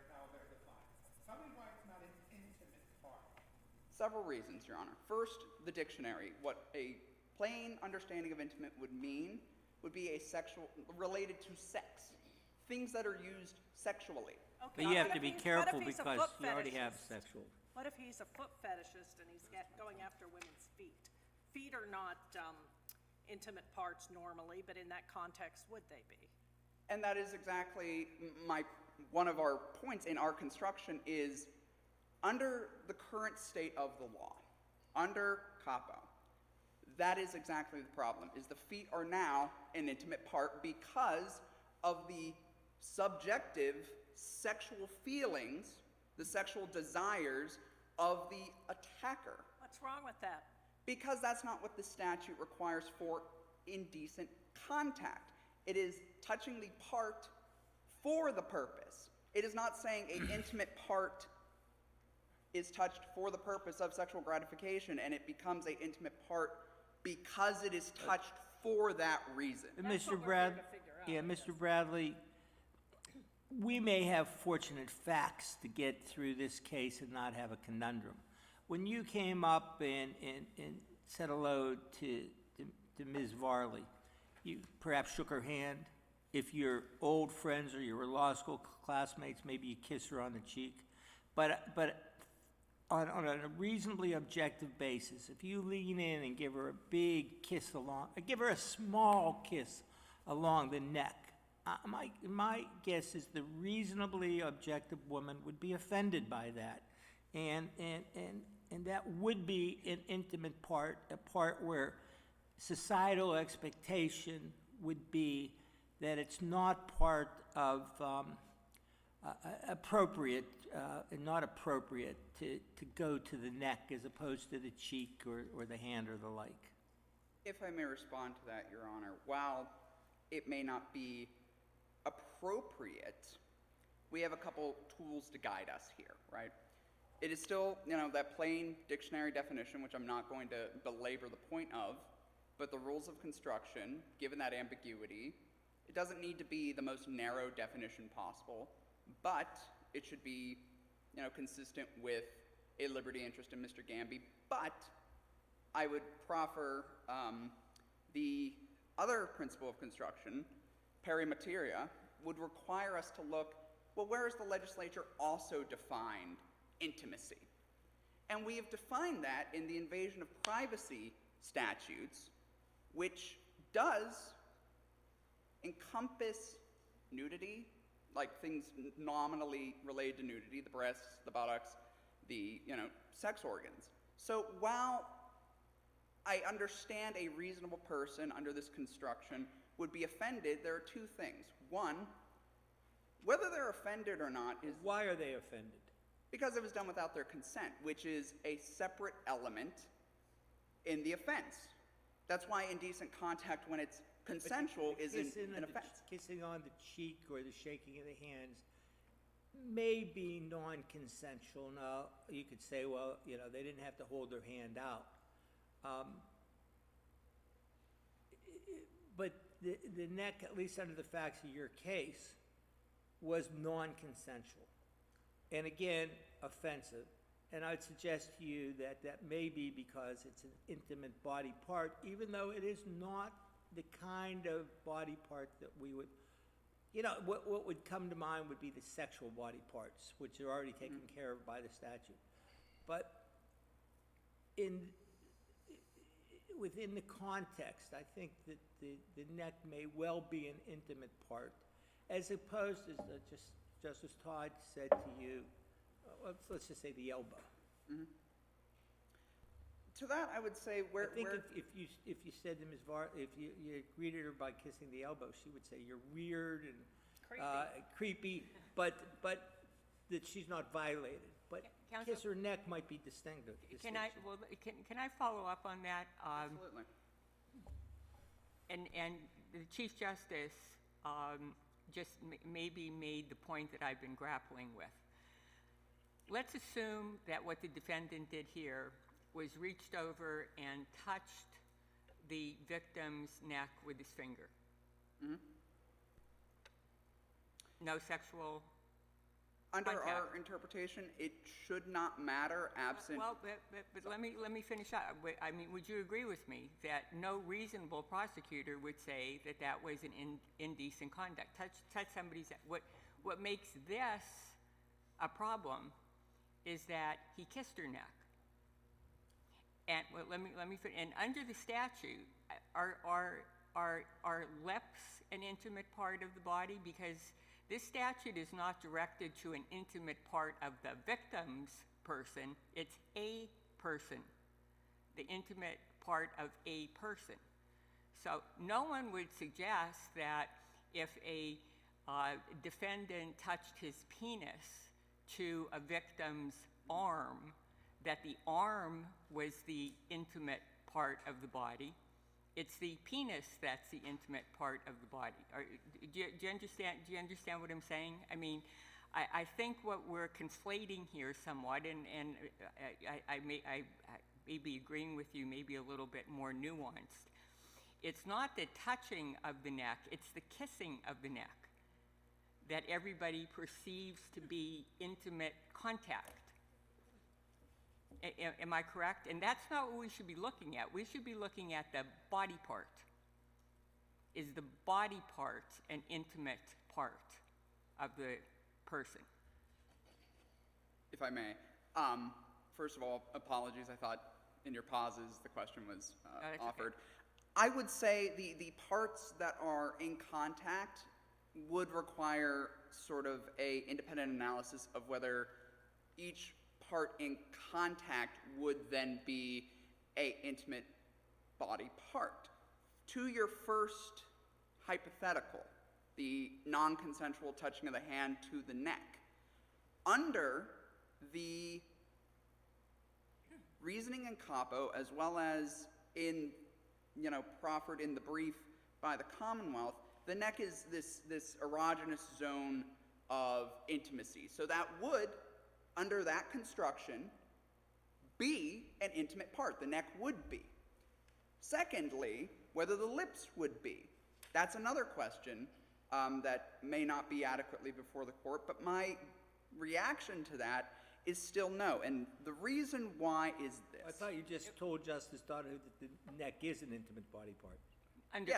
how they're defined. Tell me why it's not an intimate part. Several reasons, Your Honor. First, the dictionary. What a plain understanding of intimate would mean would be a sexual, related to sex. Things that are used sexually. But you have to be careful because you already have sexual. What if he's a foot fetishist and he's going after women's feet? Feet are not intimate parts normally, but in that context, would they be? And that is exactly one of our points in our construction is under the current state of the law, under CAPO, that is exactly the problem, is the feet are now an intimate part because of the subjective sexual feelings, the sexual desires of the attacker. What's wrong with that? Because that's not what the statute requires for indecent contact. It is touching the part for the purpose. It is not saying an intimate part is touched for the purpose of sexual gratification and it becomes an intimate part because it is touched for that reason. Mr. Bradley, we may have fortunate facts to get through this case and not have a conundrum. When you came up and said hello to Ms. Varley, you perhaps shook her hand. If you're old friends or you were law school classmates, maybe you kiss her on the cheek. But on a reasonably objective basis, if you lean in and give her a big kiss give her a small kiss along the neck, my guess is the reasonably objective woman would be offended by that. And that would be an intimate part, a part where societal expectation would be that it's not part of appropriate to go to the neck as opposed to the cheek or the hand or the like. If I may respond to that, Your Honor, while it may not be appropriate, we have a couple tools to guide us here, right? It is still, that plain dictionary definition, which I'm not going to belabor the point of, but the rules of construction, given that ambiguity, it doesn't need to be the most narrow definition possible, but it should be, consistent with a liberty interest in Mr. Gamby. But I would proffer the other principle of construction, peri materia, would require us to look, well, where has the legislature also defined intimacy? And we have defined that in the invasion of privacy statutes, which does encompass nudity, like things nominally related to nudity, the breasts, the buttocks, the, sex organs. So while I understand a reasonable person under this construction would be offended, there are two things. One, Whether they're offended or not is Why are they offended? because it was done without their consent, which is a separate element in the offense. That's why indecent contact, when it's consensual, The isn't kissing an on the- offense. Kissing on the cheek or the shaking of the hands may be non-consensual. Now, you could say, well, they didn't have to hold their hand out. But the neck, at least under the facts of your case, was non-consensual. And again, offensive. And I'd suggest to you that that may be because it's an intimate body part, even though it is not the kind of body part that we would, what would come to mind would be the sexual body parts, which are already taken care of by the statute. But within the context, I think that the neck may well be an intimate part, as opposed to, just Justice Todd said to you, let's just say the elbow. To that, I would say I think if you said to Ms. if you greeted her by kissing the elbow, she would say you're weird and creepy, but that she's not violated. But Counsel- kiss her neck might be distinct. Can I follow up on that? Absolutely. And the Chief Justice just maybe made the point that I've been grappling with. Let's assume that what the defendant did here was reached over and touched the victim's neck with his finger. No sexual Under contact. our interpretation, it should not matter absent. Well, but let me finish up. I mean, would you agree with me that no reasonable prosecutor would say that that was an indecent conduct? Touch somebody's. What makes this a problem is that he kissed her neck. And let me finish. And under the statute, are lips an intimate part of the body? Because this statute is not directed to an intimate part of the victim's person. It's a person, the intimate part of a person. So no one would suggest that if a defendant touched his penis to a victim's arm, that the arm was the intimate part of the body. It's the penis that's the intimate part of the body. Do you understand what I'm saying? I mean, I think what we're conflating here somewhat, and I may be agreeing with you, maybe a little bit more nuanced. It's not the touching of the neck, it's the kissing of the neck that everybody perceives to be intimate contact. Am I correct? And that's not what we should be looking at. We should be looking at the body part. Is the body part an intimate part of the person? If I may. First of all, apologies. I thought in your pauses the question was offered. Okay. I would say the parts that are in contact would require sort of a independent analysis of whether each part in contact would then be a intimate body part. To your first hypothetical, the non-consensual touching of the hand to the neck, under the reasoning in Capo, as well as in, proffered in the brief by the Commonwealth, the neck is this erogenous zone of intimacy. So that would, under that construction, be an intimate part. The neck would be. Secondly, whether the lips would be. That's another question that may not be adequately before the court, but my reaction to that is still no. And the reason why is this. I thought you just told Justice Donahue that the neck is an intimate body part. Under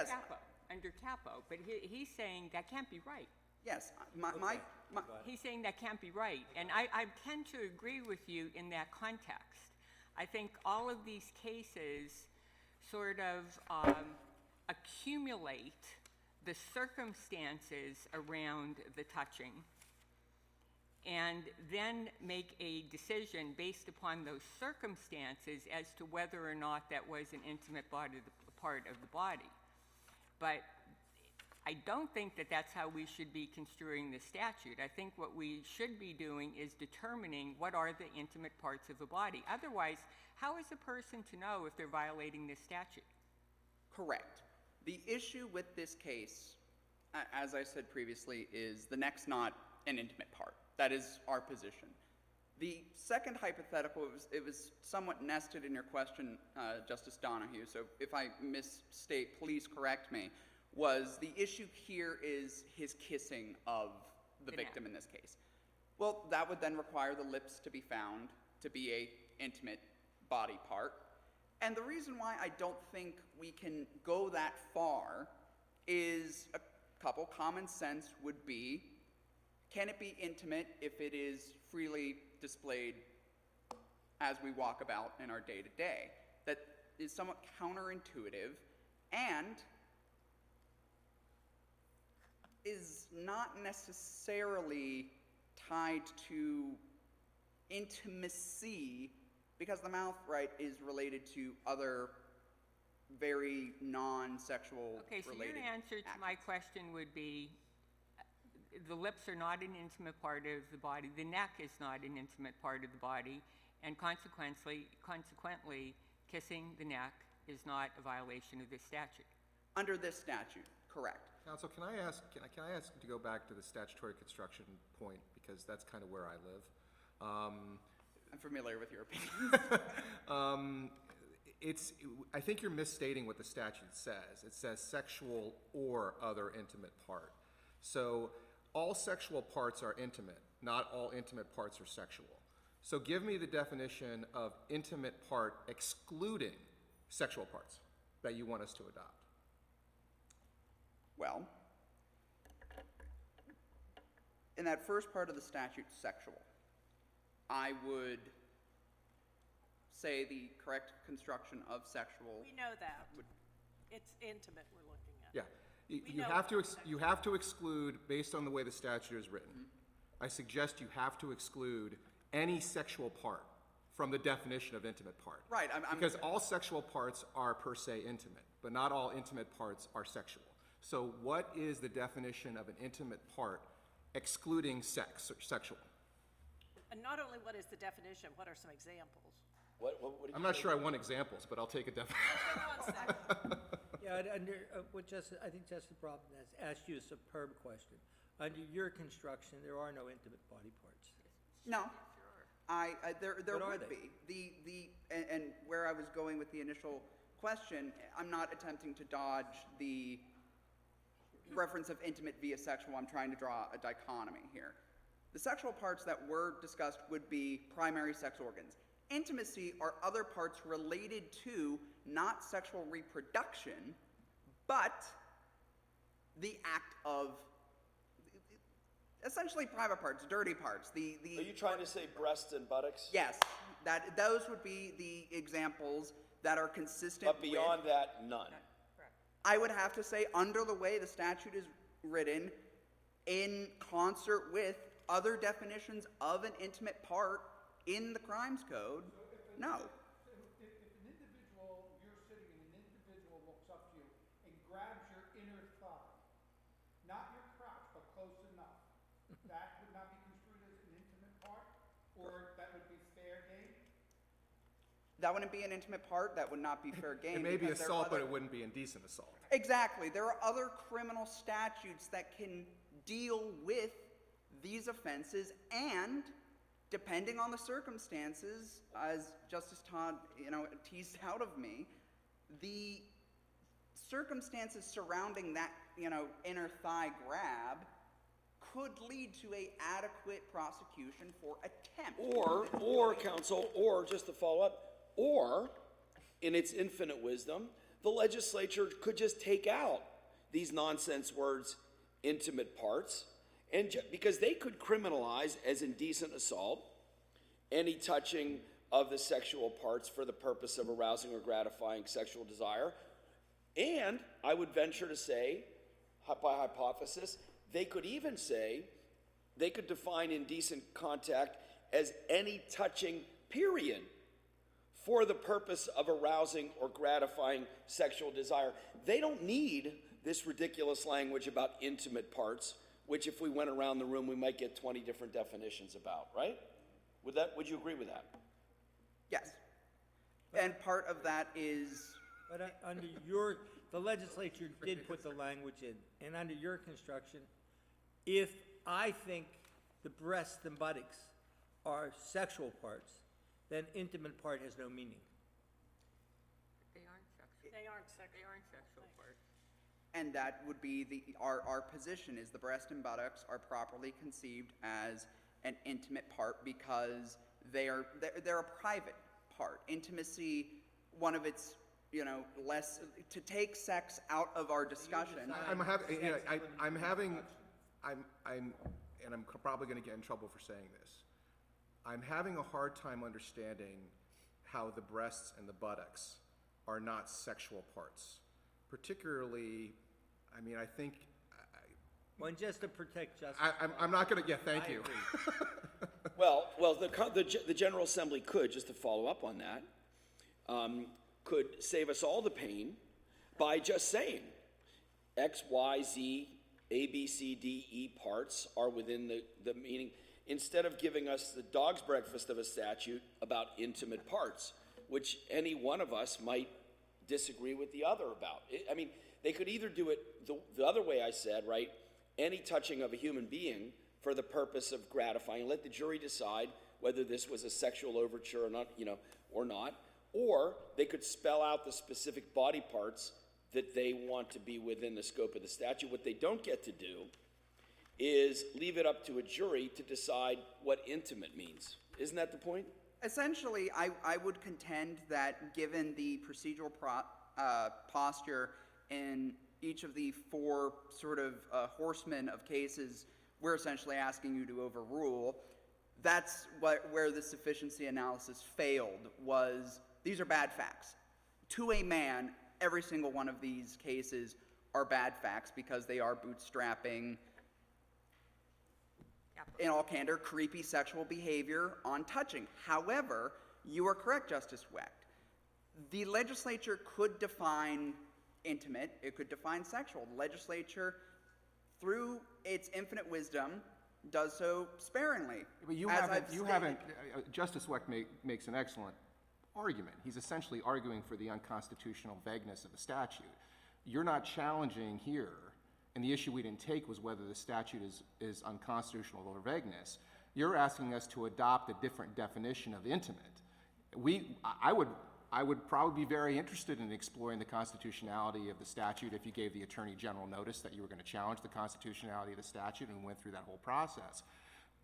Capo. But he's saying that can't be right. Yes, he's saying that can't be right. And I tend to agree with you in that context. I think all of these cases sort of accumulate the circumstances around the touching and then make a decision based upon those circumstances as to whether or not that was an intimate part of the body. But I don't think that that's how we should be construing the statute. I think what we should be doing is determining what are the intimate parts of the body. Otherwise, how is a person to know if they're violating this statute? Correct. The issue with this case, as I said previously, is the neck's not an intimate part. That is our position. The second hypothetical, it was somewhat nested in your question, Justice Donahue, so if I misstate, please correct me, was the issue here is his kissing of the victim in this case. Well, that would then require the lips to be found to be a intimate body part. And the reason why I don't think we can go that far is a couple. Common sense would be, can it be intimate if it is freely displayed as we walk about in our day-to-day? That is somewhat counterintuitive and is not necessarily tied to intimacy, because the mouth, right, is related to other very non-sexual Okay, so related your answer to my question would be, the lips are not an intimate part of the body, the neck is not an intimate part of the body, and consequently, kissing the neck is not a violation of this statute. Under this statute, correct. Counsel, can I ask to go back to the statutory construction point, because that's kind of where I live. I'm familiar with your opinion. I think you're misstating what the statute says. It says sexual or other intimate part. So all sexual parts are intimate. Not all intimate parts are sexual. So give me the definition of intimate part excluding sexual parts that you want us to adopt. Well, in that first part of the statute, sexual, I would say the correct construction of sexual. We know that. It's intimate we're looking at. Yeah. You have to exclude, based on the way the statute is written, I suggest you have to exclude any sexual part from the definition of intimate part. Right. Because all sexual parts are per se intimate, but not all intimate parts are sexual. So what is the definition of an intimate part excluding sex or sexual? And not only what is the definition, what are some examples? I'm not sure I want examples, but I'll take a definition. Yeah, I think Justice Robin has asked you a superb question. Under your construction, there are no intimate body parts. No. There would be. And where I was going with the initial question, I'm not attempting to dodge the reference of intimate via sexual. I'm trying to draw a dichotomy here. The sexual parts that were discussed would be primary sex organs. Intimacy are other parts related to not sexual reproduction, but the act of essentially private parts, dirty parts. Are you trying to say breasts and buttocks? Yes, those would be the examples that are consistent. But beyond that, none. I would have to say, under the way the statute is written, in concert with other definitions of an intimate part in the Crimes Code, no. If an individual, you're sitting and an individual walks up to you and grabs your inner thigh, not your crotch, but close enough, that would not be construed as an intimate part, or that would be fair game? That wouldn't be an intimate part. That would not be fair game. It may be assault, but it wouldn't be indecent assault. Exactly. There are other criminal statutes that can deal with these offenses, and depending on the circumstances, as Justice Todd, teased out of me, the circumstances surrounding that, inner thigh grab could lead to a adequate prosecution for attempt. Or counsel, or just to follow up, or in its infinite wisdom, the legislature could just take out these nonsense words, intimate parts, and because they could criminalize as indecent assault any touching of the sexual parts for the purpose of arousing or gratifying sexual desire. And I would venture to say, by hypothesis, they could even say, they could define indecent contact as any touching, period, for the purpose of arousing or gratifying sexual desire. They don't need this ridiculous language about intimate parts, which if we went around the room, we might get 20 different definitions about, right? Would you agree with that? Yes. And part of that is, But under the legislature did put the language in, and under your construction, if I think the breasts and buttocks are sexual parts, then intimate part has no meaning. They aren't sexual. They aren't sexual. They aren't sexual parts. and that would be our position is the breast and buttocks are properly conceived as an intimate part because they're a private part. Intimacy, one of its, less, to take sex out of our discussion. I'm probably going to get in trouble for saying this. I'm having a hard time understanding how the breasts and the buttocks are not sexual parts. Particularly, I think... Well, just to protect justice. I'm not going to... Yeah, thank you. Well, the General Assembly could, just to follow up on that, could save us all the pain by just saying X, Y, Z, A, B, C, D, E parts are within the meaning, instead of giving us the dog's breakfast of a statute about intimate parts, which any one of us might disagree with the other about. They could either do it the other way I said, right? Any touching of a human being for the purpose of gratifying, let the jury decide whether this was a sexual overture or not, or not. Or they could spell out the specific body parts that they want to be within the scope of the statute. What they don't get to do is leave it up to a jury to decide what intimate means. Isn't that the point? Essentially, I would contend that given the procedural posture in each of the four sort of horsemen of cases we're essentially asking you to overrule, that's where the sufficiency analysis failed, was these are bad facts. To a man, every single one of these cases are bad facts because they are bootstrapping, in all candor, creepy sexual behavior on touching. However, you are correct, Justice Wecht. The legislature could define intimate, it could define sexual. The legislature, through its infinite wisdom, does so sparingly. But Justice Wecht makes an excellent argument. He's essentially arguing for the unconstitutional vagueness of the statute. You're not challenging here, and the issue we didn't take was whether the statute is unconstitutional or vagueness. You're asking us to adopt a different definition of intimate. I would probably be very interested in exploring the constitutionality of the statute if you gave the Attorney General notice that you were going to challenge the constitutionality of the statute and went through that whole process.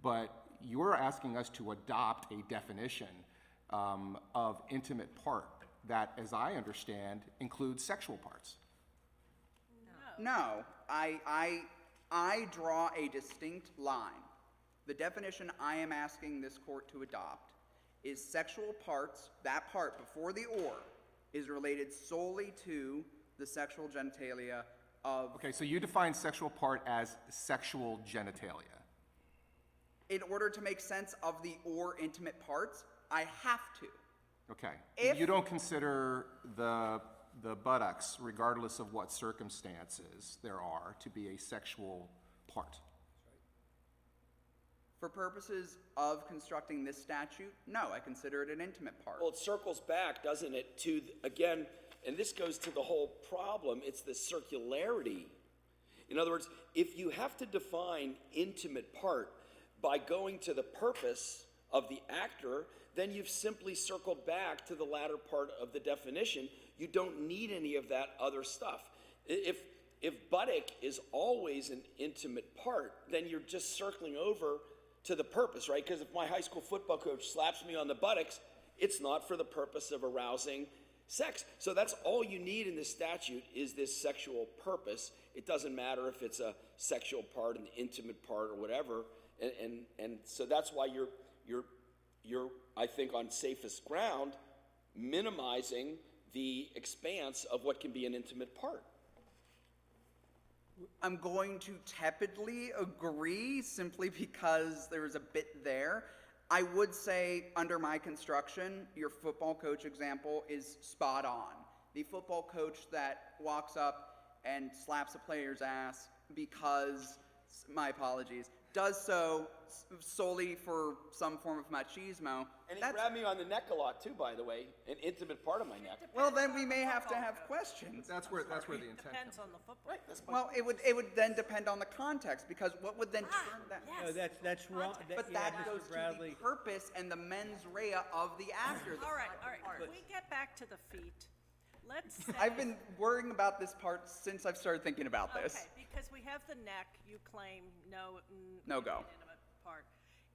But you're asking us to adopt a definition of intimate part that, as I understand, includes sexual parts. No, I draw a distinct line. The definition I am asking this court to adopt is sexual parts, that part before the or, is related solely to the sexual genitalia of... Okay, so you define sexual part as sexual genitalia. In order to make sense of the or intimate parts, I have to. Okay. You don't consider the buttocks, regardless of what circumstances there are, to be a sexual part. For purposes of constructing this statute, no, I consider it an intimate part. Well, it circles back, doesn't it, to, again, and this goes to the whole problem, it's the circularity. In other words, if you have to define intimate part by going to the purpose of the actor, then you've simply circled back to the latter part of the definition. You don't need any of that other stuff. If buttock is always an intimate part, then you're just circling over to the purpose, right? Because if my high school football coach slaps me on the buttocks, it's not for the purpose of arousing sex. So that's all you need in this statute is this sexual purpose. It doesn't matter if it's a sexual part, an intimate part, or whatever. And so that's why you're, I think, on safest ground, minimizing the expanse of what can be an intimate part. I'm going to tepidly agree simply because there was a bit there. I would say, under my construction, your football coach example is spot on. The football coach that walks up and slaps a player's ass because, my apologies, does so solely for some form of machismo. And he grabbed me on the neck a lot too, by the way, an intimate part of my neck. Well, then we may have to have questions. That's where the intent Depends on the football. Well, it would then depend on the context, because what would then turn that? No, that's wrong. But Yeah, that Mr. goes Bradley. to the purpose and the mens rea of the actor. All right. Can we get back to the feet? Let's say. I've been worrying about this part since I've started thinking about this. Okay, because we have the neck, you claim no go. intimate part.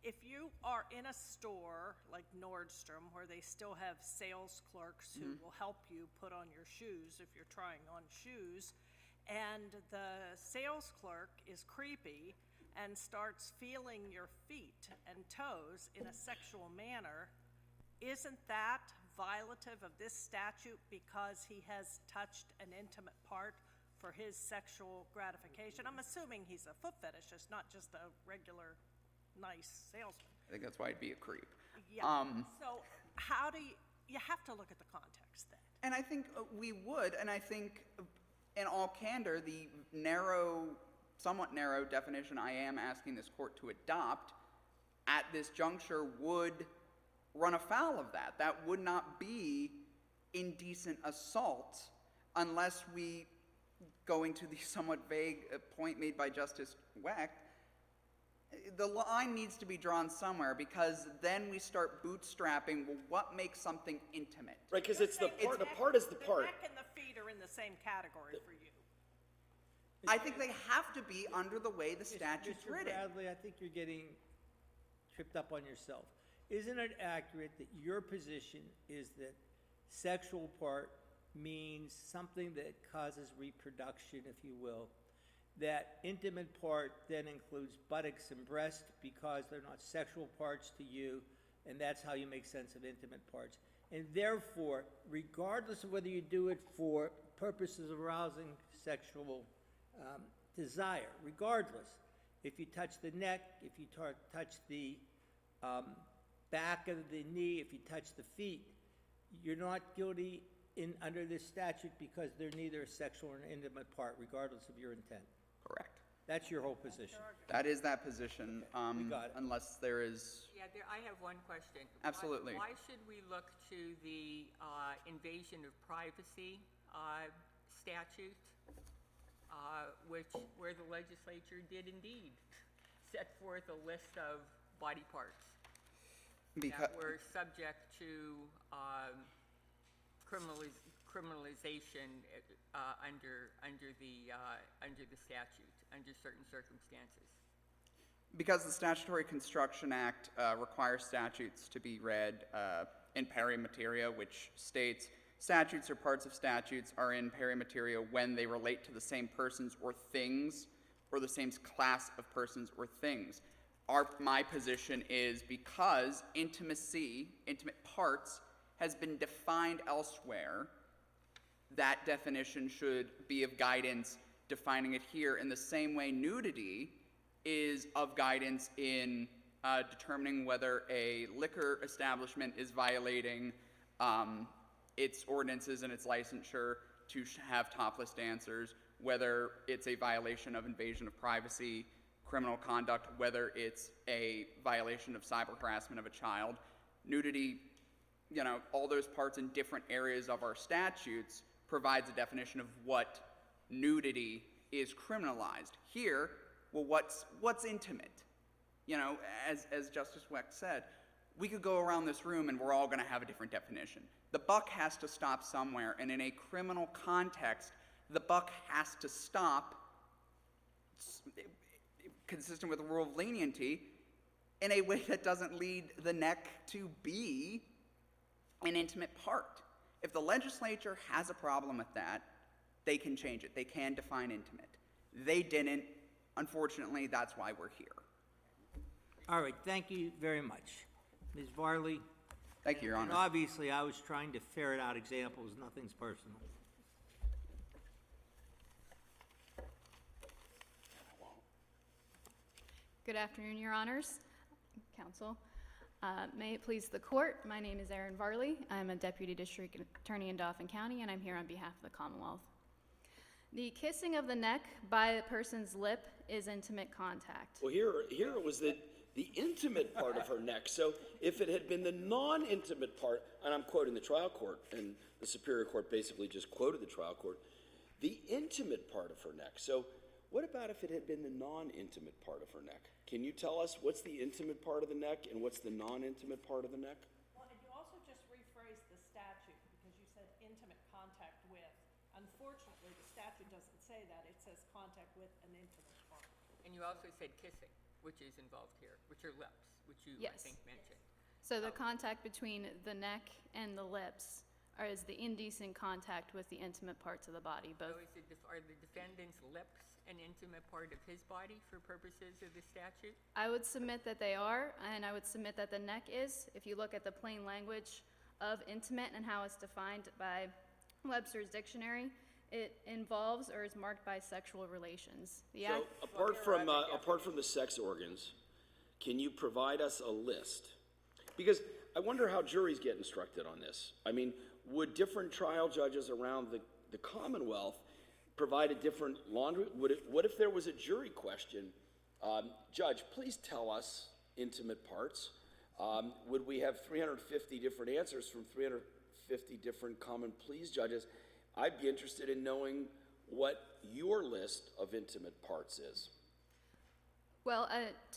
If you are in a store like Nordstrom, where they still have sales clerks who will help you put on your shoes if you're trying on shoes, and the sales clerk is creepy and starts feeling your feet and toes in a sexual manner, isn't that violative of this statute because he has touched an intimate part for his sexual gratification? I'm assuming he's a foot fetishist, not just a regular nice salesman. I think that's why he'd be a creep. Yeah. So how do you have to look at the context then? And I think we would, and I think in all candor, the somewhat narrow definition I am asking this court to adopt at this juncture would run afoul of that. That would not be indecent assault unless we, going to the somewhat vague point made by Justice Wecht, the line needs to be drawn somewhere, because then we start bootstrapping, well, what makes something intimate? Right, because it's the part is the part. The neck and the feet are in the same category for you. I think they have to be under the way the statute's Mr. written. Bradley, I think you're getting tripped up on yourself. Isn't it accurate that your position is that sexual part means something that causes reproduction, if you will? That intimate part then includes buttocks and breast because they're not sexual parts to you, and that's how you make sense of intimate parts. And therefore, regardless of whether you do it for purposes of arousing sexual desire, regardless, if you touch the neck, if you touch the back of the knee, if you touch the feet, you're not guilty under this statute because they're neither a sexual or an intimate part, regardless of your intent. Correct. That's your whole position. That is that position, We got it. unless there is... Yeah, I have one question. Absolutely. Why should we look to the invasion of privacy statute, where the legislature did indeed set forth a list of body parts that were subject to criminalization under the statute, under certain circumstances? Because the Statutory Construction Act requires statutes to be read in pari materia, which states statutes or parts of statutes are in pari materia when they relate to the same persons or things, or the same class of persons or things. My position is because intimate parts, has been defined elsewhere, that definition should be of guidance defining it here in the same way nudity is of guidance in determining whether a liquor establishment is violating its ordinances and its licensure to have topless dancers, whether it's a violation of invasion of privacy, criminal conduct, whether it's a violation of cyber harassment of a child. Nudity, all those parts in different areas of our statutes provides a definition of what nudity is criminalized. Here, well, what's intimate? As Justice Wecht said, we could go around this room and we're all going to have a different definition. The buck has to stop somewhere, and in a criminal context, the buck has to stop, consistent with the rule of leniency, in a way that doesn't lead the neck to be an intimate part. If the legislature has a problem with that, they can change it. They can define intimate. They didn't. Unfortunately, that's why we're here. All right, thank you very much. Ms. Varley? Thank you, Your Honor. And obviously, I was trying to ferret out examples. Nothing's personal. Good afternoon, Your Honors, Counsel. May it please the Court, my name is Erin Varley. I'm a Deputy District Attorney in Dauphin County, and I'm here on behalf of the Commonwealth. The kissing of the neck by a person's lip is intimate contact. Well, here it was the intimate part of her neck. So if it had been the non-intimate part, and I'm quoting the trial court, and the Superior Court basically just quoted the trial court, the intimate part of her neck. So what about if it had been the non-intimate part of her neck? Can you tell us what's the intimate part of the neck and what's the non-intimate part of the neck? Well, and you also just rephrased the statute because you said intimate contact with. Unfortunately, the statute doesn't say that. It says contact with an intimate part. And you also said kissing, which is involved here, which are lips, which you, I Yes. think, mentioned. So the contact between the neck and the lips is the indecent contact with the intimate parts of the body, both. So are the defendant's lips an intimate part of his body for purposes of the statute? I would submit that they are, and I would submit that the neck is. If you look at the plain language of intimate and how it's defined by Webster's dictionary, it involves or is marked by sexual relations. The So act- apart from the sex organs, can you provide us a list? Because I wonder how juries get instructed on this. I mean, would different trial judges around the Commonwealth provide a different laundry? What if there was a jury question? Judge, please tell us intimate parts. Would we have 350 different answers from 350 different common pleas judges? I'd be interested in knowing what your list of intimate parts is. Well,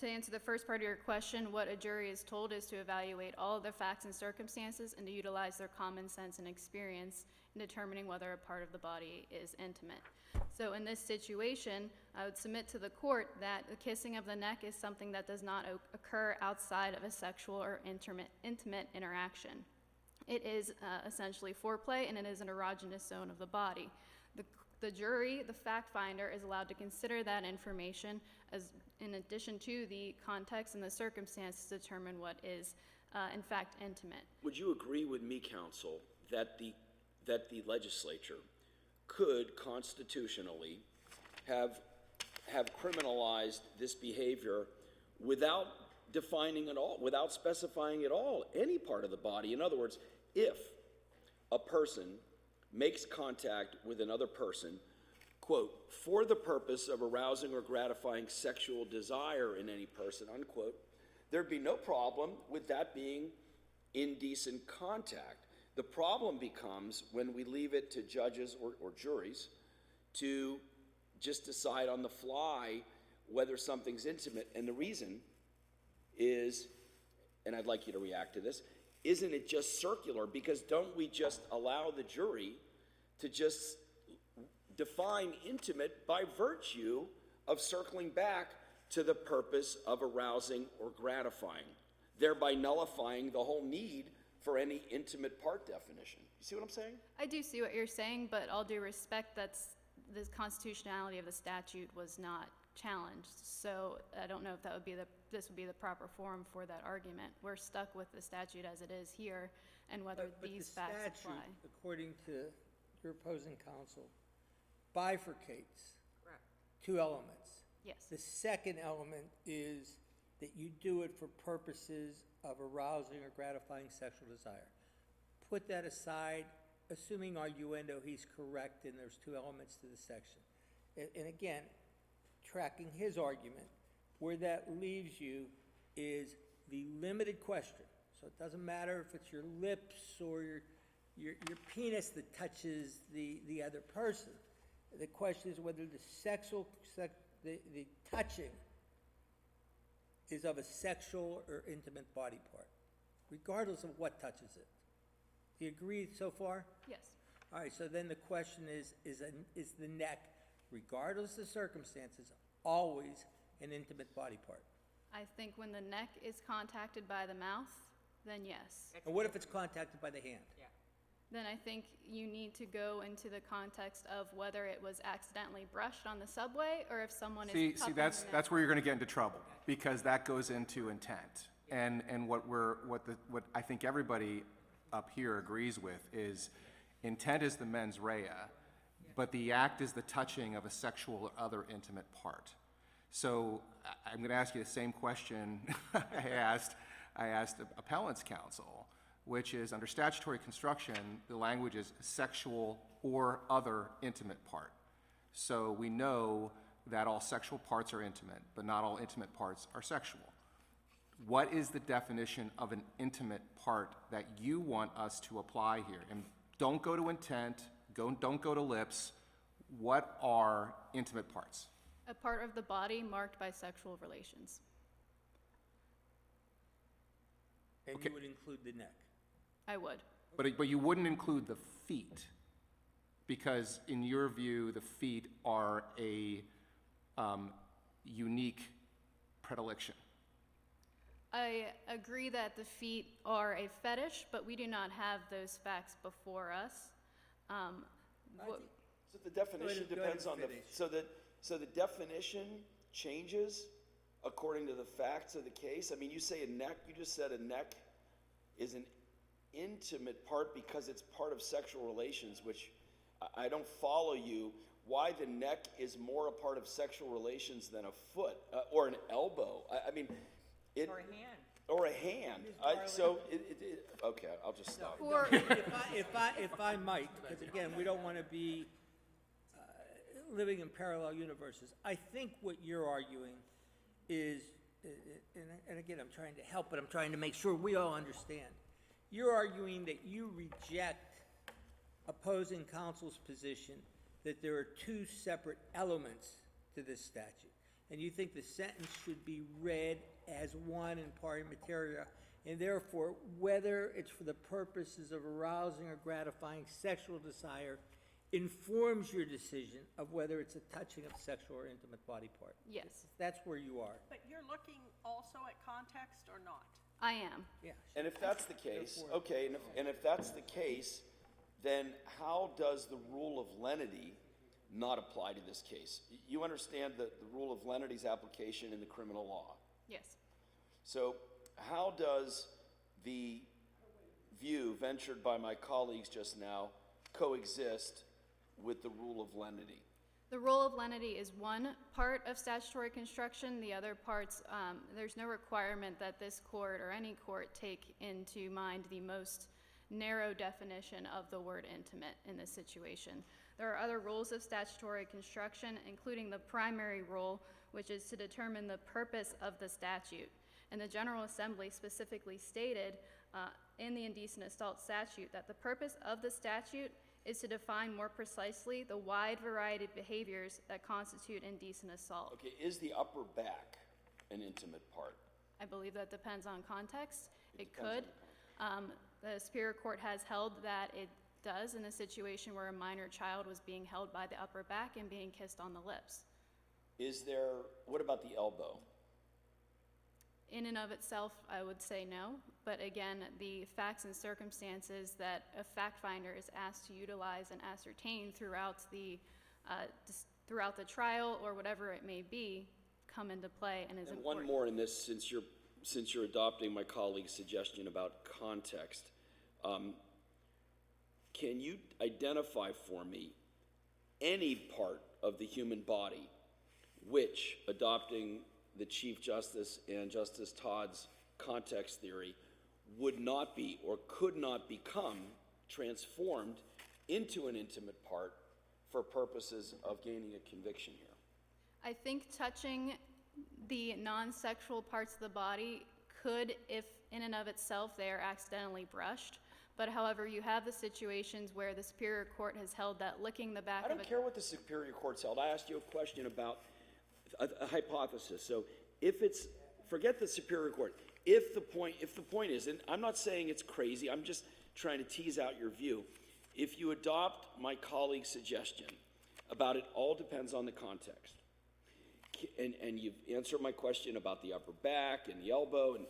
to answer the first part of your question, what a jury is told is to evaluate all of the facts and circumstances and to utilize their common sense and experience in determining whether a part of the body is intimate. So in this situation, I would submit to the court that the kissing of the neck is something that does not occur outside of a sexual or intimate interaction. It is essentially foreplay, and it is an erogenous zone of the body. The jury, the fact finder, is allowed to consider that information as, in addition to the context and the circumstances, to determine what is, in fact, intimate. Would you agree with me, counsel, that the legislature could constitutionally have criminalized this behavior without defining at all, without specifying at all any part of the body? In other words, if a person makes contact with another person, quote, for the purpose of arousing or gratifying sexual desire in any person, unquote, there'd be no problem with that being indecent contact. The problem becomes when we leave it to judges or juries to just decide on the fly whether something's intimate. And the reason is, and I'd like you to react to this, isn't it just circular? Because don't we just allow the jury to just define intimate by virtue of circling back to the purpose of arousing or gratifying, thereby nullifying the whole need for any intimate part definition? You see what I'm saying? I do see what you're saying, but all due respect, the constitutionality of the statute was not challenged. So I don't know if this would be the proper forum for that argument. We're stuck with the statute as it is here, and whether these facts apply. But the statute, according to your opposing counsel, bifurcates two elements. Yes. The second element is that you do it for purposes of arousing or gratifying sexual desire. Put that aside, assuming arguendo he's correct and there's two elements to the section. And again, tracking his argument, where that leaves you is the limited question. So it doesn't matter if it's your lips or your penis that touches the other person. The question is whether the touching is of a sexual or intimate body part, regardless of what touches it. Do you agree so far? Yes. All right, so then the question is the neck, regardless of circumstances, always an intimate body part? I think when the neck is contacted by the mouth, then yes. And what if it's contacted by the hand? Yeah. Then I think you need to go into the context of whether it was accidentally brushed on the subway or if someone See, is cupping that's the neck. where you're going to get into trouble, because that goes into intent. And what I think everybody up here agrees with is intent is the mens rea, but the act is the touching of a sexual or other intimate part. So I'm going to ask you the same question I asked appellant's counsel, which is under statutory construction, the language is sexual or other intimate part. So we know that all sexual parts are intimate, but not all intimate parts are sexual. What is the definition of an intimate part that you want us to apply here? And don't go to intent, don't go to lips. What are intimate parts? A part of the body marked by sexual relations. And Okay. you would include the neck. I would. But you wouldn't include the feet, because in your view, the feet are a unique predilection. I agree that the feet are a fetish, but we do not have those facts before us. So the definition depends on the, so the definition changes according to the facts of the case? I mean, you say a neck, you just said a neck is an intimate part because it's part of sexual relations, which I don't follow you. Why the neck is more a part of sexual relations than a foot or an elbow? I mean, it. Or a hand. Or a hand. Okay, I'll just stop. If I might, because again, we don't want to be living in parallel universes. I think what you're arguing is, and again, I'm trying to help, but I'm trying to make sure we all understand. You're arguing that you reject opposing counsel's position that there are two separate elements to this statute. And you think the sentence should be read as one in pari materia, and therefore, whether it's for the purposes of arousing or gratifying sexual desire, informs your decision of whether it's a touching of sexual or intimate body part. Yes, That's where you are. But you're looking also at context or not? I am. Yeah. And if that's the case, okay, and if that's the case, then how does the rule of lenity not apply to this case? You understand the rule of lenity's application in the criminal law. Yes. So how does the view ventured by my colleagues just now coexist with the rule of lenity? The rule of lenity is one part of statutory construction. The other parts, there's no requirement that this court or any court take into mind the most narrow definition of the word intimate in this situation. There are other rules of statutory construction, including the primary rule, which is to determine the purpose of the statute. And the General Assembly specifically stated in the indecent assault statute that the purpose of the statute is to define more precisely the wide variety of behaviors that constitute indecent assault. Okay, is the upper back an intimate part? I believe that depends on context. It depends could. The Superior Court has held that it does in a situation where a minor child was being held by the upper back and being kissed on the lips. What about the elbow? In and of itself, I would say no. But again, the facts and circumstances that a fact finder is asked to utilize and ascertain throughout the trial or whatever it may be come into play and is And important. one more in this, since you're adopting my colleague's suggestion about context. Can you identify for me any part of the human body which, adopting the Chief Justice and Justice Todd's context theory, would not be or could not become transformed into an intimate part for purposes of gaining a conviction here? I think touching the non-sexual parts of the body could, if in and of itself they are accidentally brushed. But however, you have the situations where the Superior Court has held that licking the back I of don't care what the Superior Court's held. I asked you a question about a hypothesis. So if it's, forget the Superior Court. If the point is, and I'm not saying it's crazy, I'm just trying to tease out your view. If you adopt my colleague's suggestion about it all depends on the context, and you've answered my question about the upper back and the elbow, and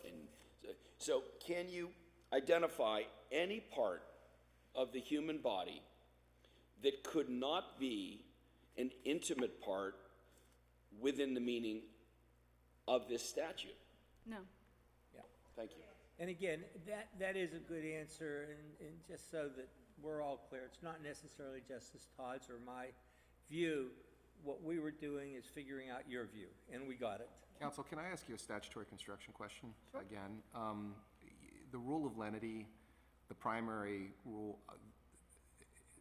so can you identify any part of the human body that could not be an intimate part within the meaning of this statute? No. Yeah. Thank you. And again, that is a good answer, and just so that we're all clear, it's not necessarily Justice Todd's or my view. What we were doing is figuring out your view, and we got it. Counsel, can I ask you a statutory construction question? Sure. Again, the rule of lenity, the primary rule,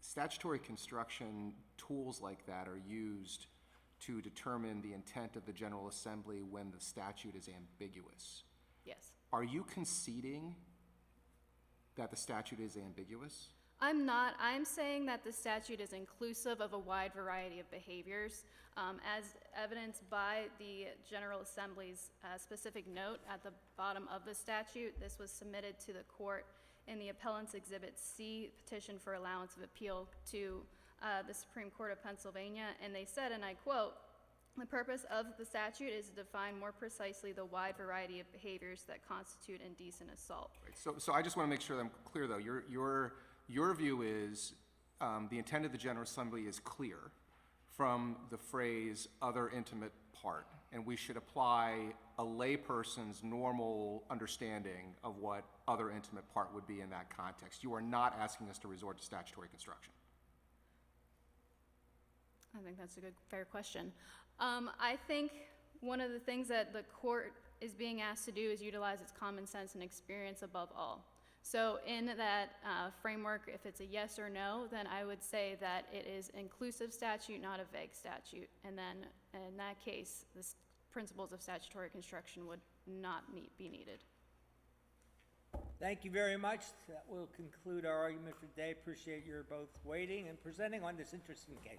statutory construction tools like that are used to determine the intent of the General Assembly when the statute is ambiguous. Yes. Are you conceding that the statute is ambiguous? I'm not. I'm saying that the statute is inclusive of a wide variety of behaviors, as evidenced by the General Assembly's specific note at the bottom of the statute. This was submitted to the court in the Appellant's Exhibit C, petition for allowance of appeal to the Supreme Court of Pennsylvania, and they said, and I quote, "The purpose of the statute is to define more precisely the wide variety of behaviors that constitute indecent assault." Right. So I just want to make sure that I'm clear, though. Your view is the intent of the General Assembly is clear from the phrase "other intimate part," and we should apply a layperson's normal understanding of what other intimate part would be in that context. You are not asking us to resort to statutory construction. I think that's a good, fair question. I think one of the things that the court is being asked to do is utilize its common sense and experience above all. So in that framework, if it's a yes or no, then I would say that it is inclusive statute, not a vague statute. And then in that case, the principles of statutory construction would not be needed. Thank you very much. That will conclude our argument for today. Appreciate your both waiting and presenting on this interesting case.